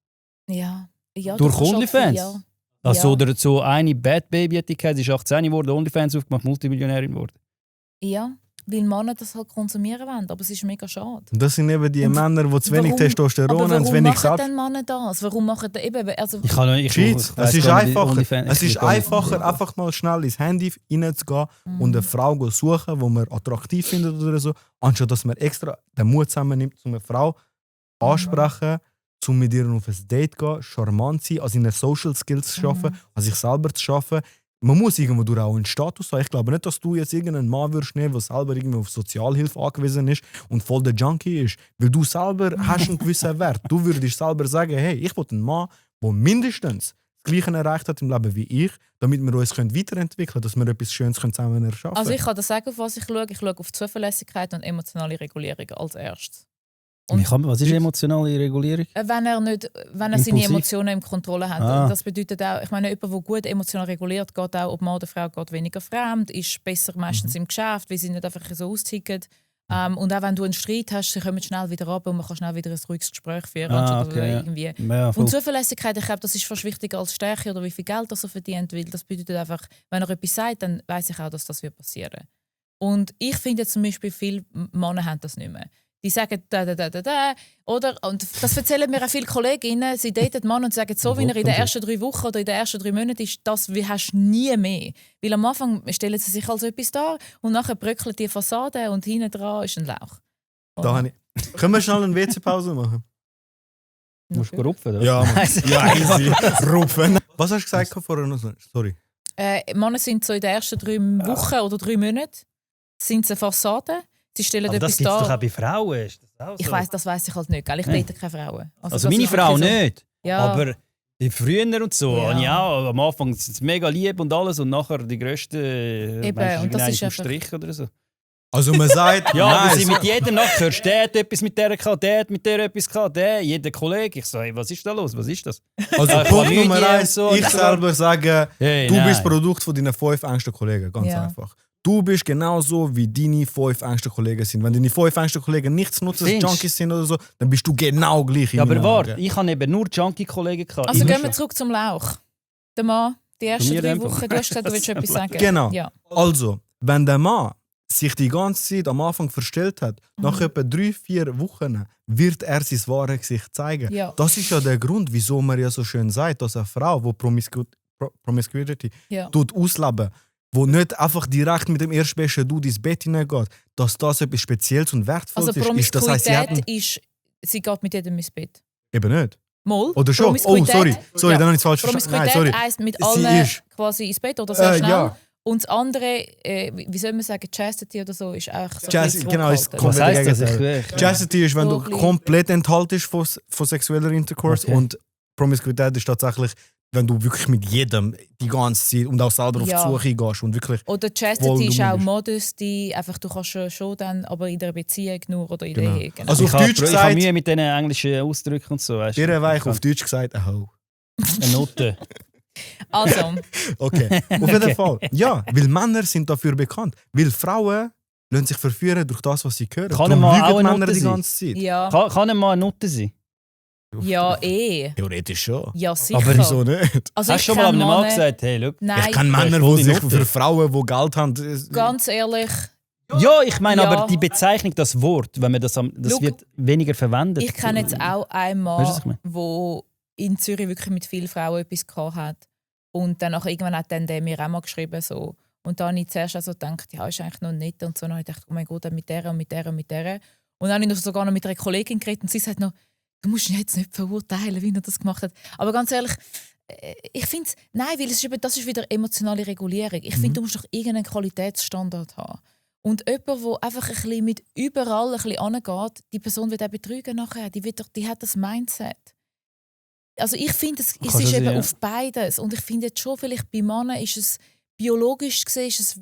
Ja. Ja, Durch du kannst OnlyFans? Ja. Also, Ja. oder so eine Bad Baby hat die gehabt, sie ist 18 geworden, OnlyFans aufgemacht, Multimillionärin geworden. Ja, weil Männer das halt konsumieren wollen, aber es ist mega schade. Und das sind eben die Und Männer, die zu wenig warum- Testosteron Aber haben, zu warum wenig machen Selbst. denn Männer das? Warum machen die eben... Also, Cheats. Es ist einfacher. Es ist einfacher, einfach. einfach mal schnell ins Handy reinzugehen und eine Frau zu suchen, die man attraktiv findet oder so, anstatt dass man extra den Mut zusammennimmt, um eine Frau ansprechen, um mit ihr auf ein Date zu gehen, charmant zu sein, an seinen Social Skills zu arbeiten, an sich selber zu arbeiten. Man muss irgendwo auch einen Status haben. Ich glaube nicht, dass du jetzt irgendeinen Mann würdest nehmen, der selber irgendwie auf Sozialhilfe angewiesen ist und voll der Junkie ist. Weil du selber hast einen gewissen Wert. Du würdest selber sagen, hey, ich will einen Mann, der mindestens das Gleiche erreicht hat im Leben wie ich, damit wir uns weiterentwickeln können, dass wir etwas Schönes zusammen erschaffen können. Also ich kann dir sagen, auf was ich schaue. Ich schaue auf Zuverlässigkeit und emotionale Regulierung als erstes. Was ist emotionale Regulierung? Wenn er seine Impulsiv? Emotionen in Kontrolle hat. Ah. Und das bedeutet auch, ich meine, jemand, der gut emotional reguliert, geht auch, ob Mann oder Frau geht weniger fremd, ist besser meistens im Geschäft, weil sie nicht einfach so austicken. Und auch wenn du einen Streit hast, sie kommen schnell wieder runter und man kann schnell wieder ein ruhiges Gespräch führen. anstatt Okay, ja. irgendwie. Ja, voll. Und Zuverlässigkeit, ich glaube, das ist fast wichtiger als Stärke oder wie viel Geld er verdient, weil das bedeutet einfach, wenn er etwas sagt, dann weiß ich auch, dass das wird passieren. Und ich finde zum Beispiel, viele Männer haben das nicht mehr. Die sagen oder? Und das erzählen mir auch viele Kolleginnen, sie daten Mann und sagen, so wie er in den ersten 3 Wochen oder in den ersten 3 Monaten ist, das hast du nie mehr. Weil am Anfang stellen sie sich als etwas dar und nachher bröckelt die Fassade und hinten dran ist ein Lauch. Da habe ich... Können wir schnell eine WC-Pause machen? Musst du rupfen, oder? Ja, Mann. Ja, easy. Rupfen. Was hast du gesagt vorher noch? Sorry. Männer sind so in den ersten 3 Wochen oder 3 Monaten sind sie eine Fassade. Sie stellen Aber das etwas gibt es doch dar. auch bei Frauen. Ist das auch so? Ich weiss, das weiss ich halt nicht, gell? Ich Nee. date keine Frauen. Also das meine ist Frau wirklich so. nicht. Ja. Aber früher und so, Ja. ja, am Anfang sind sie mega lieb und alles und nachher die grössten Eben, und das ist im einfach- Strich oder so. Also man sagt, Ja, nice. weil sie mit jeder Nacht hörst, der hat etwas mit der gehabt, der hat mit der etwas gehabt, jeder Kollege. Ich so, hey, was ist da los, was ist das? Also Ja, Punkt Chlamydien Nummer und 1, so. ich selber sage, Hey, du nein. bist Produkt von deinen 5 engsten Kollegen, ganz Ja. einfach. Du bist genauso, wie deine 5 engsten Kollegen sind. Wenn deine 5 engsten Kollegen nichts nutzen, Findest? Junkies sind oder so, dann bist du genau gleich in Ja, aber meinen warte, Augen. ich habe eben nur Junkie-Kollegen gehabt. Also Immer gehen wir schon. zurück zum Lauch. Der Mann, die ersten mir 3 einfach. Wochen, du hast gesagt, du willst etwas sagen. Genau. Ja. Also, wenn der Mann sich die ganze Zeit am Anfang verstellt hat, nach etwa 3-4 Wochen wird er sein wahres Gesicht zeigen. Ja. Das ist ja der Grund, wieso man ja so schön sagt, dass eine Frau, die Promiscuity Ja. ausleben, wo nicht einfach direkt mit dem erstbesten Dude ins Bett hineingeht, dass das etwas Spezielles und Wertvolles Also ist. Das heisst, Promiskuität ist, sie geht mit jedem ins Bett. eben nicht. Mal. Oder schon? Oh, sorry, Ja. dann habe ich es falsch verstanden. Nein, Promiskuität sorry. heisst mit Sie allen ist- quasi ins Bett oder sehr schnell. Ja. Und das andere, wie soll man sagen, Chastity oder so, ist auch so Genau, ist Was heisst das? Chastity ist, wenn du Wirklich. komplett enthaltest von sexueller Intercourse. Okay. Und Promiskuität ist tatsächlich, wenn du wirklich mit jedem die ganze Zeit und auch selber auf die Suche gehst und wirklich. Oder Chastity ist auch Modesty, einfach du kannst schon dann, aber in der Beziehung nur oder in der Ehe. Genau. Also auf Deutsch Ich habe gesagt, Mühe mit diesen englischen Ausdrücken und so. Weißt du? dir weich auf Deutsch gesagt, eine Ho. Eine Note. Also, Okay, auf jeden Fall. Ja, weil Männer sind dafür bekannt. Weil Frauen lassen sich verführen durch das, was sie hören. Kann Darum man lügen auch eine Männer Note die sein? ganze Zeit. ja. Kann er mal eine Note sein? Ja, Theoretisch schon. Ja, sicher. Aber wieso nicht? Also Hast du schon mal einem Mann gesagt, hey, schau. Nein, Ich kenne Männer, voll die die sich Note. für Frauen, die Geld haben. ganz ehrlich, Ja, ich meine Ja. aber die Bezeichnung, das Wort, wenn man das Schau, wird weniger verwendet. ich kenne jetzt auch einen Weißt du, was ich Mann, meine? der in Zürich wirklich mit vielen Frauen etwas gehabt hat. Und dann irgendwann hat dann der mir auch mal geschrieben. So. Und dann habe ich zuerst also gedacht, ja, ist eigentlich noch nett. Und so, dann habe ich gedacht, oh mein Gott, mit der und mit der und mit der. Und dann habe ich sogar noch mit einer Kollegin geredet und sie sagt noch, du musst ihn jetzt nicht verurteilen, wie er das gemacht hat. Aber ganz ehrlich, ich finde es, nein, weil das ist wieder emotionale Regulierung. Ich finde, du musst doch irgendeinen Qualitätsstandard haben. Und jemand, der einfach ein bisschen mit überall ein bisschen angeht, die Person wird auch betrügen nachher. Die hat das Mindset. Also ich finde, es Kann ist das eben sein, ja. auf beides. Und ich finde jetzt schon, vielleicht bei Männern ist es biologisch gesehen, ist es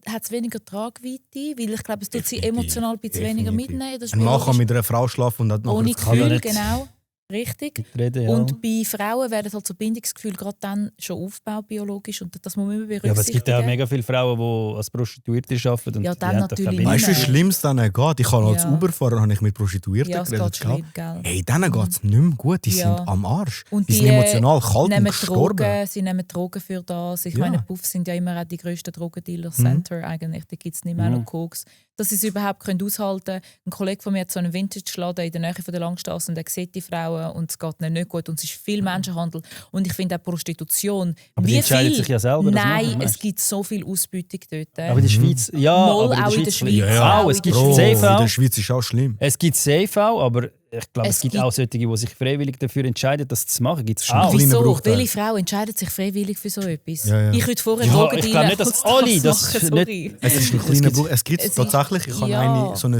hat es weniger Tragweite, weil ich glaube, es tut sie emotional ein bisschen weniger mitnehmen. Das ist Ein Mann kann biologisch. mit einer Frau schlafen und hat noch Ohne das kann er Gefühl, nicht. genau. Richtig. Reden, ja. Und bei Frauen werden halt so Bindungsgefühl gerade dann schon aufgebaut, biologisch. Und das muss man immer berücksichtigen. Ja, aber es gibt ja auch mega viele Frauen, die als Prostituierte arbeiten. Und Ja, dann die haben doch natürlich keine nicht. Weißt du, wie Nein. schlimm es denen geht? Ich habe als Ja. Uberfahrer habe ich mit Prostituierten Ja, es geht geredet. schlimm, gell? Hey, denen geht es nicht mehr gut. Die Ja. sind am Arsch. Und die sind emotional kalt und nehmen gestorben. Drogen, sie nehmen Drogen für das. Ich Ja. meine, Puffs sind ja immer auch die grössten Drogendealer-Center eigentlich. Da gibt es nicht mehr noch Koks. Dass sie es überhaupt aushalten können. Ein Kollege von mir hat so einen Vintage-Laden in der Nähe von der Langstrasse und er sieht die Frauen und es geht ihnen nicht gut. Und es ist viel Menschenhandel. Und ich finde auch Prostitution. Aber die wie entscheiden viel? sich ja selber, das Nein, machen, es weißt du. gibt so viel Ausbeutung dort. Aber in der Schweiz, ja, Mal aber auch in der Schweiz. Ja, Auch, es gibt in der Bro, Schweiz. in der CV. Schweiz ist auch schlimm. Es gibt CV, aber ich glaube, Es es gibt gibt- auch solche, die sich freiwillig dafür entscheiden, das zu machen. Gibt es Schon auch. kleiner Wieso? Bruchteil. Welche Frau entscheidet sich freiwillig für so etwas? Ja, ja. Ich würde vorher Ja, Drogen ich glaube nicht, dass alle das machen, nicht- sorry. Es ist ein Es kleiner gibt's- Bruch. Es gibt Es ist- tatsächlich, ich habe ja. eine, so eine,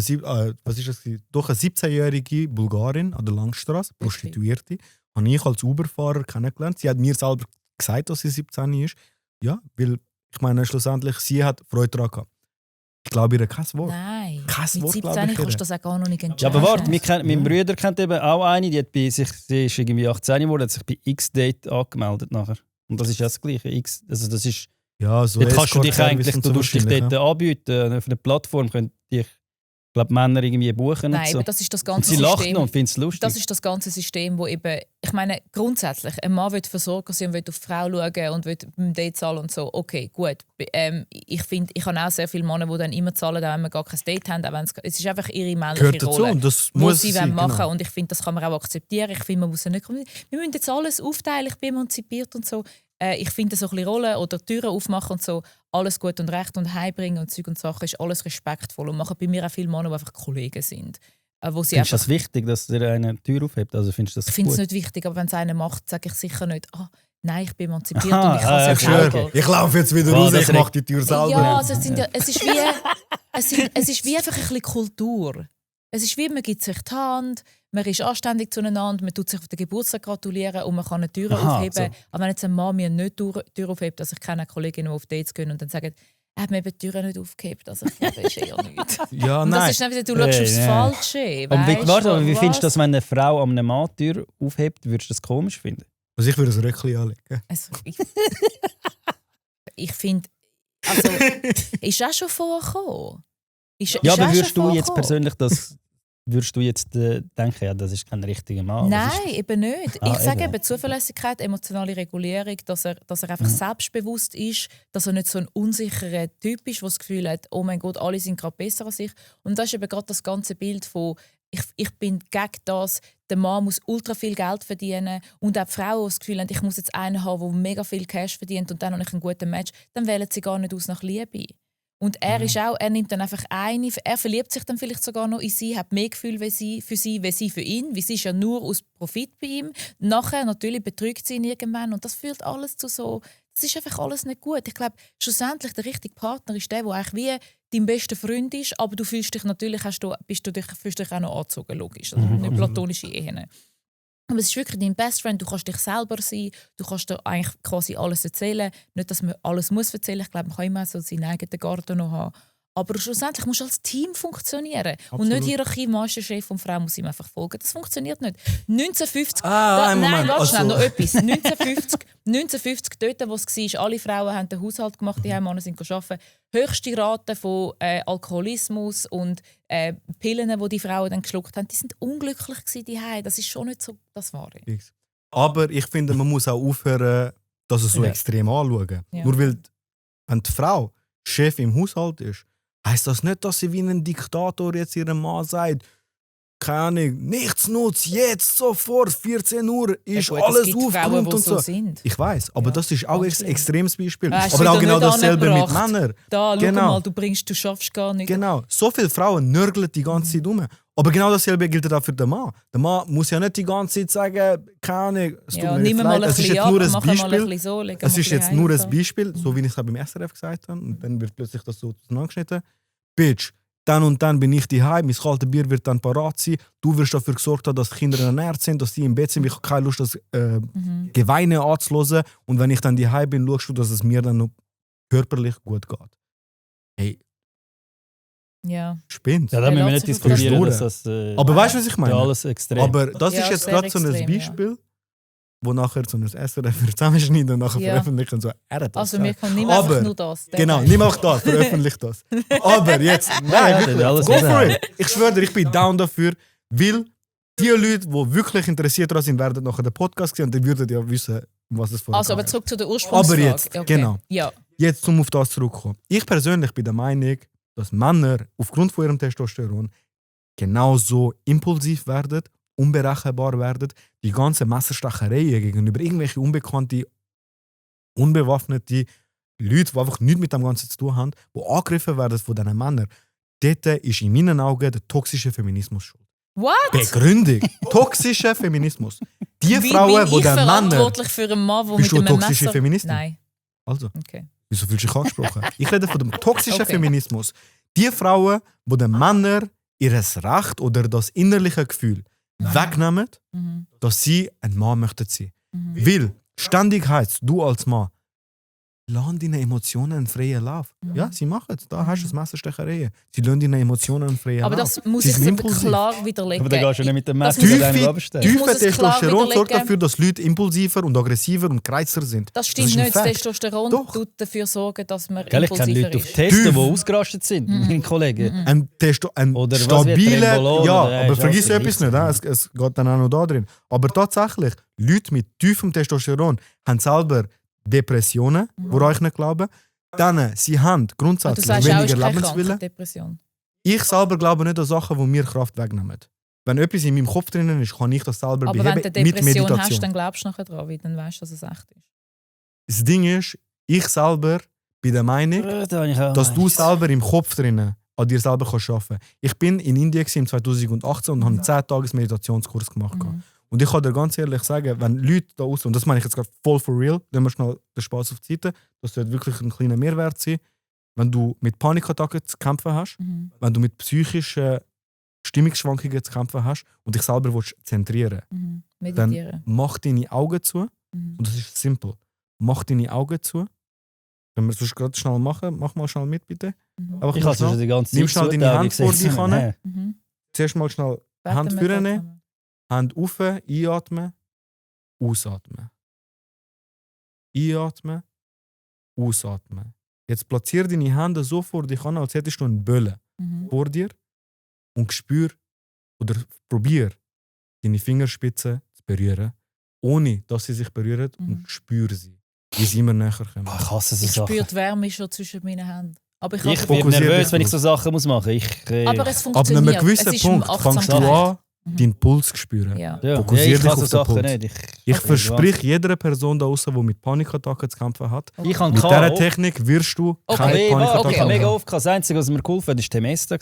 was ist das? Doch eine 17-jährige Bulgarin an der Langstrasse, Prostituierte, habe ich als Uberfahrer kennengelernt. Sie hat mir selber gesagt, dass sie 17 ist. Ja, weil ich meine, schlussendlich, sie hat Freude daran gehabt. Ich glaube ihr kein Wort. Nein, Kein mit Wort, 17 glaube ich, kannst du ihr. das auch gar noch nicht Ja, entscheiden. aber warte, mein Bruder kennt eben auch eine, die ist irgendwie 18 geworden, hat sich bei X-Date angemeldet nachher. Und das ist ja das Gleiche. Also das ist, Ja, so dort kannst du dich Escort-Service eigentlich, und du so musst dich dort wahrscheinlich, anbieten. Auf einer Plattform können dich, ich glaube, Männer irgendwie buchen Nein, und so. aber das ist das Und ganze sie lachen System. und finden es lustig. Das ist das ganze System, wo eben, ich meine, grundsätzlich, ein Mann will Versorger sein und will auf die Frau schauen und will beim Date zahlen und so. Okay, gut. Ich finde, ich habe auch sehr viele Männer, die dann immer zahlen, auch wenn wir gar kein Date haben. Auch wenn es ist einfach ihre männliche Gehört dazu Rolle, und das wo muss sie sein, machen genau. Und ich finde, das kann man auch akzeptieren. Ich finde, man muss ja nicht, wir müssen jetzt alles aufteilen, ich bin emanzipiert und so. Ich finde, so ein bisschen Rollen oder Türen aufmachen und so, alles gut und recht und heimbringen und Zeug und Sachen ist alles respektvoll. Und machen bei mir auch viele Männer, die einfach Kollegen sind. Wo sie Findest du einfach, das wichtig, dass der eine Tür aufhebt? Also findest du das ich finde es gut? nicht wichtig, aber wenn es einer macht, sage ich sicher nicht, nein, ich bin emanzipiert Aha, und ich kann es Ich ja schwöre, selber. ich laufe jetzt wieder Ja, raus, das ich mache die Tür selber. Ja, also es ist wie, es ist wie einfach ein bisschen Kultur. Es ist wie, man gibt sich die Hand, man ist anständig zueinander, man tut sich auf den Geburtstag gratulieren und man kann eine Tür Aha, aufheben. so. Aber wenn jetzt ein Mann mir nicht die Tür aufhebt, also ich kenne Kolleginnen, die auf Dates gehen und dann sagen, er hat mir eben die Tür nicht aufgehebt, also ich glaube, das ist eher nichts. Ja, Und das nein. ist dann wieder, du schaust aufs nein. Falsche. Aber wie, weisst warte, du, aber wie was? findest du das, wenn eine Frau an einem Mann die Tür aufhebt? Würdest du das komisch finden? Also ich würde ein Röckchen anlegen. Also, ich finde, also, ist auch schon vorgekommen. Ja, auch aber schon würdest du jetzt vorgekommen. persönlich würdest du jetzt denken, ja, das ist kein richtiger Mann? Nein, Was ist das? eben nicht. Ah, Ich sage eben. eben Zuverlässigkeit, emotionale Regulierung, dass er einfach selbstbewusst ist, dass er nicht so ein unsicherer Typ ist, der das Gefühl hat, oh mein Gott, alle sind gerade besser als ich. Und das ist eben gerade das ganze Bild von, ich bin gegen das, der Mann muss ultra viel Geld verdienen und auch die Frauen, die das Gefühl haben, ich muss jetzt einen haben, der mega viel Cash verdient und dann habe ich einen guten Match, dann wählen sie gar nicht aus nach Liebe. Und er ist auch, er nimmt dann einfach eine, er verliebt sich dann vielleicht sogar noch in sie, hat mehr Gefühl für sie, wie sie für ihn, weil sie ist ja nur aus Profit bei ihm. Nachher natürlich betrügt sie ihn irgendwann und das führt alles zu so Es ist einfach alles nicht gut. Ich glaube, schlussendlich der richtige Partner ist der eigentlich wie dein bester Freund ist, aber du fühlst dich natürlich fühlst dich auch noch angezogen, logisch. Also nicht platonische Ehen. Aber es ist wirklich dein Best Friend, du kannst dich selber sein, du kannst dir eigentlich quasi alles erzählen. Nicht, dass man alles muss erzählen muss, ich glaube, man kann immer so seinen eigenen Garten noch haben. Aber schlussendlich musst du als Team funktionieren. Absolut. Und nicht Hierarchie, Meister, Chef und Frau muss ihm einfach folgen. Das funktioniert nicht. 1950... nein, warte schnell, noch etwas. 1950 dort, wo es war, alle Frauen haben den Haushalt gemacht, die Männer sind gearbeitet. Höchste Rate von Alkoholismus und Pillen, die die Frauen dann geschluckt haben, die sind unglücklich gewesen. Das ist schon nicht so das Wahre. Aber ich finde, man muss auch aufhören, dass es so extrem anschauen. Ja. Nur weil, wenn die Frau Chef im Haushalt ist, heisst das nicht, dass sie wie ein Diktator jetzt ihrem Mann sagt, keine Ahnung, nichts nutzt, jetzt, sofort, 14 Uhr ist gut, alles aufgeräumt und so. Sind. Ich weiss, aber das ist auch ein extremes Beispiel. Aber auch genau dasselbe mit Männern. Da, schau mal, du schaffst gar nicht. Genau, so viele Frauen nörgeln die ganze Zeit um. Aber genau dasselbe gilt auch für den Mann. Der Mann muss ja nicht die ganze Zeit sagen, keine Ahnung, es tut mir leid. Es ist jetzt nur ein Beispiel. Es ist jetzt nur ein Beispiel, so wie ich es beim SRF gesagt habe. Und dann wird plötzlich das so zusammengeschnitten. Bitch, dann und dann bin ich daheim, mein kaltes Bier wird dann parat sein. Du wirst dafür gesorgt haben, dass die Kinder ernährt sind, dass sie im Bett sind. Ich habe keine Lust, das Geweine anzuhören. Und wenn ich dann daheim bin, schaust du, dass es mir dann noch körperlich gut geht. Hey. Ja. Spinnt. Ja, da müssen wir nicht diskutieren, dass das... aber weißt du, was ich meine? Alles extrem. Aber das ist jetzt gerade so ein Beispiel, wo nachher so ein SRF zusammenschneiden und nachher veröffentlichen und so. Also wir können nicht einfach nur das. Genau, nicht einfach das, veröffentlicht das. Aber jetzt, nein, wirklich, go for it. Ich schwöre dir, ich bin down dafür, weil die Leute, die wirklich interessiert daran sind, werden nachher den Podcast sehen und dann würden ja wissen, was es vorher Also aber zurück zu der Ursprungsfrage. Aber jetzt, genau. Ja. Jetzt, um auf das zurückzukommen. Ich persönlich bin der Meinung, dass Männer aufgrund von ihrem Testosteron genauso impulsiv werden, unberechenbar werden, die ganze Messerstechereien gegenüber irgendwelche unbekannte, unbewaffnete Leute, die einfach nichts mit dem Ganzen zu tun haben, die angegriffen werden von diesen Männern. Dort ist in meinen Augen der toxische Feminismus schuld. What? Begründung. Toxischer Feminismus. Die Frauen, die den Männern... verantwortlich für einen Mann, der bist mit du einem toxische Messer... Feministin? Nein. Also, okay. Wieso fühlst du dich angesprochen? Ich rede von dem toxischen Feminismus. Die Frauen, die den Männern ihr Recht oder das innerliche Gefühl wegnehmen, dass sie ein Mann möchten sein. Weil ständig heisst, du als Mann, lass deine Emotionen einen freien Lauf. Ja, sie machen es. Da hast du das Messerstecherei. Sie lassen deine Emotionen einen freien Lauf. Aber das muss ich klar widerlegen. Aber dann gehst du nicht mit dem Messer Tiefe Testosteron sorgt dafür, dass Leute impulsiver und aggressiver und gereizter sind. Das stimmt nicht. Das Testosteron tut dafür sorgen, dass man impulsiver ist. Ich kenne Leute auf Testen, die ausgerastet sind, meine Kollegen. Ein stabiler... Ja, aber vergiss etwas nicht. Es geht dann auch noch da drin. Aber tatsächlich, Leute mit tiefem Testosteron haben selber Depressionen, woran ich nicht glaube. Dann, sie haben grundsätzlich weniger Lebenswillen. Ich selber glaube nicht an Sachen, die mir Kraft wegnehmen. Wenn etwas in meinem Kopf drinnen ist, kann ich das selber beheben mit Meditation. Aber wenn du Depression hast, dann glaubst du nachher dran, weil dann weißt du, dass es echt ist. Das Ding ist, ich selber bin der Meinung, dass du selber im Kopf drinnen an dir selber arbeiten kannst. Ich bin in Indien im 2018 und habe einen 10-Tages-Meditationskurs gemacht. Und ich kann dir ganz ehrlich sagen, wenn Leute da außen, und das meine ich jetzt gerade voll for real, nehmen wir schnell den Spaß auf die Seite, das sollte wirklich ein kleiner Mehrwert sein, wenn du mit Panikattacken zu kämpfen hast, wenn du mit psychischen Stimmungsschwankungen zu kämpfen hast und dich selber zentrieren willst, dann mach deine Augen zu. Und das ist simpel. Mach deine Augen zu. Wenn wir es gerade schnell machen, mach mal schnell mit, bitte. Ich habe schon die ganze Zeit. Nimm schnell deine Hand vor dich an. Zuerst mal schnell Hand führen. Hand auf, einatmen, ausatmen. Einatmen, ausatmen. Jetzt platziere deine Hände so vor dich an, als hättest du einen Böllen vor dir und spür oder probier deine Fingerspitzen zu berühren, ohne dass sie sich berühren und spür sie, wie sie immer näher kommen. Ich hasse so Sachen. Ich spüre die Wärme schon zwischen meinen Händen. Aber ich bin nervös, wenn ich so Sachen machen muss. Aber es funktioniert. Ab einem gewissen Punkt fängst du an, deinen Puls zu spüren. Ja. Fokussiere dich auf den Sachen Puls. Nicht. Ich verspreche jeder Person da draußen, die mit Panikattacken zu kämpfen hat, mit dieser Technik wirst du keine Panikattacken haben. Mega oft. Das Einzige, was mir geholfen hat, war Temesta.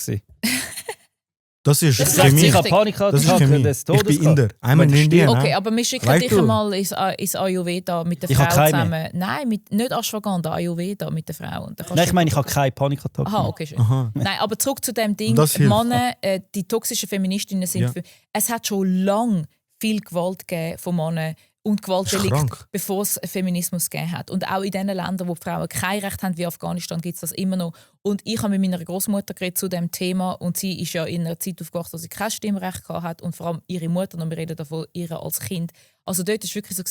Das ist Das Chemie. Ich habe Panikattacken Das ist Chemie. des Ich Todes bin gehabt. Inder. Einmal in Indien. Okay, aber wir schicken Weißt dich du? einmal ins Ayurveda mit der Ich Frau habe keine. zusammen. Nein, nicht Ashwagandha, Ayurveda mit der Frau. Und dann kannst Nein, du- ich meine, ich habe keine Panikattacken. Aha, okay, schön. Aha. Nein, aber zurück zu dem Ding. Das hilft. Männer, die toxischen Feministinnen sind Ja. es hat schon lange viel Gewalt gegeben von Männern und Das ist Gewaltdelikte, krank. bevor es Feminismus gegeben hat. Und auch in den Ländern, wo die Frauen kein Recht haben, wie Afghanistan, gibt es das immer noch. Und ich habe mit meiner Großmutter geredet zu dem Thema und sie ist ja in einer Zeit aufgewacht, wo sie kein Stimmrecht hatte und vor allem ihre Mutter, und wir reden davon, ihre als Kind. Also dort war es wirklich so,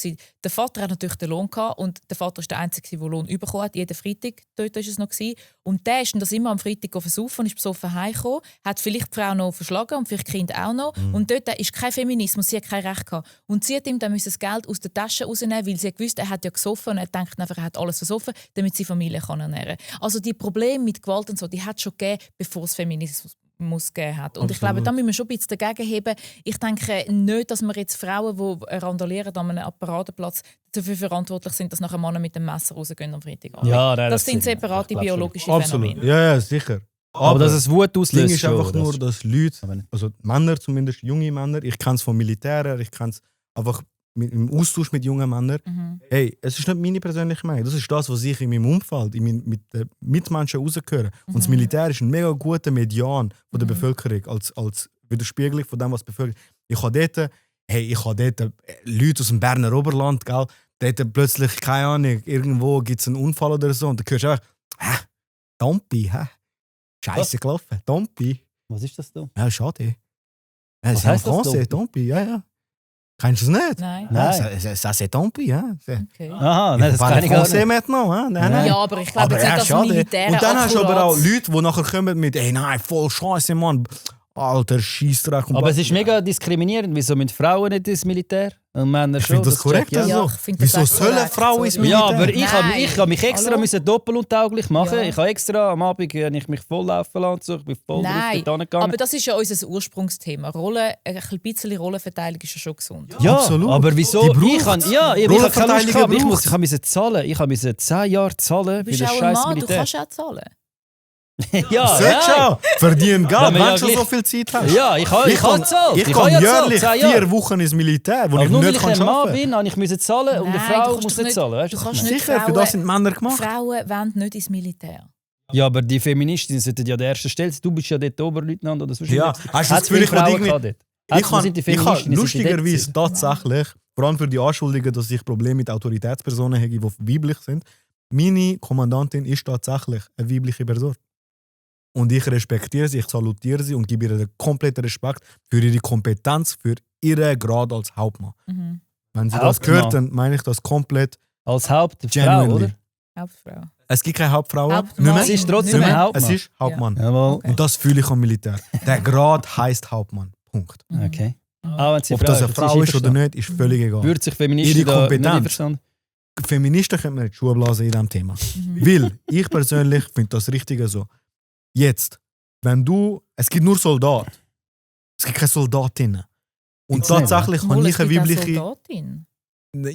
der Vater hat natürlich den Lohn gehabt und der Vater ist der Einzige, der Lohn bekommen hat, jeden Freitag, dort war es noch. Und der ist dann das immer am Freitag versaufen und ist besoffen heimgekommen, hat vielleicht die Frau noch verschlagen und vielleicht die Kinder auch noch. Und dort ist kein Feminismus, sie hat kein Recht gehabt. Und sie hat ihm dann das Geld aus der Tasche rausnehmen, weil sie gewusst, er hat ja gesoffen und er denkt einfach, er hat alles versoffen, damit seine Familie kann ernähren kann. Also die Probleme mit Gewalt und so, die hat es schon gegeben, bevor es Feminismus gegeben hat. Und ich glaube, da müssen wir schon ein bisschen dagegen heben. Ich denke nicht, dass wir jetzt Frauen, die randalieren an einem Paradenplatz, dafür verantwortlich sind, dass nachher Männer mit dem Messer rausgehen am Freitagabend. Ja, nein, das sind stimmt. separate Ich glaub schon. biologische Absolut. Phänomene. Ja, sicher. Aber dass es Wut das Ding auslöst ist einfach schon, nur, dass Leute, Aber nicht. also Männer zumindest, junge Männer, ich kenne es von Militären, ich kenne es einfach im Austausch mit jungen Männern. Hey, es ist nicht meine persönliche Meinung, das ist das, was ich in meinem Umfeld, mit den Mitmenschen rausgehöre. Und das Militär ist ein mega guter Median von der Bevölkerung, als Widerspiegelung von dem, was die Bevölkerung... Ich habe dort Leute aus dem Berner Oberland, gell, dort plötzlich, keine Ahnung, irgendwo gibt es einen Unfall oder so und dann hörst du einfach, Dompi, Scheiße gelaufen, Dompi. Was ist das da? Ja, schade. Was C'est en heisst das, français, Dompi, ja. Kennst du es nicht? Nein. Nein. Ça c'est Dompi, ja. Okay. Aha, nein, das parle kann ich gar français nicht. maintenant, hein? Nein. Ja, aber ich glaube Aber jetzt nicht, dass schade. Militär Und dann hast du aber auch akkurat- Leute, die nachher kommen mit, ey, nein, voll Scheiße, Mann. Alter, Scheissdreck. Aber es ist mega diskriminierend. Wieso müssen Frauen nicht ins Militär? Und Männer Ich schon? finde das korrekt, check ich auch. also. Ja, ich finde das Wieso auch sollen korrekt, Frauen sorry. ins Militär? Ja, aber ich habe Nein. mich extra Hallo? müssen doppeluntauglich machen. Ja. Ich habe extra am Abend ich mich voll laufen lassen. So. Ich bin voll Nein, drauf gegangen. aber das ist ja unser Ursprungsthema. Ein bisschen Rollenverteilung ist ja schon gesund. Ja, Absolut. aber wieso? Die Ich braucht's. habe keine Lust Rollenverteilung gehabt. Ich braucht's. musste zahlen. Ich musste 10 Jahre zahlen Du bei bist der auch ein scheiß Mann, du Militär. kannst auch zahlen. Ja, Sollst ja. du verdienen Ja, Geld, aber wenn ja, du schon gleich. so viel Zeit hast. Ja, ich habe gezahlt. Ich habe kann ja jährlich gezahlt, 10 Jahre. 4 Wochen ins Militär, wo Aber ich nur weil nicht ich ein Mann arbeiten kann. bin, habe ich müssen zahlen und eine Nein, Frau du kannst muss doch nicht zahlen. Weißt du du, kannst was ich nicht Sicher, für das sind Männer gemacht. Frauen wollen nicht ins Militär. meine? Ja, aber die Feministinnen sollten ja an der ersten Stelle sein. Du bist ja dort Oberleutnant oder sonst Ja, irgendwas. hast du das Hat's Gefühl, viele ich will Frauen irgendwie- gehabt dort? Ich Wo sind die habe Feministinnen? lustigerweise Sind die dort tatsächlich, vor allem für die Anschuldigungen, dass ich Probleme mit Autoritätspersonen habe, die weiblich sind, meine Kommandantin ist tatsächlich eine weibliche Person. Und ich respektiere sie, ich salutiere sie und gebe ihr den kompletten Respekt für ihre Kompetenz, für ihren Grad als Hauptmann. Mhm. Wenn sie das Hauptmann. hört, dann meine ich das komplett als Hauptfrau, genuinely. oder? Hauptfrau. Es gibt keine Hauptfrauen. Hauptmann. Nicht mehr. Es ist trotzdem Nicht ein mehr. Hauptmann. Es ist Hauptmann. Jawohl. Okay. Und das fühle ich am Militär. Der Grad heisst Hauptmann. Punkt. Okay. Auch wenn sie Ob das eine Frau ist oder nicht, ist völlig egal. Würde sich Feministen Ihre da nicht Kompetenz. einverstanden? Feministen können mir nicht Schuhe blasen in diesem Thema. Weil ich persönlich finde das Richtige so. Jetzt, wenn du. Es gibt nur Soldaten. Es gibt keine Soldatinnen. Und Gibt's nicht, tatsächlich kann Mal, ich eine es gibt auch weibliche. Soldatin.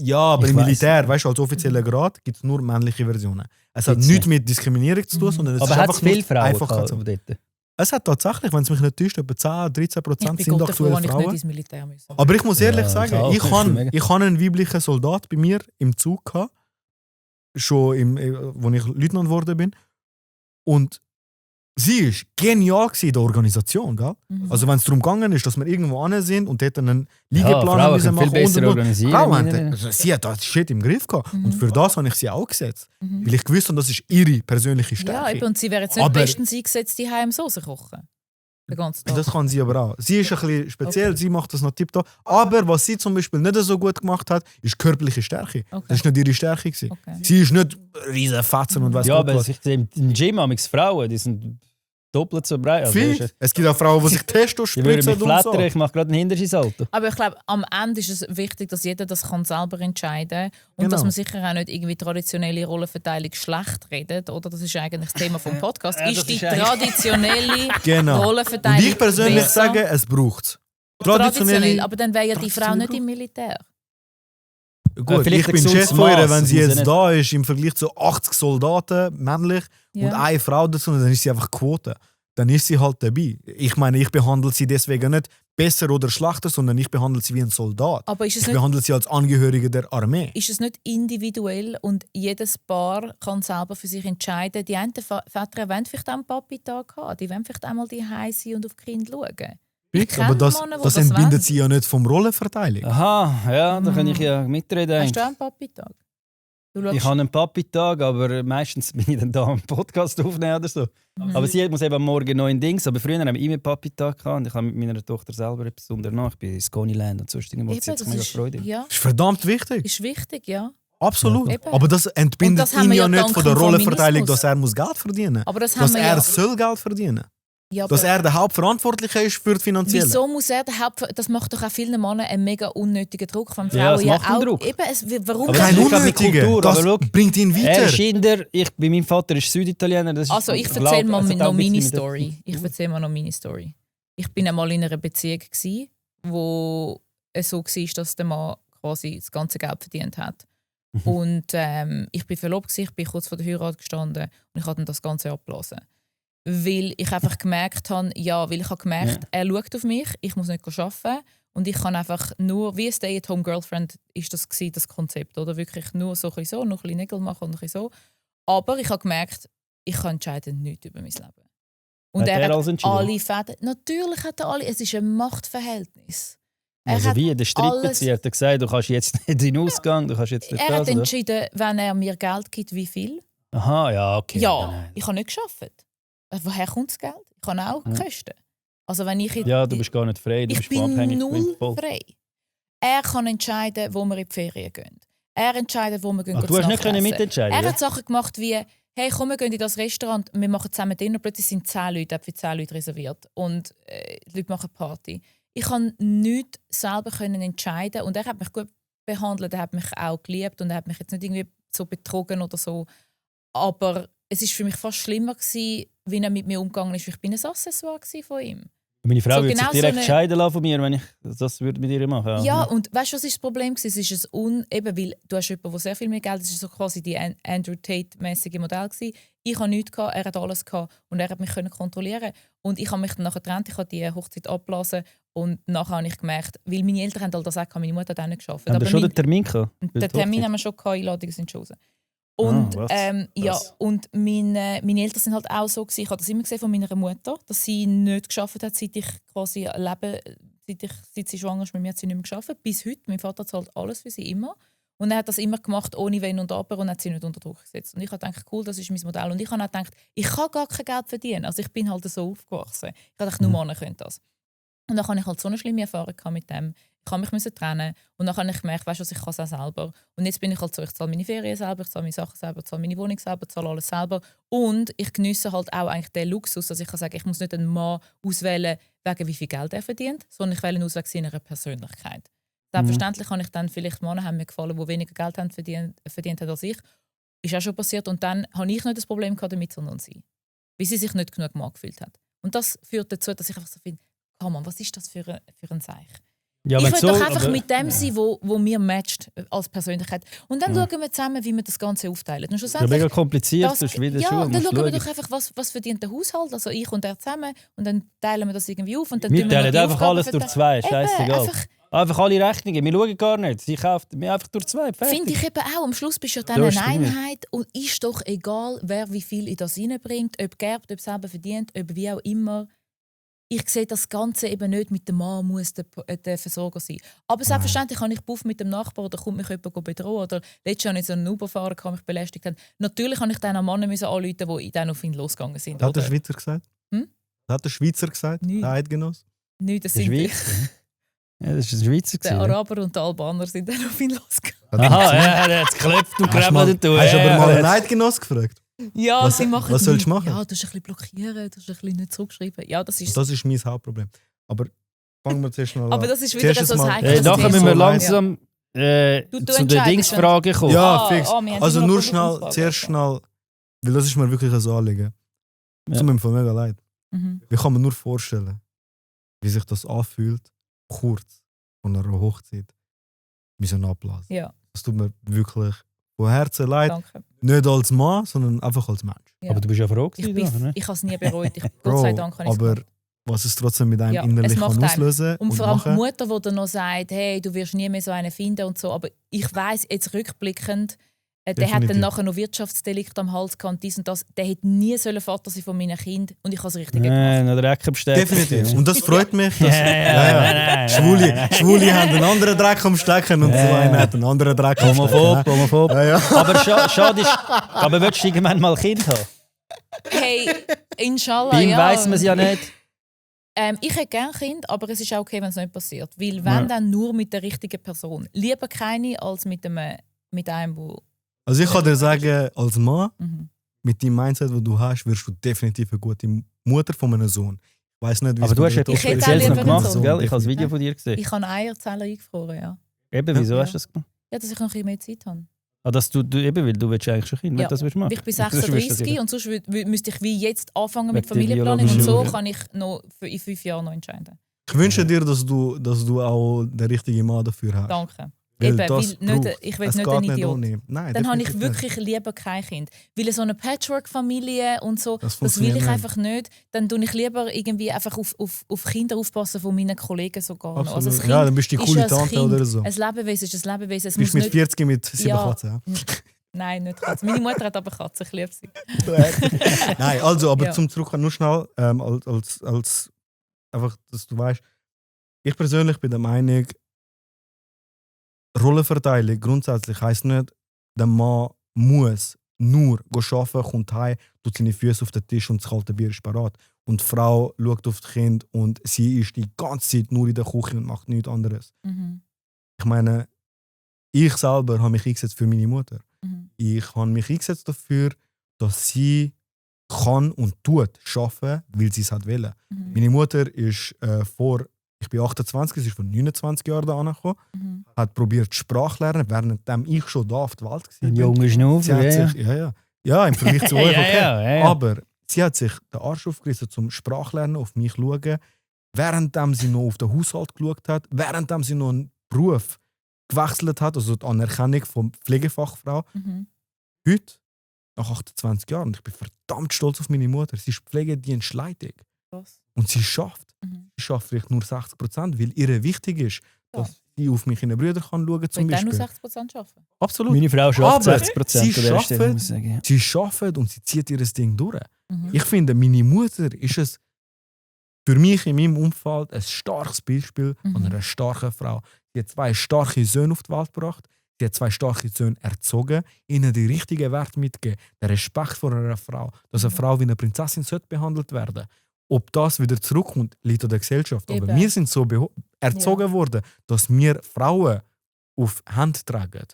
Ja, aber Ich im weiss. Militär, weißt du, als offizieller Grad gibt es nur männliche Versionen. Es hat Gibt's nichts nicht. mit Diskriminierung zu tun, sondern es Aber ist hat es einfach nur viele Frauen Einfachheit. gehabt dort? Es hat tatsächlich, wenn es mich nicht täuscht, etwa 10-13% Ich bin sind Gott davor, aktuell wenn ich nicht Frauen. ins Militär muss. Aber ich muss ehrlich Ja, sagen, ich auch. ich Das ist habe mega. ich habe einen weiblichen Soldat bei mir im Zug gehabt, schon als ich Leutnant geworden bin. Und sie war genial in der Organisation. Gell? Mhm. Also wenn es darum gegangen ist, dass wir irgendwo hin sind und dort einen Ja, Liegeplan Frauen müssen können viel machen besser und. organisieren. Frauen haben, Nein, also sie hat das Shit im Griff gehabt. Mhm. Und für das habe ich sie auch gesetzt. Mhm. Weil ich gewusst habe, das ist ihre persönliche Ja, Stärke. eben, und sie wäre jetzt nicht Aber- bestens eingesetzt, die heim Soße kochen. Den ganzen Tag. Das kann sie aber auch. Sie ist ein bisschen speziell, Okay. sie macht das noch tiptop. Aber was sie zum Beispiel nicht so gut gemacht hat, ist körperliche Stärke. Okay. Das war nicht ihre Stärke. Gewesen. Okay. Sie ist nicht riesen Fetzen und weiss Ja, Gott aber was. ich sehe im Gym haben Frauen, die sind doppelt so breit. Also Viel. Es gibt auch Frauen, die sich Testo die würden spritzen mich und flattern, so. ich mache gerade ein Hindernissalto. Aber ich glaube, am Ende ist es wichtig, dass jeder das kann selber entscheiden kann. Und Genau. dass man sicher auch nicht irgendwie traditionelle Rollenverteilung schlecht redet. Oder das ist eigentlich das Thema vom Podcast. Ja, das ist die ist eigentlich- traditionelle Genau. Und Rollenverteilung ich persönlich besser? sage, es braucht es. Traditionell, aber dann wäre ja die Frau Traditionell nicht im Militär. Gut, vielleicht ich ein bin gesundes Chef von ihr, Maß, wenn sie das muss jetzt ja da ist, im Vergleich zu 80 Soldaten, männlich, und Ja. eine Frau dazu, dann ist sie einfach Quote. dann ist sie halt dabei. Ich meine, ich behandle sie deswegen nicht besser oder schlechter, sondern ich behandle sie wie ein Soldat. Aber ist es Ich nicht, behandle sie als Angehörige der Armee. ist es nicht individuell und jedes Paar kann selber für sich entscheiden? Die einen Väter wollen vielleicht auch einen Papi-Tag haben, die wollen vielleicht einmal die Heim sein und auf die Kinder schauen. Aber das Männer, die das das entbindet wollen. sie ja nicht vom Rollenverteilung. Aha, ja, da kann ich ja mitreden. Hast du auch einen Papi-Tag? Du Ich habe einen Papi-Tag, aber meistens bin ich dann da einen Podcast aufnehmen oder so. Aber sie muss eben am Morgen noch in Dings. Aber früher haben wir immer Papi-Tag gehabt und ich habe mit meiner Tochter selber etwas unternommen. Ich bin in Sconyland und sonst irgendwo. Eben, Sie hat sich das mega ist, Freude. ja, Das ist verdammt wichtig. ist wichtig, ja. Absolut. Eben. Aber das entbindet Und das haben ihn wir ja ja nicht dank von der dem Rollenverteilung, Feminismus. dass er muss Geld verdienen muss. Aber das haben Dass wir er ja. soll Geld verdienen. Ja, Dass aber er der Hauptverantwortliche ist für die Finanzielle. wieso muss er das macht doch auch vielen Männern einen mega unnötigen Druck. Von Ja, Frauen es macht einen auch. Druck. Eben, warum? Aber Kein das ist eine unnötiger. Kultur, Das aber schau, bringt ihn Er weiter. ist Inder, bei meinem Vater ist Süditaliener. Das ist, Also ich glaub, erzähle mal es hat auch noch ein meine bisschen mit der Story. Ich Kultur. erzähle mal noch meine Story. Ich bin einmal in einer Beziehung gsi, wo es so war, dass der Mann quasi das ganze Geld verdient hat. Und ich bin verlobt gsi, ich bin kurz vor der Heirat gestanden und ich habe dann das Ganze abgelassen. Weil ich einfach gemerkt habe, er schaut auf mich, ich muss nicht arbeiten und ich kann einfach nur, wie Stay-at-home-Girlfriend ist das gewesen, das Konzept, oder? Wirklich nur so, noch ein bisschen Nägel machen und ein bisschen so. Aber ich habe gemerkt, ich kann entscheiden nichts über mein Leben. Und Hat er er hat alles entschieden? alle Fäden, natürlich hat er alle, es ist ein Machtverhältnis. Er Also hat wie, der Strippenzieher hat gesagt, du kannst jetzt nicht in den Ausgang, du kannst jetzt nicht Er hat das, oder? entschieden, wenn er mir Geld gibt, wie viel. Aha, ja, okay. Ja, Nein. ich habe nicht gearbeitet. Woher kommt das Geld? Ich habe auch Kosten. Also wenn ich Ja, du bist gar nicht frei, du ich bist bin abhängig null voll. frei. Er kann entscheiden, wo wir in die Ferien gehen. Er entscheidet, wo wir gehen. Ach, du hast nicht können mitentscheiden. Er hat Sachen gemacht wie, hey, komm, wir gehen in das Restaurant, wir machen zusammen Dinner. Plötzlich sind 10 Leute, für 10 Leute reserviert. Und die Leute machen Party. Ich kann nichts selber entscheiden. Und er hat mich gut behandelt, er hat mich auch geliebt und er hat mich jetzt nicht irgendwie so betrogen oder so. Aber es war für mich fast schlimmer gewesen, wie er mit mir umgegangen ist. Ich bin ein Accessoire von ihm. Meine Frau So würde sich genau so direkt eine- scheiden lassen von mir, wenn ich das würde mit ihr machen. Ja, und weißt du, was ist das Problem? Es ist eben, weil du hast jemanden, der sehr viel mehr Geld hat. Es war so quasi die Andrew Tate-mäßige Modell gewesen. Ich hatte nichts, er hat alles gehabt und er hat mich kontrollieren. Und ich habe mich dann nachher getrennt, ich habe die Hochzeit abgeblasen und nachher habe ich gemerkt, weil meine Eltern haben all das auch gehabt, meine Mutter hat auch nicht gearbeitet. Haben wir schon den Termin gehabt? Den Termin haben wir schon gehabt, Einladungen sind schon raus. Und, was? und meine Eltern sind halt auch so gewesen. Ich habe das immer gesehen von meiner Mutter, dass sie nicht gearbeitet hat, seit ich quasi seit sie schwanger ist mit mir, hat sie nicht mehr gearbeitet. Bis heute. Mein Vater zahlt alles für sie immer. Und er hat das immer gemacht, ohne Wenn und Aber, und hat sie nicht unter Druck gesetzt. Und ich habe gedacht, cool, das ist mein Modell. Und ich habe auch gedacht, ich kann gar kein Geld verdienen. Also ich bin halt so aufgewachsen. Ich habe gedacht, nur Männer können das. Und dann hatte ich halt so eine schlimme Erfahrung mit dem. Ich musste mich trennen. Und dann habe ich gemerkt, weißt du, ich kann es auch selber. Und jetzt bin ich halt so, ich zahle meine Ferien selber, ich zahle meine Sachen selber, ich zahle meine Wohnung selber, ich zahle alles selber. Und ich geniesse halt auch eigentlich den Luxus, dass ich kann sagen, ich muss nicht einen Mann auswählen, wegen wie viel Geld er verdient, sondern ich wähle ihn aus wegen seiner Persönlichkeit. Selbstverständlich kann ich dann vielleicht Männer haben mir gefallen, die weniger Geld haben verdient haben als ich. Ist auch schon passiert. Und dann habe ich nicht das Problem damit, sondern sie. Weil sie sich nicht genug Mann gefühlt hat. Und das führt dazu, dass ich einfach so finde, was ist das für ein Seich? Ja, ich wenn will so, doch einfach aber- mit dem sein, wo mir matcht als Persönlichkeit. Und dann schauen wir zusammen, wie wir das Ganze aufteilen. Und Ja, schlussendlich, mega kompliziert, das, das ist wieder ja, schon. und dann musst schauen wir schauen. doch einfach, was verdient der Haushalt, also ich und er zusammen. Und dann teilen wir das irgendwie auf. Und dann Wir tun noch teilen die einfach Aufgaben alles durch verteilen. 2, scheißegal. Eben, Einfach alle Rechnungen, wir schauen gar nicht. Sie kauft mir einfach durch 2, fertig. Finde ich eben auch. Am Schluss bist du ja dann Ja, eine stimmt. Einheit und ist doch egal, wer wie viel in das reinbringt, ob gerbt, ob selber verdient, ob wie auch immer. Ich sehe das Ganze eben nicht mit dem Mann muss der Versorger sein. Aber selbstverständlich kann ich Puff mit dem Nachbarn oder kommt mich jemand bedrohen. Oder letztes Jahr nicht so einen Uber-Fahrer, der mich belästigt hat. Natürlich habe ich dann einen Mann anrufen, die dann auf ihn losgegangen sind. Hat der oder? Schweizer gesagt? Hm? Hat der Schweizer gesagt? Nein. Der Eidgenoss? Nicht, das Der sind Schweizer. Ja, das ist ein Schweizer. der gewesen, Araber und die Albaner sind dann auf ihn losgegangen. Aha, ja, der hat es geklopft und Hast du mal- gekrabbelt und hast du aber mal einen ja. Eidgenoss gefragt? Ja, Was- sie machen was sollst du nichts. machen? Ja, du hast ein bisschen blockieren, du hast ein bisschen nicht zurückschreiben. Ja, das ist Das ist mein Hauptproblem. Aber fangen wir zuerst mal an. Aber das ist wieder Zuerst so ein mal- heikles Hey, nachher Thema. müssen wir So langsam Du zu den entscheidest, Dingsfragen kommen. Ja, Ah, fix. ah, wir haben Also immer nur noch schnell, Fragen. zuerst schnell, weil das ist mir wirklich ein Anliegen. Ja. Zu mir voll mega leid. Mhm. Ich kann mir nur vorstellen, wie sich das anfühlt, kurz von einer Hochzeit müssen abblasen. Ja. Das tut mir wirklich von Herzen leid. Danke. Nicht als Mann, sondern einfach als Mensch. Ja. Aber du bist ja froh Ich gewesen, oder? habe es nie bereut. Gott Bro, sei Dank habe ich es aber gemacht. was es trotzdem mit einem Ja, innerlich es macht kann einem. auslösen Und vor allem die machen. Mutter, die dann noch sagt, hey, du wirst nie mehr so einen finden und so. Aber ich weiss jetzt rückblickend, der hat dann Definitiv. nachher noch Wirtschaftsdelikt am Hals gehabt und dies und das. Der hätte nie Vater sein von meinen Kindern und ich habe es richtig gemacht. Noch Dreck am Stecken. Definitiv. Und das freut mich. Dass, Nein. Schwule haben einen anderen Dreck am Stecken und so einer hat einen anderen Dreck am Stecken. Homophob. Ja, ja. Aber schade ist, aber willst du irgendwann mal ein Kind haben? Hey, inshallah, Bei ihm ja. weiss man es ja nicht. Ich hätte gerne Kind, aber es ist auch okay, wenn es nicht passiert. Weil wenn, dann nur mit der richtigen Person. Lieber keine als mit einem, wo... Also ich kann dir sagen, als Mann, Mhm. mit dem Mindset, das du hast, wirst du definitiv eine gute Mutter von einem Sohn. Ich weiss nicht, wie Aber es du bei hast der etwas Ich hätte Tochter auch Spezielles ist. noch lieber gemacht, einen Sohn. gell? Ich habe das Video von dir gesehen. Ich habe Eierzellen eingefroren, ja. Eben, wieso Ja. hast du das gemacht? Ja, dass ich noch ein bisschen mehr Zeit habe. Ah, dass du eben, weil du willst eigentlich schon Kind, Ja. wenn du das willst machen. Ich bin Sonst wirst du das 36 ja- und sonst müsste ich wie jetzt anfangen Mit mit der Familienplanung und biologischen so Uhr. kann ich noch in 5 Jahren noch entscheiden. Ich wünsche dir, dass du auch den richtigen Mann dafür hast. Danke. Weil Eben, das weil nicht, braucht. ich will Es nicht geht ein nicht Idiot. ohne. Nein, Dann habe ich definitiv wirklich lieber kein Kind. Weil so eine Patchwork-Familie und so, Das das will funktioniert ich nicht. einfach nicht. Dann tue ich lieber irgendwie einfach auf Kinder aufpassen von meinen Kollegen sogar noch. Absolut. Also das Kind Ja, dann bist du die ist coole ja ein Tante Kind. oder so. Ein Lebewesen ist ein Lebewesen. Es Du bist muss mit nicht... 40 mit 7 Ja. Katzen. Ja? Nein, nicht Katze. Meine Mutter hat aber Katze, ich liebe sie. Nein, also, aber Ja. zum Zurückkommen, nur schnell, als einfach, dass du weißt, ich persönlich bin der Meinung, Rollenverteilung grundsätzlich heisst nicht, der Mann muss nur arbeiten, kommt heim, tut seine Füße auf den Tisch und das kalte Bier ist parat. Und die Frau schaut auf das Kind und sie ist die ganze Zeit nur in der Küche und macht nichts anderes. Mhm. Ich meine, ich selber habe mich eingesetzt für meine Mutter. Mhm. Ich habe mich eingesetzt dafür, dass sie kann und tut arbeiten, weil sie es hat wollen. Mhm. Meine Mutter ist ich bin 28, sie ist vor 29 Jahren da angekommen, Mhm. hat probiert Sprache zu lernen, während ich schon da auf der Welt war. Ein junger Sie Schnaufer, hat ja. sich, ja, im Vergleich zu euch, okay. Ja. Aber sie hat sich den Arsch aufgerissen zum Sprachlernen, auf mich zu schauen, während sie noch auf den Haushalt geschaut hat, während sie noch einen Beruf gewechselt hat, also die Anerkennung von Pflegefachfrau. Mhm. Heute, nach 28 Jahren, und ich bin verdammt stolz auf meine Mutter, sie ist Pflegedienstleitung. Krass. Und sie schafft. Mhm. Sie schafft vielleicht nur 60%, weil ihr wichtig ist, Ja. dass sie auf mich in den Brüder kann schauen Ich zum will auch nur Beispiel. 60% arbeiten. Absolut. Meine Frau schafft Aber 60% sie an der Stelle, schafft- muss ich sagen. Ja. Sie schafft und sie zieht ihr Ding durch. Mhm. Ich finde, meine Mutter ist es für mich in meinem Umfeld ein starkes Beispiel von Mhm. einer starken Frau. Sie hat 2 starke Söhne auf die Welt gebracht. Sie hat 2 starke Söhne erzogen, ihnen die richtigen Werte mitgegeben. Der Respekt vor einer Frau. Dass eine Frau wie eine Prinzessin sollte behandelt werden. Ob das wieder zurückkommt, liegt an der Gesellschaft. Aber Eben. wir sind so erzogen worden, dass wir Frauen auf Hand tragen.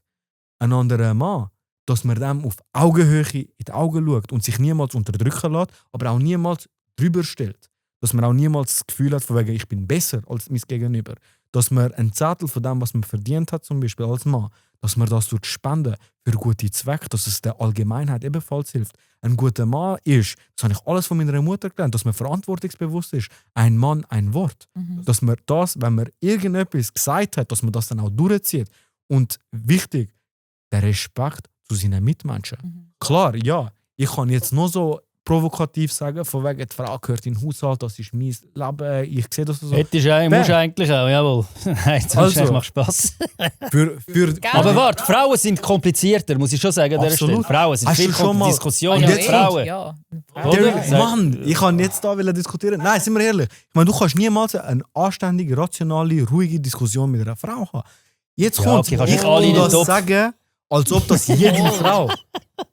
Ein anderer Mann, dass man dem auf Augenhöhe in die Augen schaut und sich niemals unterdrücken lässt, aber auch niemals drüber stellt. Dass man auch niemals das Gefühl hat, von wegen, ich bin besser als mein Gegenüber. Dass man ein Zettel von dem, was man verdient hat, zum Beispiel als Mann, dass man das spenden für gute Zwecke, dass es der Allgemeinheit ebenfalls hilft. Ein guter Mann ist, das habe ich alles von meiner Mutter gelernt, dass man verantwortungsbewusst ist. Ein Mann, ein Wort. Mhm. Dass man das, wenn man irgendetwas gesagt hat, dass man das dann auch durchzieht. Und wichtig, der Respekt zu seinen Mitmenschen. Mhm. Klar, ja, ich kann jetzt noch so provokativ sagen, von wegen, die Frau gehört in den Haushalt, das ist mein Leben, ich sehe das so. Hättest du musst du eigentlich auch, jawohl. Nein, sonst Also. macht Spaß. Für, Aber warte, Frauen sind komplizierter, muss ich schon sagen. An dieser Absolut. Stelle. Frauen sind Hast viel du schon mal- Diskussionen Und mit jetzt- Frauen. Ja. Oder? Der, Mann, ich kann jetzt da diskutieren. Nein, sind wir ehrlich. Ich meine, du kannst niemals eine anständige, rationale, ruhige Diskussion mit einer Frau haben. Jetzt Ja, kommt okay, kannst nicht alle in den das Topf. sagen, als ob das jede Frau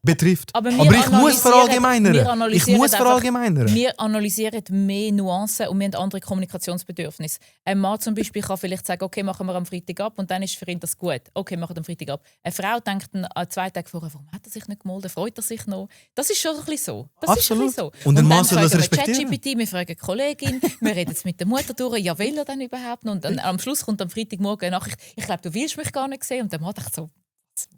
betrifft. Aber Aber wir ich muss verallgemeinern. wir Ich analysieren muss einfach- verallgemeinern. Wir analysieren mehr Nuancen und wir haben andere Kommunikationsbedürfnisse. Ein Mann zum Beispiel kann vielleicht sagen, okay, machen wir am Freitag ab und dann ist für ihn das gut. Okay, machen wir am Freitag ab. Eine Frau denkt dann 2 Tage vorher, warum hat er sich nicht gemolden, freut er sich noch? Das ist schon ein bisschen so. Das Absolut. Ist ein bisschen so. Und ein Mann dann soll das fragen wir respektieren. ChatGPT, wir fragen die Kollegin, wir reden jetzt mit der Mutter durch, ja, will er denn überhaupt noch? Und dann am Schluss kommt am Freitagmorgen eine Nachricht, ich glaube, du willst mich gar nicht sehen. Und der Mann denkt so,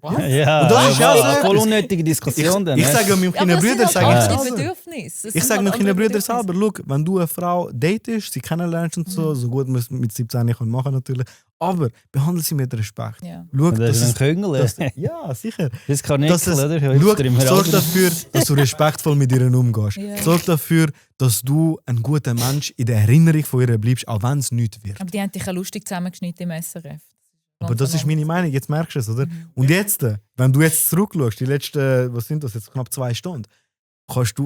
Was? Ja, Und das ist ja, auch so voll etwas. unnötige Diskussion dann. Ich sage meinem kleinen Bruder, das sind sage halt ich andere selber. Bedürfnisse. Ich sage meinem kleinen Bruder selber, schau, wenn du eine Frau datest, sie kennenlernst und so gut man es mit 17 machen kann natürlich, aber behandle sie mit Respekt. Ja. Schau, Das ist ein Köngel. dass, ja, sicher. Das kann nicht, Dass es- oder? Sorg dafür, dass du respektvoll mit ihr umgehst. Ja. Sorg dafür, dass du ein guter Mensch in der Erinnerung von ihr bleibst, auch wenn es nichts wird. Aber die haben dich ja lustig zusammengeschnitten im SRF. Aber das ist meine Meinung, jetzt merkst du es, oder? Und jetzt, wenn du jetzt zurückschaust, die letzten, was sind das jetzt, knapp 2 Stunden,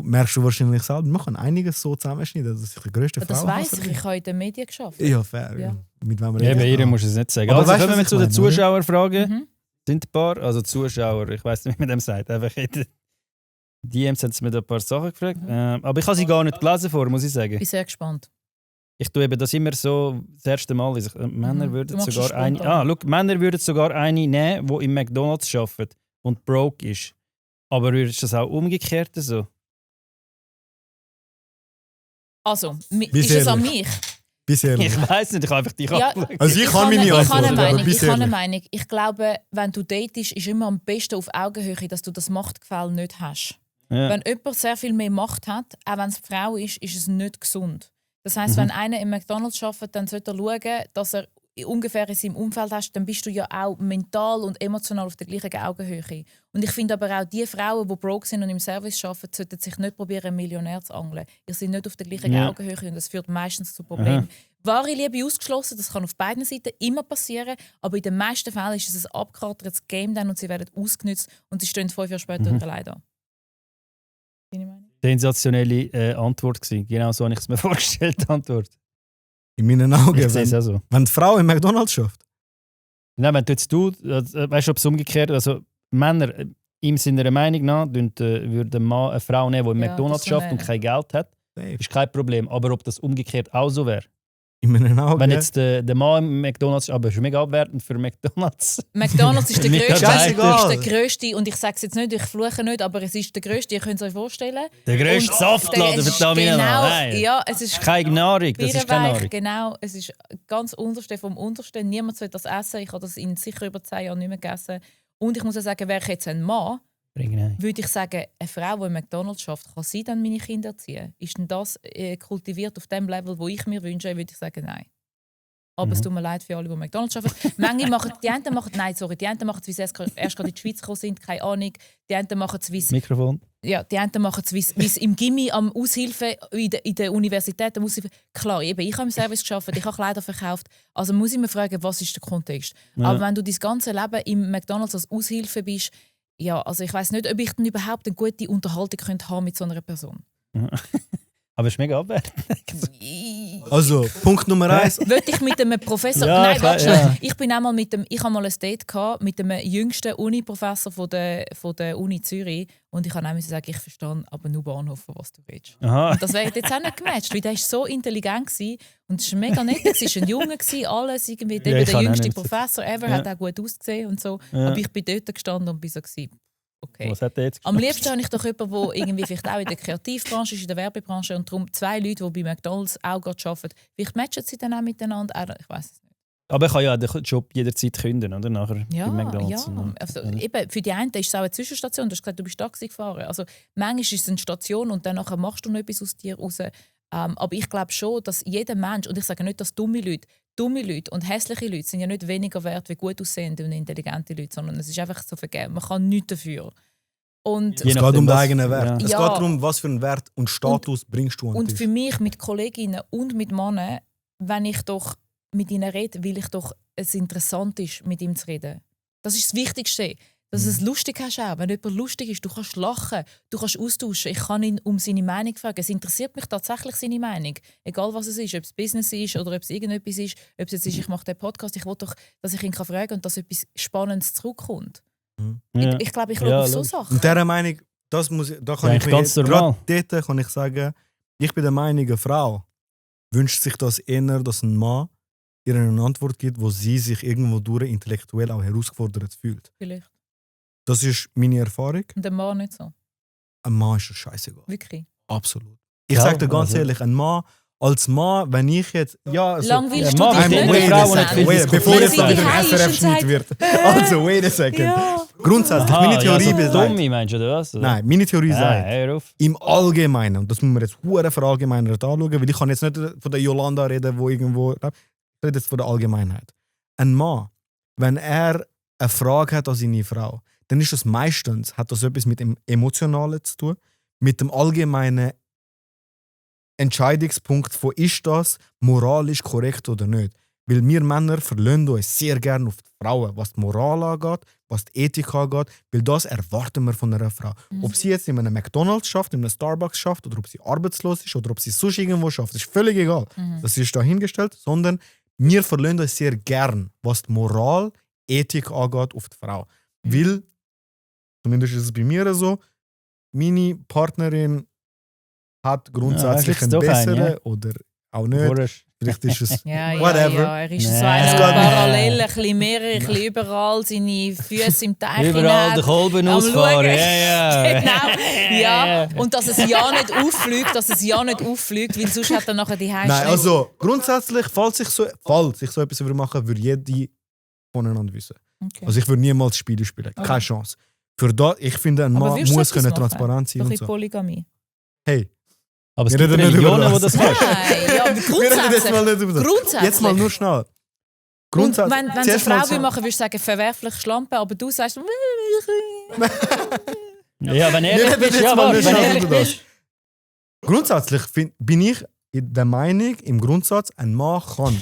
merkst du wahrscheinlich selber, man kann einiges so zusammenschneiden, dass ich die grösste Das Frau weiss ich habe in den Medien geschafft. Ja, fair. Ja. Mit wem Ja, bei ihr reden? musst du es nicht sagen. Aber Also weißt du, kommen wir was zu ich den meine, oder? Zuschauerfragen. Mhm. Sind ein paar, also Zuschauer, ich weiß nicht, wie man dem sagt. Einfach in den DMs haben sie mir da ein paar Sachen gefragt. Aber ich habe sie gar nicht gelesen vorher, muss ich sagen. Ich bin sehr gespannt. Ich tue eben das immer so das erste Mal. Männer Du würden machst sogar es eine. spontan. Schau, Männer würden sogar eine nehmen, die im McDonalds arbeitet und broke ist. Aber würdest du das auch umgekehrt so? Also, Bis ist es an ehrlich. mich? Bisher. Ich weiß nicht, ich habe einfach dich Ja, angeschaut. Also ich kann meine ich Antwort, habe eine aber Meinung. bis Ich habe eine ehrlich. Meinung. Ich glaube, wenn du datest, ist immer am besten auf Augenhöhe, dass du das Machtgefälle nicht hast. Ja. Wenn jemand sehr viel mehr Macht hat, auch wenn es eine Frau ist es nicht gesund. Das heisst, wenn einer im McDonalds arbeitet, dann sollte er schauen, dass er ungefähr in seinem Umfeld hast, dann bist du ja auch mental und emotional auf der gleichen Augenhöhe. Und ich finde aber auch, die Frauen, die broke sind und im Service arbeiten, sollten sich nicht probieren, einen Millionär zu angeln. Ihr seid nicht auf der gleichen Ja. Augenhöhe und das führt meistens zu Problemen. Wahre Liebe ausgeschlossen, das kann auf beiden Seiten immer passieren, aber in den meisten Fällen ist es ein abgekartetes Game dann und sie werden ausgenutzt und sie stehen 5 Jahre später allein da. Deine Meinung? Sensationelle Antwort gewesen. Genau so habe ich es mir vorgestellt, die Antwort. In meinen Augen, Ich sehe es wenn, auch so. wenn die Frau im McDonalds schafft. Nein, wenn du jetzt weißt du, ob es umgekehrt, also Männer ihm seiner Meinung nach würde ein Mann eine Frau nehmen, die im Ja, McDonalds das ist so schafft und eine- kein Geld hat, ist kein Problem. Aber ob das umgekehrt auch so wäre. In meinen Augen. Wenn jetzt der Mann im McDonalds, aber es ist mega abwertend für McDonalds. McDonalds ist der Mit grösste, Scheißegal. ist der grösste, und ich sage es jetzt nicht, ich fluche nicht, aber es ist der grösste, ihr könnt es euch vorstellen. Der grösste Und Saftladen es für ist Vitamine. genau, Nein, ja, es ist keine Nahrung, das ist keine birrenweich, Nahrung. genau, es ist ganz unterste vom Untersten. Niemand will das essen, ich habe das in sicher über 10 Jahren nicht mehr gegessen. Und ich muss auch sagen, wäre ich jetzt ein Mann, Bringen heim. würde ich sagen, eine Frau, die im McDonalds schafft, kann sie dann meine Kinder erziehen? Ist denn das kultiviert auf dem Level, wo ich mir wünsche, würde ich sagen, nein. Aber es tut mir leid für alle, die McDonalds arbeiten. Manche machen, die einen machen es, wie sie erst gerade in die Schweiz gekommen sind, keine Ahnung. Die einen machen es, wie es Mikrofon. ja, die einen machen es, wie es im Gimmi am Aushilfe, in der Universität am Aushilfe. Klar, eben, ich habe im Service gearbeitet, ich habe Kleider verkauft. Also muss ich mir fragen, was ist der Kontext? Ja. Aber wenn du dein ganze Leben im McDonalds als Aushilfe bist, ja, also ich weiß nicht, ob ich dann überhaupt eine gute Unterhaltung könnte haben mit so einer Person. Aber es ist mega abwertend. Also, Punkt Nummer 1. Wollte ich mit einem Professor. Ja, Nein, klar, warte schnell. ja. Ich bin einmal ich habe mal ein Date gehabt mit dem jüngsten Uni-Professor von der Uni Zürich. Und ich musste sagen, ich verstehe aber nur Bahnhof, von was du redest. Aha. Und das wäre jetzt auch nicht gematcht, weil der war so intelligent gewesen und es war mega nett. Er war ein Junge, gewesen, alles irgendwie. Ja, Der ich kann auch jüngste nicht. Professor ever, Ja. hat auch gut ausgesehen und so. Ja. Aber ich bin dort gestanden und bin so gewesen, okay. Was hat er jetzt Am gemacht? liebsten habe ich doch jemanden, der irgendwie vielleicht auch in der Kreativbranche ist, in der Werbebranche und darum 2 Leute, die bei McDonalds auch gerade arbeiten. Vielleicht matchen sie dann auch miteinander. Ich weiß es nicht. Aber ich kann ja den Job jederzeit künden, oder? Nachher Ja, bei McDonalds. ja. Also, eben, für die einen ist es auch eine Zwischenstation. Du hast gesagt, du bist Taxi gefahren. Also, manchmal ist es eine Station und dann nachher machst du noch etwas aus dir raus. Aber ich glaube schon, dass jeder Mensch, und ich sage nicht, dass dumme Leute und hässliche Leute sind ja nicht weniger wert wie gut aussehende und intelligente Leute, sondern es ist einfach so vergeben. Man kann nichts dafür. Und Je Es geht nachdem, um den was- eigenen Wert. ja. Es Ja. geht darum, was für einen Wert und Status bringst du an den Und Tisch. für mich mit Kolleginnen und mit Männern, wenn ich doch mit ihnen rede, will ich doch, es interessant ist, mit ihm zu reden. Das ist das Wichtigste. Dass du es lustig hast auch. Wenn jemand lustig ist, du kannst lachen, du kannst austauschen. Ich kann ihn um seine Meinung fragen. Es interessiert mich tatsächlich seine Meinung. Egal was es ist, ob es Business ist oder ob es irgendetwas ist. Ob es jetzt ist, ich mache den Podcast, ich will doch, dass ich ihn fragen kann und dass etwas Spannendes zurückkommt. Ja. Ich glaube, ich schaue Ja, auf so logisch. Sachen. Und dieser Meinung, da kann Ja, ich mir ganz jetzt, normal. gerade dort kann ich sagen, ich bin der Meinung, eine Frau wünscht sich das eher, dass ein Mann ihr eine Antwort gibt, wo sie sich irgendwo durch intellektuell auch herausgefordert fühlt. Vielleicht. Das ist meine Erfahrung. Und der Mann nicht so. Ein Mann ist das scheißegal. Wirklich. Absolut. Ich Ja, sage dir ganz also- ehrlich, ein Mann als Mann, wenn ich jetzt... Ja, also, Langweilst Ja, du mag dich ich nicht nicht. mit Frauen dem nicht viel Sender? Bevor Wenn jetzt sie da wieder die ein Hause ist und SRF-Schnitt sagt, wird. Also, wait a second. Ja. Grundsätzlich, meine Aha, Theorie ja, so besagt... dumme meinst du, oder was? Oder? Nein, meine Theorie Ja, sagt, hör auf. im Allgemeinen, und das müssen wir jetzt hure verallgemeinert anschauen, weil ich kann jetzt nicht von der Yolanda reden, wo irgendwo... Ich rede jetzt von der Allgemeinheit. Ein Mann, wenn er eine Frage hat an seine Frau, dann ist das meistens, hat das etwas mit dem Emotionalen zu tun, mit dem allgemeinen Entscheidungspunkt von ist das moralisch korrekt oder nicht. Weil wir Männer verlassen uns sehr gerne auf die Frauen, was die Moral angeht, was die Ethik angeht, weil das erwarten wir von einer Frau. Ob sie jetzt in einem McDonald's schafft, in einem Starbucks schafft, oder ob sie arbeitslos ist, oder ob sie sonst irgendwo schafft, ist völlig egal. Das ist dahingestellt, sondern wir verlassen uns sehr gern, was die Moral, Ethik angeht, auf die Frau. Weil, zumindest ist es bei mir so, meine Partnerin hat grundsätzlich ist einen doch besseren eine, ja. oder auch nicht. Wurscht. Vielleicht ist es Ja, whatever. er ist Nee. so einer, Es der geht parallel, ein bisschen mehr, ein bisschen überall seine Füße im Teich Überall den hat. Kolben Am ausfahren. Schauen. Ja. Genau, ja. Und dass es ja nicht auffliegt, weil sonst hat er nachher die Hause. Nein, also grundsätzlich, falls ich so etwas würde machen, würde jede voneinander wissen. Okay. Also ich würde niemals Spiele spielen. Keine Chance. Für das, ich finde, ein Aber Mann würdest du muss etwas können machen? transparent sein Doch und in so. Polygamie. Hey, Aber es Wir gibt reden nicht über Religionen, die das. das kannst. Nein, ja, aber wir reden jetzt mal grundsätzlich. nicht über das. Grundsätzlich. Jetzt mal nur schnell. Und Grundsätzlich. wenn es eine zuerst mal Frau so- will machen, würdest du sagen, verwerflich Schlampe, aber du sagst, Ja, wenn Wir ehrlich reden bist, jetzt ja, mal warte, nicht wenn schnell ehrlich über das. bist. Grundsätzlich bin ich der Meinung, im Grundsatz, ein Mann kann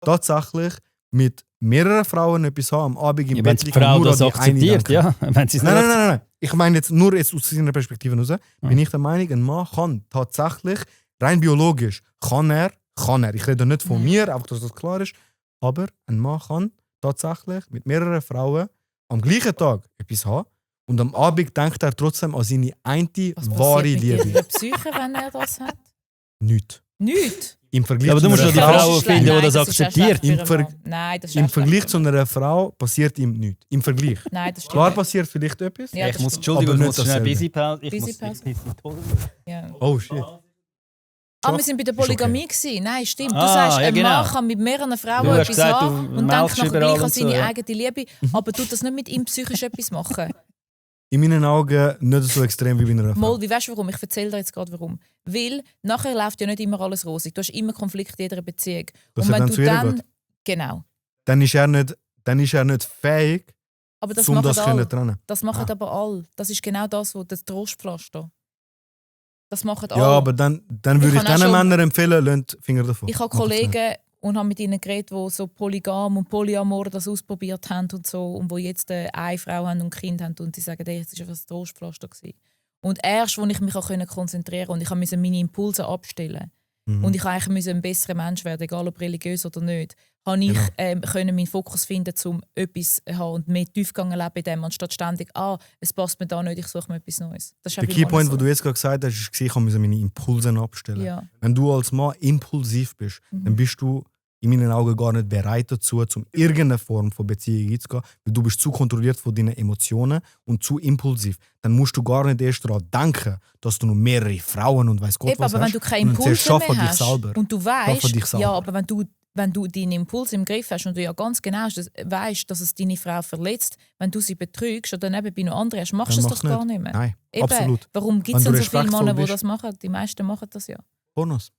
tatsächlich mit mehreren Frauen etwas haben, am Abend im Ja, wenn Bett die liegen, Frau nur an das die eine akzeptiert, denken. ja. Wenn sie es Nein, nicht nein, nein, nein. Ich meine jetzt nur jetzt aus seiner Perspektive heraus, bin ich der Meinung, ein Mann kann tatsächlich, rein biologisch, kann er. Ich rede nicht von mir, einfach, dass das klar ist, aber ein Mann kann tatsächlich mit mehreren Frauen am gleichen Tag etwas haben und am Abend denkt er trotzdem an seine eine was wahre passiert mit Liebe. ihrer Psyche, wenn er das hat? Nichts. Nichts. Im Vergleich Ja, aber du zu musst einer doch die Frau- Frau finden, die das akzeptiert. Im Ver- Nein, das ist Im auch Vergleich schlecht zu einer Frau passiert ihm nichts. Im Vergleich. Nein, das stimmt. Klar passiert vielleicht etwas. Ja, Ich das muss, stimmt. Entschuldigung, Aber ich muss nicht schnell dasselbe. busy Pause. Ich Busy muss Pause. in die Toilette. Ja. Oh shit. Ah, wir sind bei der Ist okay. Polygamie gewesen. Nein, stimmt. Du Ah, sagst, ja, ein genau. Mann kann mit mehreren Frauen Du hast etwas gesagt, haben du und denkt melkst nachher überall gleich an und so, seine ja. eigene Liebe, aber tut das nicht mit ihm psychisch etwas machen. In meinen Augen nicht so extrem wie bei einer Frau. Mal, wie weißt du warum? Ich erzähle dir jetzt gerade warum. Weil nachher läuft ja nicht immer alles rosig. Du hast immer Konflikte in jeder Beziehung. Dass und er wenn dann du zu ihr dann. geht. Genau. Dann ist er nicht fähig, Aber das um machen das alle. können trennen. Das machen Ah. aber alle. Das ist genau das, wo das Trostpflaster. Das machen Ja, alle. aber dann würde ich Ich kann auch diesen schon- Männern empfehlen, lasst die Finger davon. Ich habe Macht's nicht. Kollegen und habe mit ihnen geredet, die so Polygam und Polyamor das ausprobiert haben und so und wo jetzt eine Frau haben und ein Kind haben und sie sagen, hey, es war einfach ein Trostpflaster gewesen. Und erst, als ich mich auch konzentrieren konnte und ich musste meine Impulse abstellen und ich eigentlich ein besserer Mensch werden, egal ob religiös oder nicht, habe ich können meinen Fokus finden, um etwas zu haben und mehr Tiefgang leben in dem, anstatt ständig, es passt mir da nicht, ich suche mir etwas Neues. Das ist auch Der bei Keypoint, Männern den du jetzt gerade gesagt hast, ist, ich muss meine Impulse abstellen. Ja. Wenn du als Mann impulsiv bist, dann bist du in meinen Augen gar nicht bereit dazu, um irgendeine Form von Beziehung einzugehen, weil du bist zu kontrolliert von deinen Emotionen und zu impulsiv. Dann musst du gar nicht erst daran denken, dass du noch mehrere Frauen und weiss Gott Eben, was aber wenn hast. du keine sondern zuerst Impulse schaff an mehr dich hast selber. und du Schaff an dich weißt, selber. ja, aber wenn du deinen Impuls im Griff hast und du ja ganz genau weißt, dass es deine Frau verletzt, wenn du sie betrügst oder nebenbei noch andere hast, machst du Dann es doch mach's gar nicht. nicht mehr. Nein, Eben, absolut. Warum gibt es Wenn denn du so viele respektvoll Männer, die bist. das machen? Die meisten machen das ja. Pornos.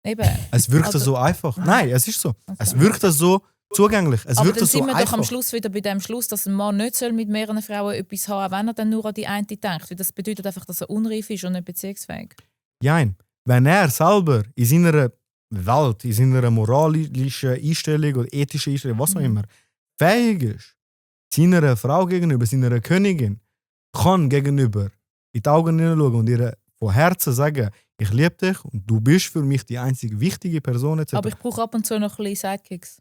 Eben. Es wirkt Also- so einfach. Nein, es ist so. Es wirkt so zugänglich. Es Aber wirkt dann so sind wir einfach. doch am Schluss wieder bei dem Schluss, dass ein Mann nicht soll mit mehreren Frauen etwas haben soll, wenn er dann nur an die eine denkt. Weil das bedeutet einfach, dass er unreif ist und nicht beziehungsfähig. Nein, wenn er selber in seiner Welt, in seiner moralischen Einstellung oder ethischen Einstellung, was auch immer, fähig ist, seiner Frau gegenüber, seiner Königin, kann gegenüber in die Augen hineinschauen und ihr von Herzen sagen, ich liebe dich und du bist für mich die einzige wichtige Person. Etc. Aber ich brauche ab und zu noch ein bisschen Sidekicks.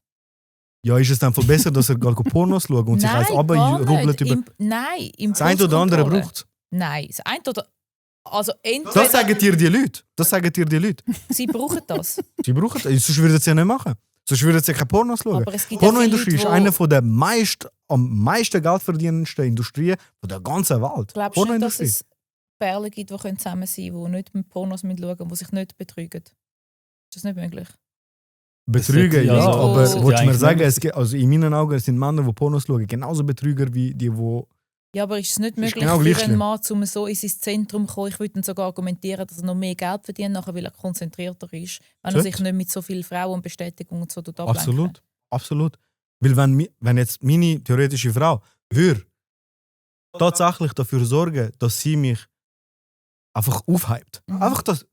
Ja, ist es dann viel besser, dass er gar Pornos schaut und sich eins Nein, runterrubbelt gar über... nicht. Nein, Das eine oder andere Impulskontrolle. braucht. Nein, das eine oder... Also entweder Das sagen dir die Leute. Das sagen dir die Leute. sie brauchen das. Sie brauchen das. Sonst würden sie ja nicht machen. Sonst würden sie keine Pornos schauen. Aber es gibt ja Pornoindustrie viele ist Leute, eine von der am meisten geldverdienendsten Industrien von der ganzen Welt. Glaubst du nicht, dass Pornoindustrie. es Perlen gibt, die zusammen sein können, die nicht mit Pornos schauen müssen, die sich nicht betrügen? das nicht möglich? Betrügen, Ja, ja, also, aber sollte willst du mir eigentlich sagen, möglich es gibt, also in meinen Augen sind Männer, die Pornos schauen, genauso Betrüger wie die Ja, aber ist es nicht Ist möglich genau für gleich einen schlimm. Mann, um so in sein Zentrum zu kommen? Ich würde dann sogar argumentieren, dass er noch mehr Geld verdient, nachher, weil er konzentrierter ist, wenn er Sollte. sich nicht mit so vielen Frauen und Bestätigungen und so ablenken. Absolut, absolut. Weil wenn jetzt meine theoretische Frau würde tatsächlich dafür sorgen, dass sie mich einfach aufhypt. Mhm. Einfach das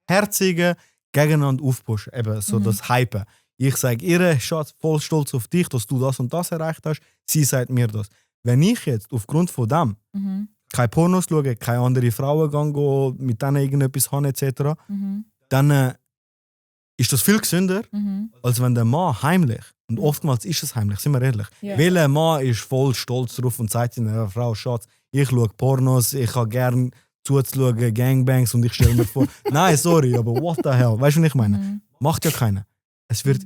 Herzige gegeneinander aufpushen. Eben so das Hypen. Ich sage ihr, Schatz, voll stolz auf dich, dass du das und das erreicht hast. Sie sagt mir das. Wenn ich jetzt aufgrund von dem Mhm. keine Pornos schaue, keine andere Frauen gehen, mit denen irgendetwas haben etc., Mhm. dann ist das viel gesünder, Mhm. als wenn der Mann heimlich, und oftmals ist es heimlich, sind wir ehrlich, Ja. welcher Mann ist voll stolz drauf und sagt seiner Frau, Schatz, ich schaue Pornos, ich habe gerne zuzuschauen, Gangbangs und ich stelle mir vor, nein, sorry, aber what the hell, weißt du, was ich meine? Mhm. Macht ja keiner. Es wird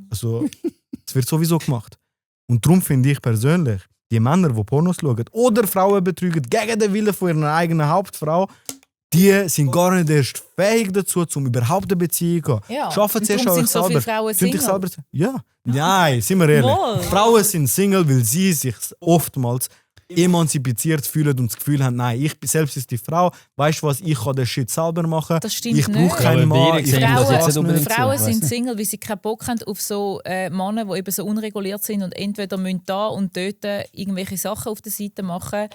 sowieso gemacht. Und darum finde ich persönlich, die Männer, die Pornos schauen oder Frauen betrügen gegen den Willen von ihrer eigenen Hauptfrau, die sind gar nicht erst fähig dazu, um überhaupt eine Beziehung zu haben. Ja. Schaffen Und zuerst darum an sind euch so viele selber. Frauen Sind dich Single. selber ja. Nein, sind wir ehrlich. Mal. Frauen sind Single, weil sie sich oftmals emanzipiert fühlen und das Gefühl haben, nein, ich bin selbst ist die Frau, weißt du was, ich kann den Shit selber machen, Das stimmt ich nicht. brauche keinen Ja, aber bei Mann, ihr ich sehe ich das brauche jetzt das nicht unbedingt nicht. so. Frauen weiss sind nicht. Single, weil sie keinen Bock haben auf so Männer, die eben so unreguliert sind und entweder müssen da und dort irgendwelche Sachen auf der Seite machen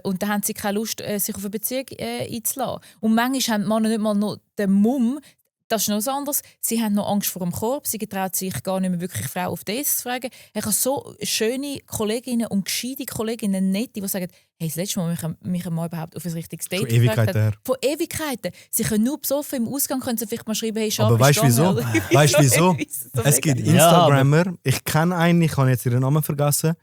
und dann haben sie keine Lust, sich auf eine Beziehung einzulassen. Und manchmal haben die Männer nicht mal noch den Mumm, das ist noch was anderes. Sie haben noch Angst vor dem Korb. Sie trauen sich gar nicht mehr wirklich Frau auf das zu fragen. Ich habe so schöne Kolleginnen und gescheite Kolleginnen, nette, die sagen, hey, das letzte Mal mich mal überhaupt auf ein richtiges Date Von Ewigkeiten gefragt hat. her. Von Ewigkeiten. Sie können nur besoffen im Ausgang, können sie vielleicht mal schreiben, hey, Schatz, Aber weißt du bist du wieso? gegangen? Weißt du wieso? So Es gibt mega. Instagrammer, ich kenne einen, ich habe jetzt ihren Namen vergessen,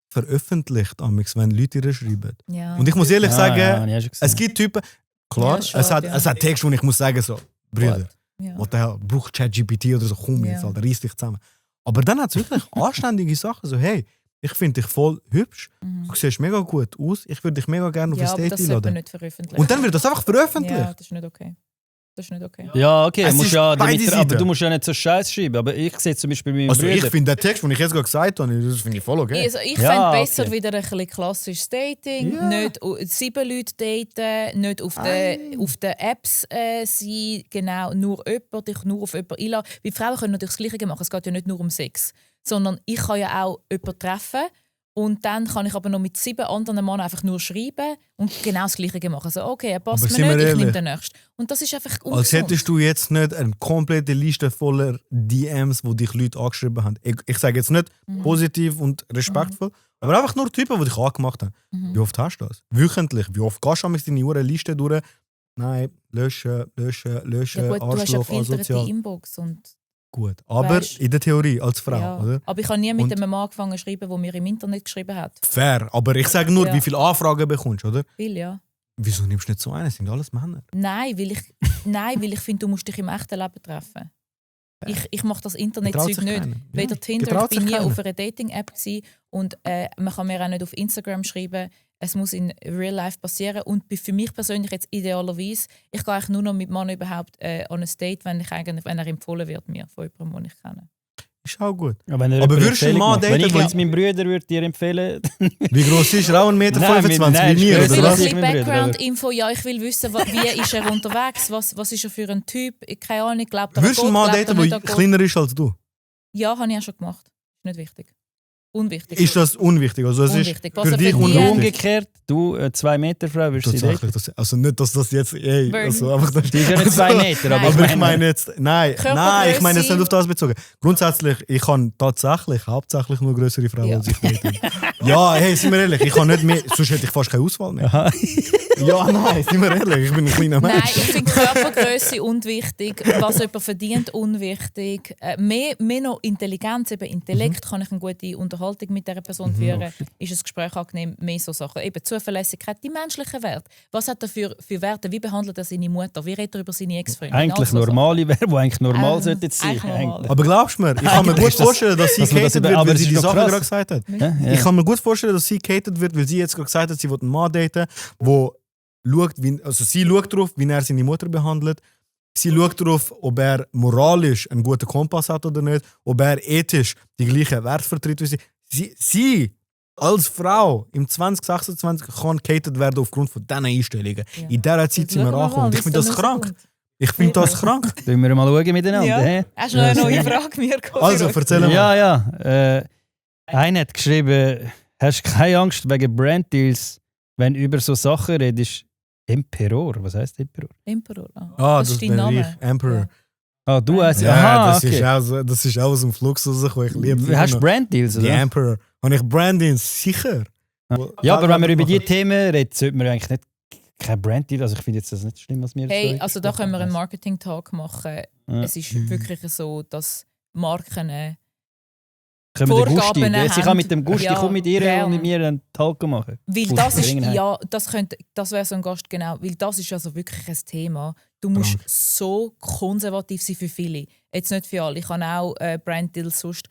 veröffentlicht amigs, wenn Leute ihr schreiben. Ja. Und ich muss ehrlich sagen, ja, ich schon gesehen. es gibt Typen, klar, Ja, schade, es hat Texte, wo ich muss sagen so, Brüder, Ja. what the hell, braucht ChatGPT oder so, komm jetzt, Ja. Alter, reiss dich zusammen. Aber dann hat es wirklich anständige Sachen, so hey, ich finde dich voll hübsch, du siehst mega gut aus, ich würde dich mega gerne auf Ja, ein aber Date das sollte man einladen. nicht veröffentlichen. Und dann wird das einfach veröffentlicht. Ja, das ist nicht okay. Das ist nicht okay. Ja, okay, Es musst ist ja beide damit, aber Seiten. du musst ja nicht so Scheiß schreiben. Aber ich sehe zum Beispiel bei meinem Also ich Bruder. finde den Text, den ich jetzt gerade gesagt habe, das finde ich voll okay. Also ich Ja, fände besser okay. wieder ein bisschen klassisches Dating. Ja. Nicht 7 Leute daten, nicht auf den Apps sein, genau, dich nur auf jemanden einladen. Weil Frauen können natürlich das Gleiche machen. Es geht ja nicht nur um Sex. Sondern ich kann ja auch jemanden treffen und dann kann ich aber noch mit 7 anderen Männern einfach nur schreiben und genau das Gleiche machen. Also okay, er passt Aber mir sind wir nicht, ich nehme ehrlich? den nächsten. Und das ist einfach ungesund. Als hättest du jetzt nicht eine komplette Liste voller DMs, wo dich Leute angeschrieben haben. Ich sage jetzt nicht positiv und respektvoll, aber einfach nur Typen, die dich angemacht haben. Wie oft hast du das? Wöchentlich. Wie oft gehst du mit deiner Uhr Liste durch? Nein, löschen, Ja gut, du hast ja Arschloch, gefilterte asozial. Inbox und Gut. Aber Weisst- in der Theorie, als Frau, ja. oder? Aber ich habe nie mit Und- einem Mann angefangen zu schreiben, der mir im Internet geschrieben hat. Fair. Aber ich sage nur, Ja. wie viele Anfragen bekommst du, oder? Viel, ja. Wieso nimmst du nicht so einen? Das sind alles Männer. Nein, weil ich finde, du musst dich im echten Leben treffen. Ich mache das Internetzeug Getraut sich nicht. keiner. Weder Ja, Tinder, getraut ich bin sich nie keiner. auf einer Dating-App gewesen und man kann mir auch nicht auf Instagram schreiben. Es muss in Real Life passieren und für mich persönlich jetzt idealerweise, ich gehe eigentlich nur noch mit Mann überhaupt an ein Date, wenn er empfohlen wird mir von jemandem, den ich kenne. Ist auch gut. Ja, wenn er Aber jemand würdest du einen Empfehlung Mann macht. Wenn daten, ich wo- jetzt meinen Brüder würde dir empfehlen, Wie groß ist er? Auch 1,25 Meter Nein, nein, wie mir, ist oder grösser Vielleicht was? als ein ich bisschen mein Bruder, Background-Info. Ja, ich will wissen, wie ist er unterwegs, was ist er für ein Typ. Keine Ahnung, glaubt er an Würdest du einen Gott, Mann glaubt er daten, nicht der an Gott? kleiner ist als du? Ja, habe ich auch schon gemacht. Ist nicht wichtig. Unwichtig. Ist das unwichtig? Also es Unwichtig. ist Was für er dich verdient. du unwichtig. umgekehrt, du 2 Meter Frau, würdest du sie daten? Tatsächlich. Also nicht, dass das jetzt... Ey, Burn. also einfach das, Die ist ja nicht 2 Meter, aber, aber ich meine jetzt... Nein, ich meine jetzt Körpergröße. nicht auf das bezogen. Grundsätzlich, ich kann tatsächlich hauptsächlich nur größere Frauen Ja. als ich daten. Ja, hey, sind wir ehrlich, ich kann nicht mehr... Sonst hätte ich fast keine Auswahl mehr. Aha. Ja, nein, sind wir ehrlich, ich bin ein kleiner Nein, Mensch. ich finde Körpergröße unwichtig, was jemand verdient unwichtig. Mehr noch Intelligenz, eben Intellekt, kann ich eine gute Unterhaltung mit dieser Person führen, ist ein Gespräch angenehm, mehr so Sachen. Eben Zuverlässigkeit, die menschlichen Werte. Was hat er für Werte? Wie behandelt er seine Mutter? Wie redet er über seine Ex-Freundin? Eigentlich All so Sachen. normale wäre, die eigentlich normal sollte sein. eigentlich normal. Aber glaubst du mir, ich kann mir Eigentlich gut ist das- vorstellen, dass sie dass man das gehatet eben- wird, aber weil es sie ist die noch Sachen krass. gerade gesagt hat. Ja, ja. Ich kann mir gut vorstellen, dass sie gehatet wird, weil sie jetzt gerade gesagt hat, sie will einen Mann daten, wo schaut, also sie schaut darauf, wie er seine Mutter behandelt. Sie schaut darauf, ob er moralisch einen guten Kompass hat oder nicht, ob er ethisch die gleichen Werte vertritt wie sie. Sie als Frau im 2026 kann gehatet werden aufgrund von diesen Einstellungen. Ja. In dieser Zeit sind wir angekommen. Und ich finde das krank. Ich finde das krank. Wollen wir mal schauen miteinander? Ja. hä? Hast du noch eine neue Frage, Mirko? Also, erzähl mal. Ja. Einer hat geschrieben, hast keine Angst wegen Branddeals, wenn du über so Sachen redest. Emperor, was heisst Emperor? Emperor. Das ist dein bin Name. ich, Emperor. Ja. Ah, du hast. Ja, Aha, das, okay. ist auch, so- das ist auch aus dem Flux rausgekommen. Ich liebe Hast du Branddeals, die oder? Emperor. Habe ich Brandings? Sicher. Ja, aber wenn wir über diese Themen reden, sollte man eigentlich nicht kein Branddeal. Also ich finde jetzt das nicht schlimm, was wir Hey, so also da können wir einen gesprochen Marketing-Talk machen. haben. Es ist wirklich so, dass Marken Können wir den Gusti? Vorgaben Sie kann haben. mit dem Gusti, Ja, komm mit ihr gern. und mit mir einen Talk machen. weil Aus das ist, Gelegenheit. ja, das wäre so ein Gast, genau, weil das ist also wirklich ein Thema. Du musst Krank. so konservativ sein für viele. Jetzt nicht für alle. Ich habe auch Branddeals sonst.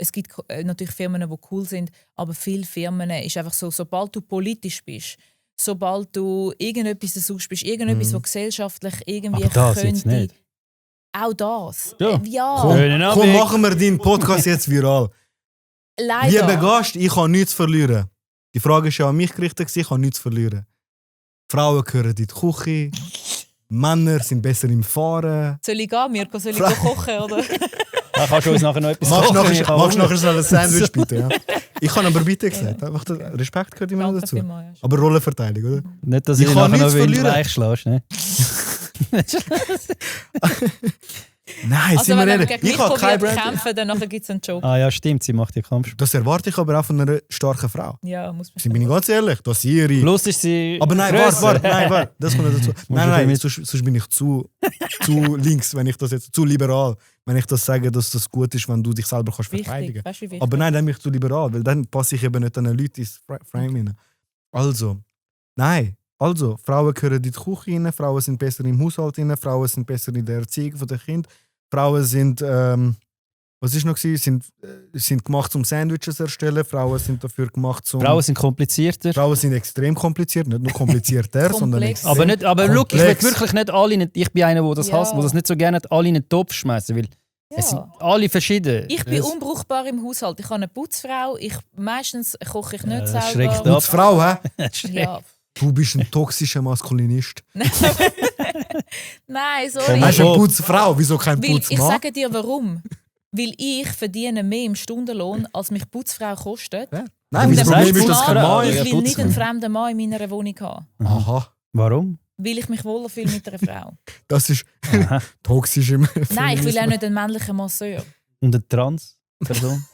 Es gibt natürlich Firmen, die cool sind, aber viele Firmen ist einfach so, sobald du politisch bist, sobald du irgendetwas suchst, bist irgendetwas, was gesellschaftlich irgendwie Aber das jetzt könnte. nicht. Auch das. Ja. Ja, Schönen Komm, Abend. machen wir deinen Podcast jetzt viral. leider. Lieber Gast, ich habe nichts zu verlieren. Die Frage ist ja an mich gerichtet, ich habe nichts zu verlieren. Frauen gehören in die Küche, Männer sind besser im Fahren. Soll ich gehen, Mirko? Soll ich kochen? Oder? Da kannst du uns nachher noch etwas Machst kochen. Ich habe nachher Hunger. so ein Sandwich bitte, ja? Ich kann aber bitte gesagt. Einfach der Respekt gehört immer noch Danke dazu. vielmals. Aber Rollenverteilung, oder? Nicht, dass Ich ich kann nachher noch nichts in den verlieren. Weich schlägst. Ne? Nein, Also sind wir wenn er ehrlich. gegen Ich mich habe kein probiert Brand. kämpfen, dann gibt es einen Job. Ah ja, stimmt, sie macht ja Kampfsport. Das erwarte ich aber auch von einer starken Frau. Ja, muss man Sie bin ich ganz ehrlich, dass ihre... Plus ist sie Aber nein, grösser. warte, das kommt nicht dazu. Nein, damit- sonst bin ich zu links, wenn ich das jetzt, zu liberal, wenn ich das sage, dass das gut ist, wenn du dich selber kannst verteidigen. Wichtig. Weißt du, wie wichtig? Aber nein, dann bin ich zu liberal, weil dann passe ich eben nicht an Leute ins Frame rein. Also, Frauen gehören in die Küche rein, Frauen sind besser im Haushalt rein, Frauen sind besser in der Erziehung der Kinder, Frauen sind, was ist noch gewesen? Sind gemacht zum Sandwiches zu erstellen, Frauen sind dafür gemacht zum... Frauen sind komplizierter. Frauen sind extrem kompliziert, nicht nur komplizierter, sondern Komplex. extrem. Aber look, ich will komplex. wirklich nicht alle, ich bin einer, der das Ja. hasst, der das nicht so gerne hat, alle in den Topf schmeißen, weil es sind Ja. alle verschieden. Ich bin unbrauchbar im Haushalt. Ich habe eine Putzfrau. Meistens koche ich nicht das schreckt selber. ab. Frau, hä? Ja. Du bist ein toxischer Maskulinist. Nein, sorry. Hast du Oh. eine Putzfrau? Wieso kein Weil, ich Putzmann? sage dir warum. Weil ich verdiene mehr im Stundenlohn, als mich Putzfrau kostet. Nein, Du mein sagst Problem ist, dass kein Putzfrau. Mann Ich ist. will Putzen. nicht einen fremden Mann in meiner Wohnung haben. Aha, Warum? Weil ich mich wohler fühle mit einer Frau. das ist Aha. toxisch im Nein, ich will auch nicht einen männlichen Masseur. Und eine Trans-Person?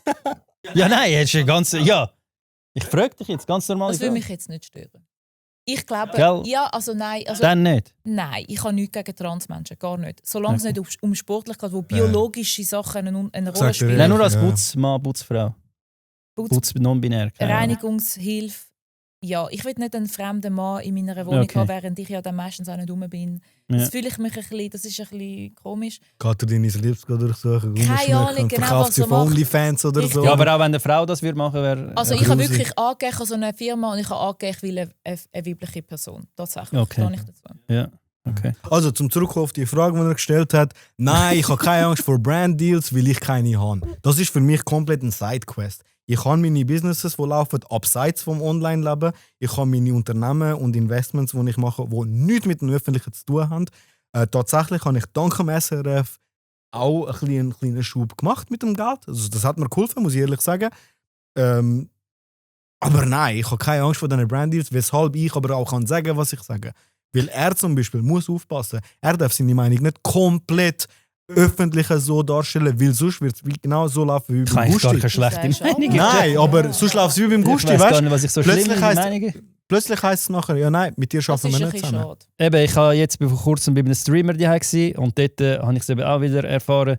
Ja, nein, jetzt ist ganz. Ja. Ich frage dich jetzt ganz normal. Das würde mich jetzt nicht stören. Ich glaube, Gell? ja, also nein. Also, Dann nicht. nein, ich habe nichts gegen Transmenschen, gar nicht. Solange Okay. es nicht um sportlich geht, wo biologische Sachen eine Rolle Sag dir spielen. Nein, nur als Ja. Putzmann, Putzfrau. Putz- Putz non-binär. keine Ahnung. Reinigungshilfe. Ja, ich will nicht einen fremden Mann in meiner Wohnung Okay. haben, während ich ja dann meistens auch nicht rum bin. Ja. Das fühle ich mich ein bisschen, das ist ein bisschen komisch. Geht er deine Lips durchsuchen? Keine Ahnung, genau, Verkauft was sie er auf macht. OnlyFans oder so? Ja, aber auch wenn eine Frau das würde machen, wäre. Also ich habe grusig. wirklich angegeben, ich habe so eine Firma und ich habe angegeben, ich will eine weibliche Person. Tatsächlich. Okay. Stehe ich dazu. Ja, okay. Also, zum Zurückkommen auf die Frage, die er gestellt hat. Nein, ich habe keine Angst vor Brand-Deals, weil ich keine habe. Das ist für mich komplett ein Sidequest. Ich habe meine Businesses, die laufen, abseits vom Online-Leben. Ich habe meine Unternehmen und Investments, die ich mache, die nichts mit dem Öffentlichen zu tun haben. Tatsächlich habe ich dank dem SRF auch einen kleinen Schub gemacht mit dem Geld. Also, das hat mir geholfen, muss ich ehrlich sagen. Aber nein, ich habe keine Angst vor diesen Brand-Deals, weshalb ich aber auch kann sagen, was ich sage. Weil er zum Beispiel muss aufpassen. Er darf seine Meinung nicht komplett öffentlich so darstellen, weil sonst wird es genau so laufen wie Ich beim habe eigentlich gar Gusti. keine schlechte Das ist Meinung. Nein, aber sonst läuft es wie beim Ich Gusti, weiß gar weißt nicht, was ich so Plötzlich schlimm heisst- Meinungen. Plötzlich heisst es nachher, ja nein, mit dir Das arbeiten ist wir ein nicht bisschen zusammen. schade. Eben, ich habe jetzt vor kurzem bei einem Streamer die gewesen, und dort habe ich es eben auch wieder erfahren.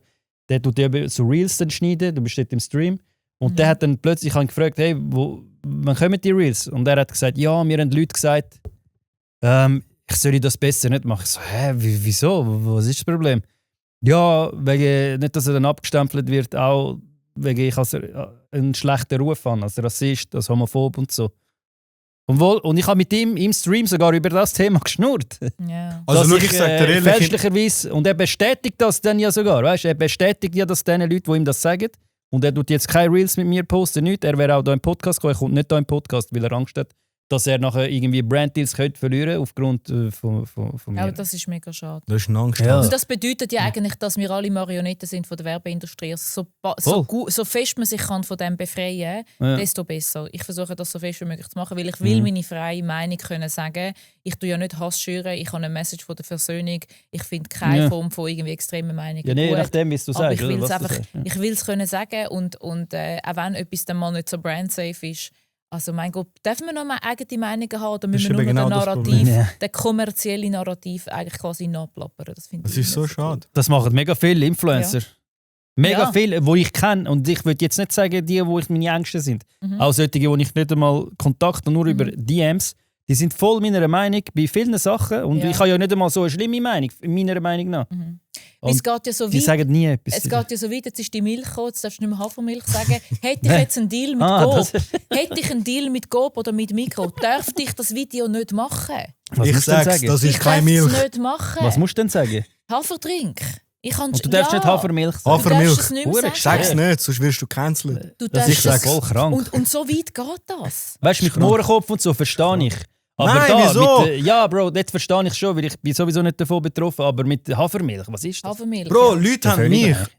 Der tut eben so Reels dann schneiden, du bist dort im Stream. Und der hat dann plötzlich, ich habe ihn gefragt, hey, wann kommen die Reels? Und er hat gesagt, ja, mir haben Leute gesagt, ich soll das besser nicht machen. Ich so, wieso? Was ist das Problem? Ja, wegen, nicht, dass er dann abgestempelt wird, auch wegen ich als einen schlechten Ruf habe, als Rassist, als Homophob und so. Und ich habe mit ihm im Stream sogar über das Thema geschnurrt. Ja. Also Dass schau, ich ich sag dir ehrlich, fälschlicherweise, und er bestätigt das dann ja sogar, weißt? Er bestätigt ja das den Leuten, die ihm das sagen. Und er tut jetzt keine Reels mit mir posten, nichts. Er wäre auch hier im Podcast gekommen, er kommt nicht hier im Podcast, weil er Angst hat, dass er nachher irgendwie Branddeals könnte verlieren aufgrund von mir. Aber das ist mega schade. das ist eine Angst. Ja. Und das bedeutet ja eigentlich, dass wir alle Marionetten sind von der Werbeindustrie. Also so fest man sich kann von dem befreien kann, desto besser. Ich versuche das so fest wie möglich zu machen, weil ich will meine freie Meinung können sagen. Ich tue ja nicht Hass schüren, ich habe eine Message von der Versöhnung. Ich finde keine Form von irgendwie extremen Meinungen Ja, nee, gut. nachdem, wie du Aber sagst. ich will oder, es was du einfach, sagst, ja. ich will es können sagen und auch wenn etwas dann mal nicht so brandsafe ist. Also mein Gott, dürfen wir noch mal eigene Meinungen haben oder müssen wir nur eben genau den das Narrativ, Problem. Ja. den kommerziellen Narrativ eigentlich quasi nachplappern? Das finde Das ich ist so nicht schade. Das machen mega viele Influencer. Mega Ja. viele, die ich kenne. Und ich würde jetzt nicht sagen, die, wo ich meine Ängste sind. Mhm. Auch solche, die ich nicht einmal kontakte, nur über DMs. Die sind voll meiner Meinung bei vielen Sachen. Und Ja. ich habe ja nicht einmal so eine schlimme Meinung, meiner Meinung nach. Mhm. Und Es geht ja so die weit. sagen nie etwas. Es geht ja so weit, jetzt ist die Milch gekommen, jetzt darfst du nicht mehr Hafermilch sagen. Hätte ich jetzt einen Deal mit das- Coop, hätte ich einen Deal mit Coop oder mit Mikro, dürfte ich das Video nicht machen. Was Ich musst du denn sag's, sagen? das ist Ich keine darf es Milch. nicht machen. Was musst du denn sagen? Haferdrink. Ich kann Und du darfst nicht Hafermilch sagen. Du Hafermilch. darfst es nicht mehr Hure sagen. Sag's nicht, sonst wirst du cancelled. Du Das darfst ist es- voll krank. und so weit geht das. Weißt du, mit Mohrenkopf und so verstehe ich. Aber Nein, da, wieso? Ja, Bro, das verstehe ich schon, weil ich bin sowieso nicht davon betroffen. Aber mit Hafermilch, was ist das? Hafermilch. Bro, ja. Leute haben Völlig mich recht.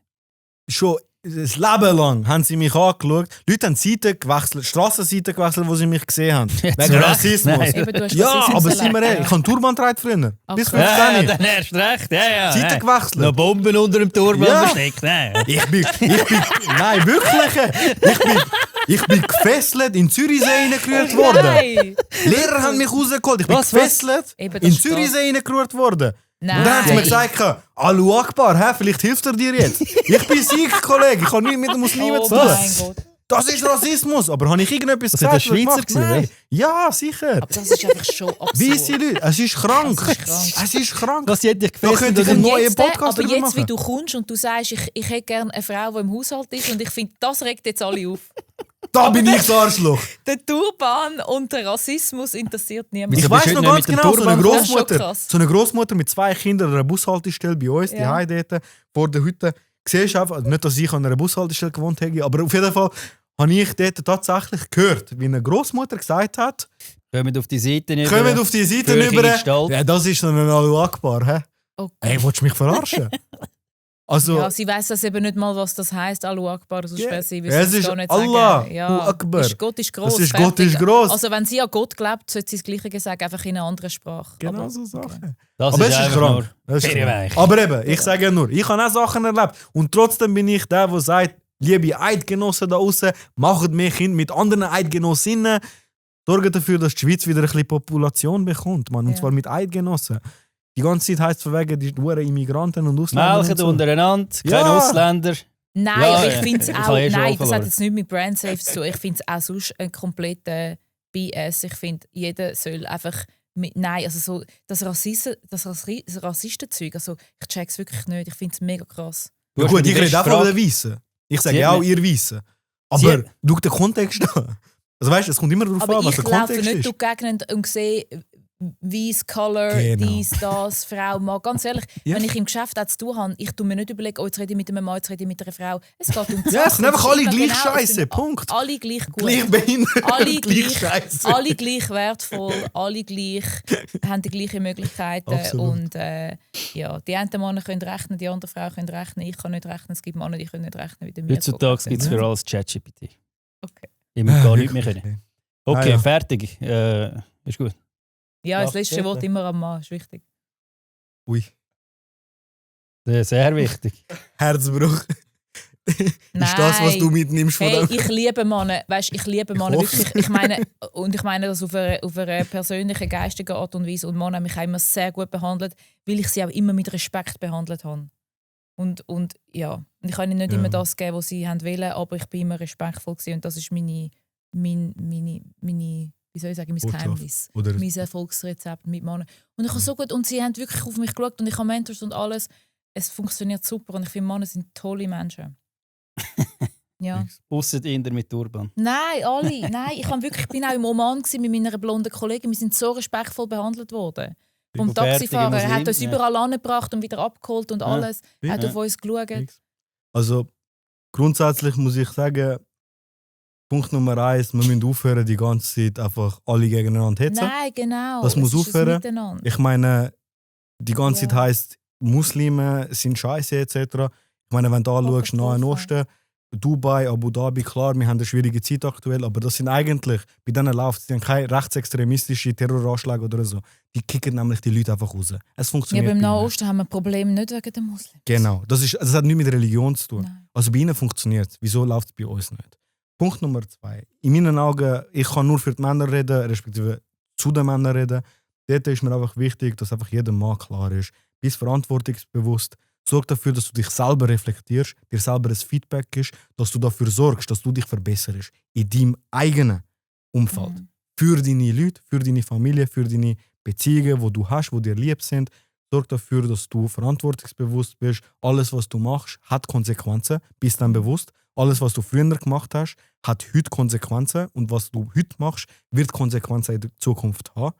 schon das Leben lang haben sie mich angeschaut. Leute haben Seiten gewechselt, Strassenseiten gewechselt, wo sie mich gesehen haben. Wegen Recht. Rassismus. Nein. Eben, du hast Ja, Rassismus aber sind wir erlebt, ehrlich, ich habe einen Turban getragen früher. Bis Okay. 15. Ja, dann erst recht. Ja. Seiten gewechselt. Noch Bomben unter dem Turban Ja. versteckt. Nein. Nein, wirklich. Ich bin gefesselt, in Zürichsee reingerührt worden. Nein! Lehrer haben mich rausgeholt, ich bin Was? gefesselt, Eben, das in steht. Zürichsee reingerührt worden. Nein. Und dann haben sie mir gesagt, Allahu Akbar, hä, vielleicht hilft er dir jetzt. Ich bin Sikh, Kollege, ich habe nichts mit den Muslimen Oh zu tun. mein Gott. Das ist Rassismus. Aber habe ich irgendetwas Das sind gesagt? das Schweizer oder gemacht? gewesen, Nein. Ja, sicher. Aber das ist einfach schon absurd. Weisse Leute, es ist krank. Das ist krank. Es ist krank. Was hätte ich Da gefesselt? könnte ich oder einen nicht? neuen Jetzt, Podcast aber darüber jetzt, machen. wie du kommst und du sagst, ich hätte gerne eine Frau, die im Haushalt ist und ich finde, das regt jetzt alle auf. Da bin ich das Arschloch. Der Turban und der Rassismus interessiert niemand. Ich Wieso weiß bist du noch nicht ganz mit dem genau, so eine Turban? Das ist schon Großmutter, krass. so eine Großmutter mit 2 Kindern an einer Bushaltestelle bei uns, die Ja. dort vor der Hütte. Siehst du einfach, nicht, dass ich an einer Bushaltestelle gewohnt hätte, aber auf jeden Fall habe ich dort tatsächlich gehört, wie eine Großmutter gesagt hat, Kommt auf die Seite nicht. kommt auf die Seite Bürgerliche rüber. Gestalt. Ja, das ist so ein Allahu Akbar, hä? Okay. Ey, willst du mich verarschen? Also, Ja, sie weiss das eben nicht mal, was das heisst. Allahu Akbar, sonst Ja. wäre sie Ja, es ist gar nicht Allah, sagen. Ja, Akbar. Gott ist gross. Das ist Gott ist gross. Also wenn sie an Gott glaubt, sollte sie das Gleiche sagen, einfach in einer anderen Sprache. genau Aber- so Sachen. Das Aber es ist einfach krank. nur Das ist Ferienweich. krank. Aber eben, ich sage ja nur, ich habe auch Sachen erlebt. Und trotzdem bin ich der, der sagt, liebe Eidgenossen da draußen, macht mehr Kinder mit anderen Eidgenossinnen. Sorgen dafür, dass die Schweiz wieder ein bisschen Population bekommt. Man. Und Ja. zwar mit Eidgenossen. Die ganze Zeit heisst es von wegen, die Huren Immigranten und Ausländer. Melken und so. untereinander, keine Ja. Ausländer. Nein, Ja, aber ich ja. finde es Ich auch. habe eh schon Nein, das verloren. hat jetzt nicht mit Brandsafe zu tun. Ich finde es auch sonst ein kompletter BS. Ich finde, jeder soll einfach. Nein, also so das Rassistenzeug, also ich check's wirklich nicht. Ich finde es mega krass. Du Ja hast gut, mir ich die rede auch beste von Frage- den Weißen. Ich sage Sie ja hat auch, mir- ihr Weißen. Sie Aber hat- schau den Kontext an. Also weißt du, es kommt immer darauf Aber an, was ich der laufe Kontext nicht ist. durch die Gegend und sehe weiss Color, Genau. dies, das, Frau, Mann. Ganz ehrlich, Ja. wenn ich im Geschäft auch zu tun habe, ich tue mir nicht überlegen, oh, jetzt rede ich mit einem Mann, jetzt rede ich mit einer Frau. Es geht um die Ja, es Sache. sind einfach Es ist alle immer gleich genau, es scheiße, sind Punkt. Alle gleich gut. Gleich behindert, alle gleich gleich, scheiße. alle gleich wertvoll, alle gleich haben die gleichen Möglichkeiten. Absolut. Und ja, die einen Männer können rechnen, die anderen Frauen können rechnen. Ich kann nicht rechnen, es gibt Männer, die können nicht rechnen. Wie wir Heutzutage gibt es für alles ChatGPT. Okay. Ich muss gar nicht mehr können. Okay, ja. fertig. Ist gut. Ja, das Ja, letzte bitte. Wort immer am Mann, ist wichtig. Ui, Sehr wichtig. Herzbruch. Ist das, was du mitnimmst von Hey, dem? ich liebe Männer, weißt, ich liebe Männer hoffe. wirklich. Ich meine das auf eine persönliche, geistige Art und Weise. Und Männer haben mich auch immer sehr gut behandelt, weil ich sie auch immer mit Respekt behandelt habe. Und ja, und ich kann ihnen nicht Ja. immer das geben, was sie wollen, aber ich bin immer respektvoll gewesen. Und das ist meine wie soll ich sagen, mein Botschaft. Geheimnis. Oder Mein Erfolgsrezept mit Männern. Und ich habe so gut, und sie haben wirklich auf mich geschaut und ich habe Mentors und alles. Es funktioniert super und ich finde, Männer sind tolle Menschen. Ja. Ausser Inder mit Turban. Nein, alle. Nein, ich bin auch im Oman mit meiner blonden Kollegin. Wir sind so respektvoll behandelt worden. Vom Taxifahrer. Er hat uns überall angebracht und wieder abgeholt und alles. Er hat auf uns geschaut. Also grundsätzlich muss ich sagen, Punkt Nummer 1, wir müssen aufhören, die ganze Zeit einfach alle gegeneinander hetzen. Nein, genau. Das muss aufhören. Ich meine, die ganze Zeit heisst, Muslime sind scheiße etc. Ich meine, wenn du anschaust, Nahen Osten, Dubai, Abu Dhabi, klar, wir haben eine schwierige Zeit aktuell, aber das sind eigentlich, bei denen läuft es, die haben keine rechtsextremistische Terroranschläge oder so. Die kicken nämlich die Leute einfach raus. Es funktioniert. Ja, beim Nahen Osten haben wir Probleme nicht wegen den Muslimen. Genau, das hat nichts mit Religion zu tun. Nein. Also bei ihnen funktioniert es. Wieso läuft es bei uns nicht? Punkt Nummer 2. In meinen Augen, ich kann nur für die Männer reden, respektive zu den Männern reden. Dort ist mir einfach wichtig, dass einfach jedem Mann klar ist. Bist verantwortungsbewusst. Sorg dafür, dass du dich selber reflektierst, dir selber ein Feedback gibst, dass du dafür sorgst, dass du dich verbesserst. In deinem eigenen Umfeld. Für deine Leute, für deine Familie, für deine Beziehungen, die du hast, die dir lieb sind. Sorg dafür, dass du verantwortungsbewusst bist. Alles, was du machst, hat Konsequenzen. Bist dann bewusst. Alles, was du früher gemacht hast, hat heute Konsequenzen. Und was du heute machst, wird Konsequenzen in der Zukunft haben.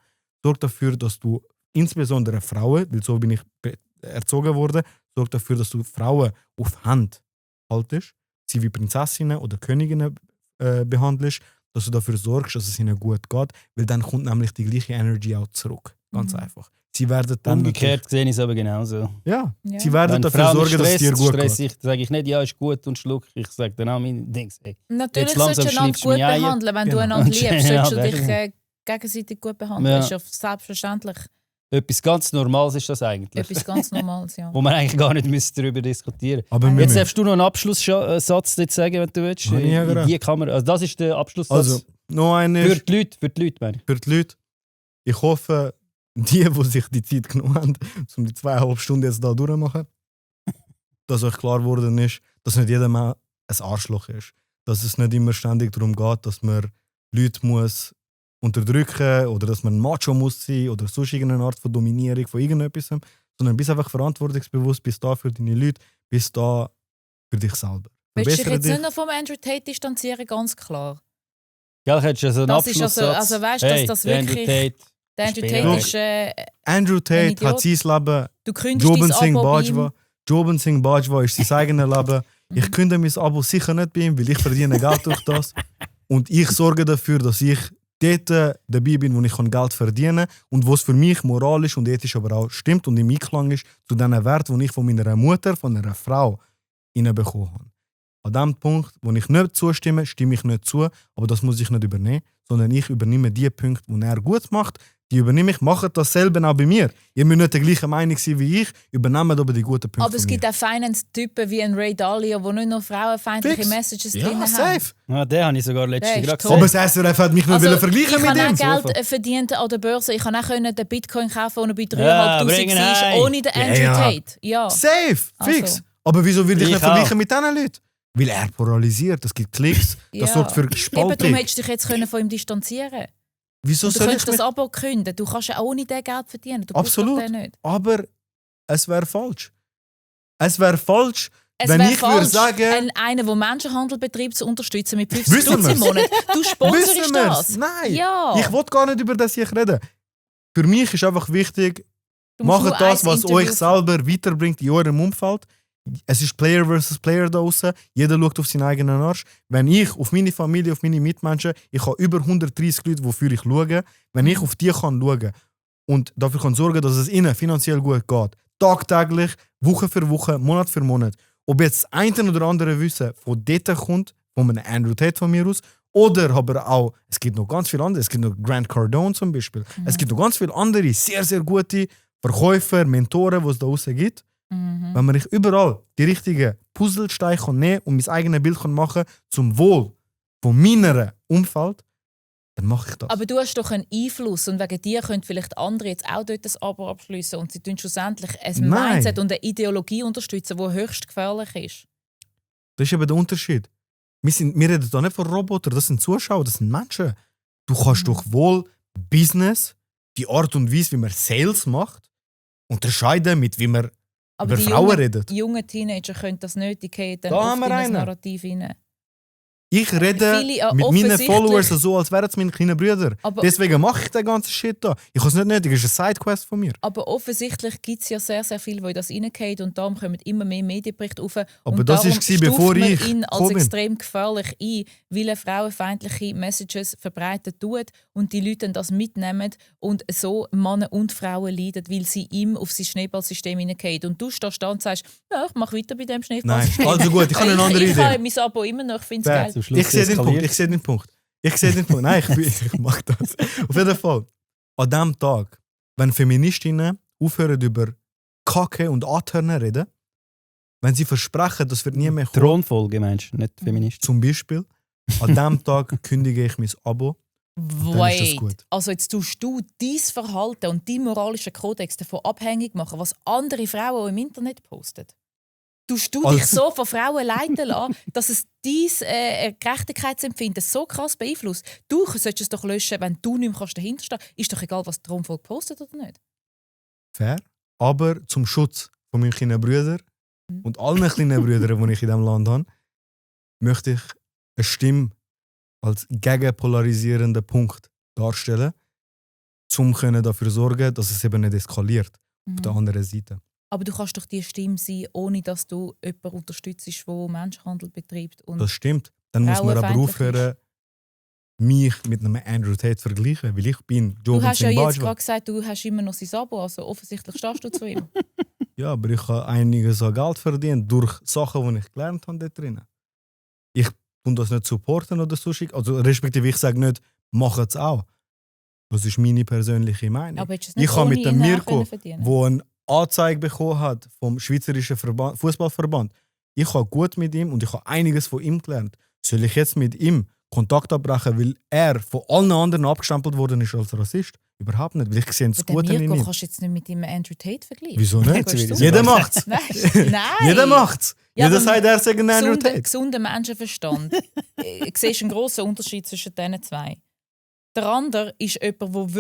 Sorg dafür, dass du insbesondere Frauen, weil so bin ich erzogen worden, sorg dafür, dass du Frauen auf Hand haltest, sie wie Prinzessinnen oder Königinnen behandelst, dass du dafür sorgst, dass es ihnen gut geht, weil dann kommt nämlich die gleiche Energy auch zurück. Ganz einfach. Sie werden dann umgekehrt gesehen ist es aber genauso. Ja, sie werden dafür sorgen, dass es dir gut geht. Ich sage ich nicht, ja, ist gut und schluck. Ich sage dann auch meine Dings. Hey, natürlich sollst du einander gut behandeln. Wenn du einander liebst, sollst du dich gegenseitig gut behandeln. Das ist ja selbstverständlich. Etwas ganz Normales ist das eigentlich. Etwas ganz Normales, ja. Wo man eigentlich gar nicht darüber diskutieren müsste. Jetzt darfst du noch einen Abschlusssatz sagen, wenn du willst. Die Kamera. Also das ist der Abschlusssatz. Also, noch einer. Für die Leute, meine ich. Für die Leute. Ich hoffe, die sich die Zeit genommen haben, um die 2,5 Stunden jetzt hier durchzumachen, dass euch klar geworden ist, dass nicht jeder Mann ein Arschloch ist. Dass es nicht immer ständig darum geht, dass man Leute muss unterdrücken oder dass man ein Macho muss sein oder sonst irgendeine Art von Dominierung von irgendetwas, sondern bist einfach verantwortungsbewusst, bist da für deine Leute, bist da für dich selber. Willst du dich jetzt nicht noch vom Andrew Tate distanzieren, ganz klar? Ja, hättest du so einen Abschlusssatz. Also weißt du, dass das wirklich... Der Andrew Tate ist Andrew Tate hat sein Leben. Du kündigst dein Abo bei ihm. Joben Singh Bajwa ist sein eigenes Leben. Ich kündige mein Abo sicher nicht bei ihm, weil ich verdiene Geld durch das. Und ich sorge dafür, dass ich dort dabei bin, wo ich Geld verdiene und wo es für mich moralisch und ethisch aber auch stimmt und im Einklang ist zu den Werten, die ich von meiner Mutter, von einer Frau bekommen habe. An dem Punkt, wo ich nicht zustimme, stimme ich nicht zu, aber das muss ich nicht übernehmen, sondern ich übernehme die Punkte, die er gut macht, die übernehme ich, macht dasselbe auch bei mir. Ihr müsst nicht der gleichen Meinung sein wie ich, übernehmt aber die guten Punkte. Aber es gibt auch Finance-Typen wie ein Ray Dalio, die nicht nur frauenfeindliche Messages drin haben. Safe. Ja, den habe ich sogar letztens gerade gesehen. Aber das SRF hat mich nur vergleichen mit dem. Ich habe auch Geld verdient an der Börse. Ich konnte auch den Bitcoin kaufen, der bei 3'500 war, ohne den Andrew Tate. Ja. Safe, fix. Aber wieso will ich nicht vergleichen mit diesen Leuten? Weil er polarisiert, es gibt Klicks, das sorgt für Spaltung. Eben, darum hättest du dich jetzt von ihm distanzieren. Wieso du könntest das Abo künden. Du kannst ja ohne den Geld verdienen. Du absolut, den nicht. Aber es wäre falsch. Es wäre falsch, wenn ich würde sagen... einen, der Menschenhandel betreibt, zu unterstützen mit 50 im Monat. Du sponsorst das. Nein, ja. Ich will gar nicht über das hier reden. Für mich ist einfach wichtig, macht das, was euch selber weiterbringt in eurem Umfeld. Es ist Player versus Player da draussen. Jeder schaut auf seinen eigenen Arsch. Wenn ich auf meine Familie, auf meine Mitmenschen, ich habe über 130 Leute, wofür ich schaue, wenn ich auf die kann schauen und dafür kann sorgen, dass es ihnen finanziell gut geht, tagtäglich, Woche für Woche, Monat für Monat, ob jetzt das eine oder andere Wissen von dort kommt, von einem Andrew Tate von mir aus, oder aber auch, es gibt noch ganz viele andere, es gibt noch Grant Cardone zum Beispiel, es gibt noch ganz viele andere, sehr, sehr gute Verkäufer, Mentoren, die es da draussen gibt. Wenn man überall die richtigen Puzzlesteine nehmen und mein eigenes Bild machen kann, zum Wohl von meinem Umfeld, dann mache ich das. Aber du hast doch einen Einfluss und wegen dir können vielleicht andere jetzt auch dort ein Abo abschliessen und sie tun schlussendlich ein Mindset und eine Ideologie unterstützen, die höchst gefährlich ist. Das ist eben der Unterschied. Wir reden hier nicht von Robotern, das sind Zuschauer, das sind Menschen. Du kannst doch wohl Business, die Art und Weise, wie man Sales macht, unterscheiden mit wie man aber über Frauen redet. Die jungen Teenager können das nicht, die gehen dann da oft in das Narrativ rein. Ich rede Viele, mit meinen offensichtlich- Followers so, als wären es meine kleinen Brüder. Aber- Deswegen mache ich den ganzen Shit da. Ich habe es nicht nötig, es ist eine Sidequest von mir. Aber offensichtlich gibt es ja sehr, sehr viel, die in das reingehen und darum kommen immer mehr Medienberichte auf. Aber und das darum war, bevor stuft man ich ihn als gekommen bin. extrem gefährlich ein, weil er frauenfeindliche Messages verbreitet tut und die Leute dann das mitnehmen und so Männer und Frauen leiden, weil sie ihm auf sein Schneeballsystem hineingehen. Und du stehst da und sagst, ja, ich mache weiter bei dem Nein, Schneeballsystem. also gut, ich habe eine andere Ich Idee. habe mein Abo immer noch, ich finde es Fair. geil. Zum Schluss Ich sehe den eskaliert. Punkt, ich sehe den Punkt. Nein, ich mache das. Auf jeden Fall, an diesem Tag, wenn Feministinnen aufhören über Kacke und Anturnen reden, wenn sie versprechen, das wird nie mehr kommen, Thronfolge meinst du, nicht Feminist. zum Beispiel, an diesem Tag kündige ich mein Abo. Dann ist das Wait, gut. also jetzt tust du dein Verhalten und deinen moralischen Kodex davon abhängig machen, was andere Frauen auch im Internet posten? Tust du dich so von Frauen leiten lassen, dass es dein Gerechtigkeitsempfinden so krass beeinflusst? Du solltest es doch löschen, wenn du nicht mehr dahinter stehen kannst. Ist doch egal, was der Thronfolge postet oder nicht. Fair. Aber zum Schutz von meinen kleinen Brüdern und allen kleinen Brüdern, die ich in diesem Land habe, möchte ich eine Stimme als gegenpolarisierenden Punkt darstellen, um dafür zu sorgen, dass es eben nicht eskaliert auf der anderen Seite. Aber du kannst doch die Stimme sein, ohne dass du jemanden unterstützt, der Menschenhandel betreibt. Und Das stimmt. Dann muss man aber Frauenfeindlich aufhören, mich mit einem Andrew Tate zu vergleichen, weil ich bin du Jobin hast ja Singh jetzt Bajwa. gerade gesagt, du hast immer noch sein Abo, also offensichtlich stehst du zu ihm. Ja, aber ich habe einiges an Geld verdient durch Sachen, die ich gelernt habe dort drinnen. Ich tue das nicht supporten oder so. Also respektive ich sage nicht, mach es auch. Das ist meine persönliche Meinung. Aber hättest du es nicht Ich habe ohne mit dem ihn auch Mirko, können verdienen? der eine Anzeige bekommen hat vom Schweizerischen Fußballverband, ich habe gut mit ihm und ich habe einiges von ihm gelernt. Soll ich jetzt mit ihm Kontakt abbrechen, weil er von allen anderen abgestempelt worden ist als Rassist? Überhaupt nicht, weil ich sehe das Aber den Gute in Mirko ihm. kannst du jetzt nicht mit ihm Andrew Tate vergleichen. Wieso nicht? Gehst du? Jeder macht's. Nein. Nein. Jeder macht's. Ja, Jeder aber sagt, er sagt Andrew Tate. Gesunder Menschenverstand. Ich sehe einen grossen Unterschied zwischen diesen zwei. Der andere ist jemand, der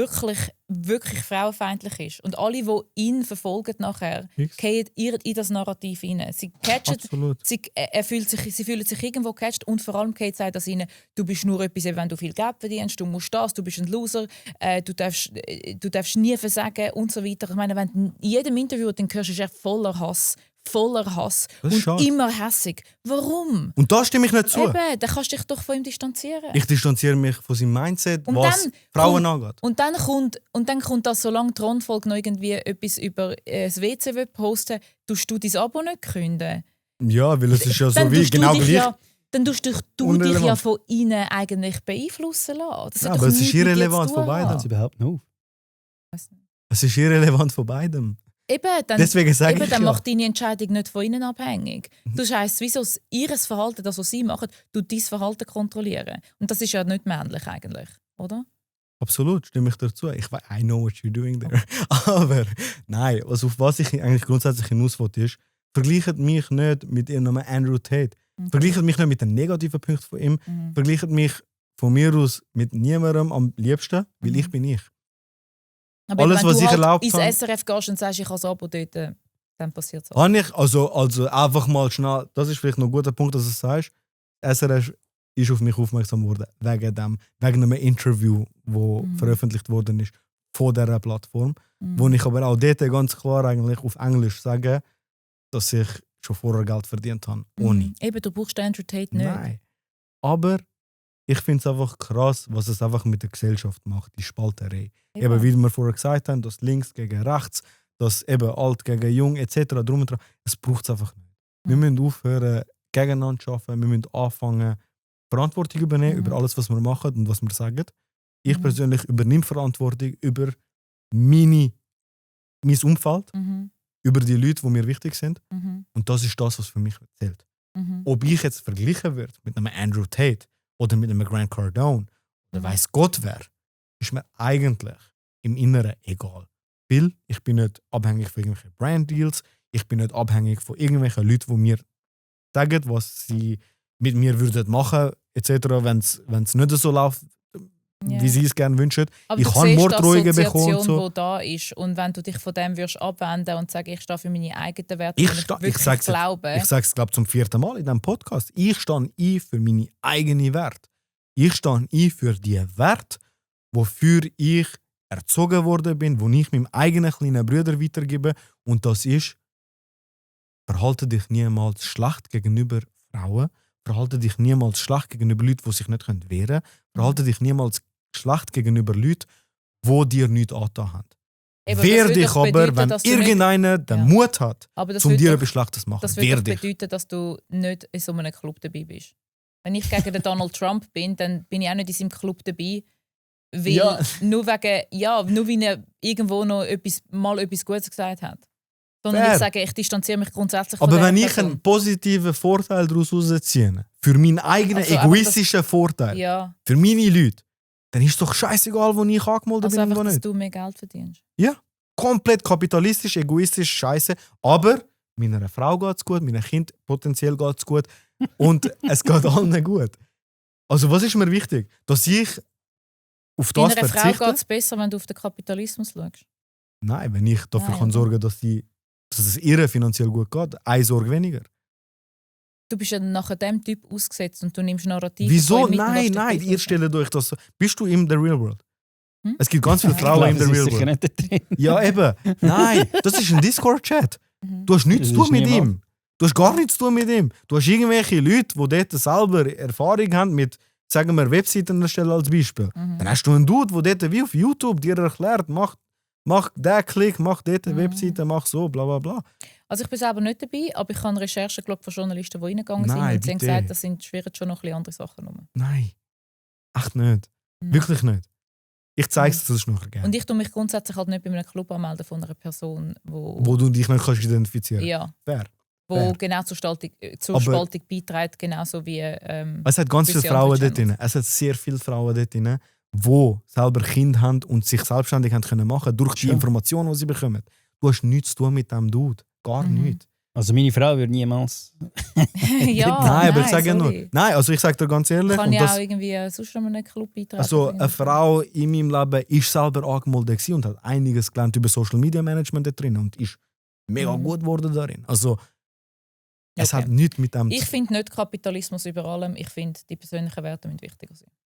wirklich frauenfeindlich ist. Und alle, die ihn verfolgen nachher, gehen in das Narrativ hinein. Sie catchen, Absolut. sie fühlen sich irgendwo gecatcht und vor allem geht es das ihnen, du bist nur etwas, wenn du viel Geld verdienst, du musst das, du bist ein Loser, du darfst nie versagen und so weiter. Ich meine, wenn du in jedem Interview den hörst, ist er voller Hass Das ist und schade. immer hässig. Warum? Und da stimme ich nicht zu. Eben, dann kannst du dich doch von ihm distanzieren. Ich distanziere mich von seinem Mindset, Und was dann Frauen angeht. Und dann kommt das, solange die Thronfolge noch irgendwie etwas über das WC posten will, tust du dein Abo nicht künden. Ja, weil es ist ja so Dann wie tust du genau dich gleich. ja, dann tust du dich Unrelevant. ja von ihnen eigentlich beeinflussen lassen. Das Ja, hat doch aber es ist nichts mit dir irrelevant zu von tun beiden. haben. Das überhaupt noch auf. Es ist irrelevant von beidem. Eben, dann, Deswegen sage eben, ich dann ja. macht deine Entscheidung nicht von ihnen abhängig. Das heisst, wieso ihr Verhalten, das, was sie machen, du dein Verhalten kontrollieren. Und das ist ja nicht männlich eigentlich, oder? Absolut, stimme ich dazu. I know what you're doing there. Aber nein, also auf was ich eigentlich grundsätzlich hinaus will, ist, vergleicht mich nicht mit irgendeinem Andrew Tate. Vergleicht mich nicht mit den negativen Punkten von ihm. Vergleicht mich von mir aus mit niemandem am liebsten, weil ich bin ich. Aber Alles, wenn was du ich halt erlaubt ins habe- SRF gehst und sagst, ich habe das Abo dort, dann passiert es auch. Habe ich, also einfach mal schnell, das ist vielleicht noch ein guter Punkt, dass du es sagst. SRF ist auf mich aufmerksam geworden, wegen einem Interview, das veröffentlicht worden ist von dieser Plattform. Wo ich aber auch dort ganz klar eigentlich auf Englisch sage, dass ich schon vorher Geld verdient habe. Ohne. Eben, du brauchst den Andrew Tate nicht. Nein. Aber ich finde es einfach krass, was es einfach mit der Gesellschaft macht, die Spalterei. Eben, wie wir vorher gesagt haben, das links gegen rechts, das eben alt gegen jung etc. drum und dran. Es braucht es einfach nicht. Wir müssen aufhören, gegeneinander zu arbeiten. Wir müssen anfangen, Verantwortung übernehmen über alles, was wir machen und was wir sagen. Ich persönlich übernehme Verantwortung über mein Umfeld, über die Leute, die mir wichtig sind. Und das ist das, was für mich zählt. Ob ich jetzt verglichen werde mit einem Andrew Tate oder mit einem Grant Cardone oder weiss Gott wer, ist mir eigentlich im Inneren egal. Weil ich bin nicht abhängig von irgendwelchen Brand-Deals, ich bin nicht abhängig von irgendwelchen Leuten, die mir sagen, was sie mit mir würden machen, etc. Wenn es nicht so läuft, wie sie es gerne wünschen. Aber ich du habe siehst Morddrohungen die bekommen. Assoziation, So. die da ist. Und wenn du dich von dem würdest abwenden und sagen, ich stehe für meine eigenen Werte, Ich und sta- ich wirklich sag's jetzt- glaube. Ich sage es, glaube zum 4. Mal in diesem Podcast. Ich stehe ein für meine eigenen Werte. Ich stehe ein für die Werte, wofür ich erzogen worden bin, wo ich meinem eigenen kleinen Bruder weitergebe. Und das ist, verhalte dich niemals schlecht gegenüber Frauen. Verhalte dich niemals schlecht gegenüber Leuten, die sich nicht wehren können. Verhalte dich niemals schlecht gegenüber Leuten, die dir nichts angetan haben. Eben, Wehr das würde dich doch aber, bedeuten, wenn dass du nicht- irgendeiner den Ja. Mut hat, Aber das um würde dir doch- etwas Schlechtes zu machen. Das Wehr würde doch dich. bedeuten, dass du nicht in so einem Club dabei bist. Wenn ich gegen den Donald Trump bin, dann bin ich auch nicht in seinem Club dabei. Weil Ja. nur weil er irgendwo noch mal etwas Gutes gesagt hat. Sondern Fair. ich sage, ich distanziere mich grundsätzlich Aber von wenn dieser ich Person. einen positiven Vorteil daraus herausziehe, für meinen eigenen Also, aber egoistischen Vorteil, Ja, für meine Leute, dann ist es doch scheißegal, wo ich angemeldet also bin und einfach, wo dass nicht. du mehr Geld verdienst. Komplett kapitalistisch, egoistisch, scheiße. Aber meiner Frau geht es gut, meinem Kind potenziell geht es gut und es geht allen gut. Also was ist mir wichtig? Dass ich auf das Deiner Frau verzichte? geht es besser, wenn du auf den Kapitalismus schaust. Nein, wenn ich dafür Nein, kann oder? sorgen, dass es ihr finanziell gut geht, eine Sorge weniger. Du bist ja nachher dem Typ ausgesetzt und du nimmst Narrative Wieso? von ihm mit und lässt Nein, dich ihr beeinflussen. stellt euch das so. Bist du in der Real World? Hm? Es gibt ganz viele Nein. Frauen in der das ist Real sicher World. nicht da drin. Ja, eben. Nein, das ist ein Discord-Chat. Mhm. Du hast nichts Das zu tun ist mit niemand. ihm. Du hast gar nichts zu tun mit ihm. Du hast irgendwelche Leute, die dort selber Erfahrung haben mit, sagen wir, Webseiten erstellen als Beispiel. Mhm. Dann hast du einen Dude, der dort wie auf YouTube dir erklärt, mach den Klick, mach dort eine Mhm. Webseite, mach so, bla bla bla. Also ich bin selber nicht dabei, aber ich habe Recherchen geschaut von Journalisten, die reingegangen sind Nein, und sie haben bitte. gesagt, das sind schwirren schon noch ein bisschen andere Sachen rum. Nein. Echt nicht. Mhm. Wirklich nicht. Ich zeige es dir nachher gerne. Und ich tue mich grundsätzlich halt nicht bei einem Club anmelden von einer Person, Wo du dich nicht kannst identifizieren ja, Fair. wo Fair. genau zur Aber- Spaltung beiträgt, genauso wie Es hat ganz viele gewisse Frauen andere dort drin. Es hat sehr viele Frauen dort drin, die selber Kinder haben und sich selbstständig haben können machen durch die Schon. Informationen, die sie bekommen. Du hast nichts zu tun mit dem Dude. Gar Mhm. nichts. Also meine Frau würde niemals. ja, nein, aber ich sage nur. sorry. Nein, also ich sage dir ganz ehrlich. Kann Und ja auch das, irgendwie sonst noch einen Club beitragen. also eine Frau in meinem Leben ist selber angemeldet gewesen und hat einiges gelernt über Social Media Management dort drin und ist mega Mhm. gut geworden darin. Also es Okay. hat nichts mit dem Ich finde nicht Kapitalismus über allem. Ich finde, die persönlichen Werte müssen wichtiger sein.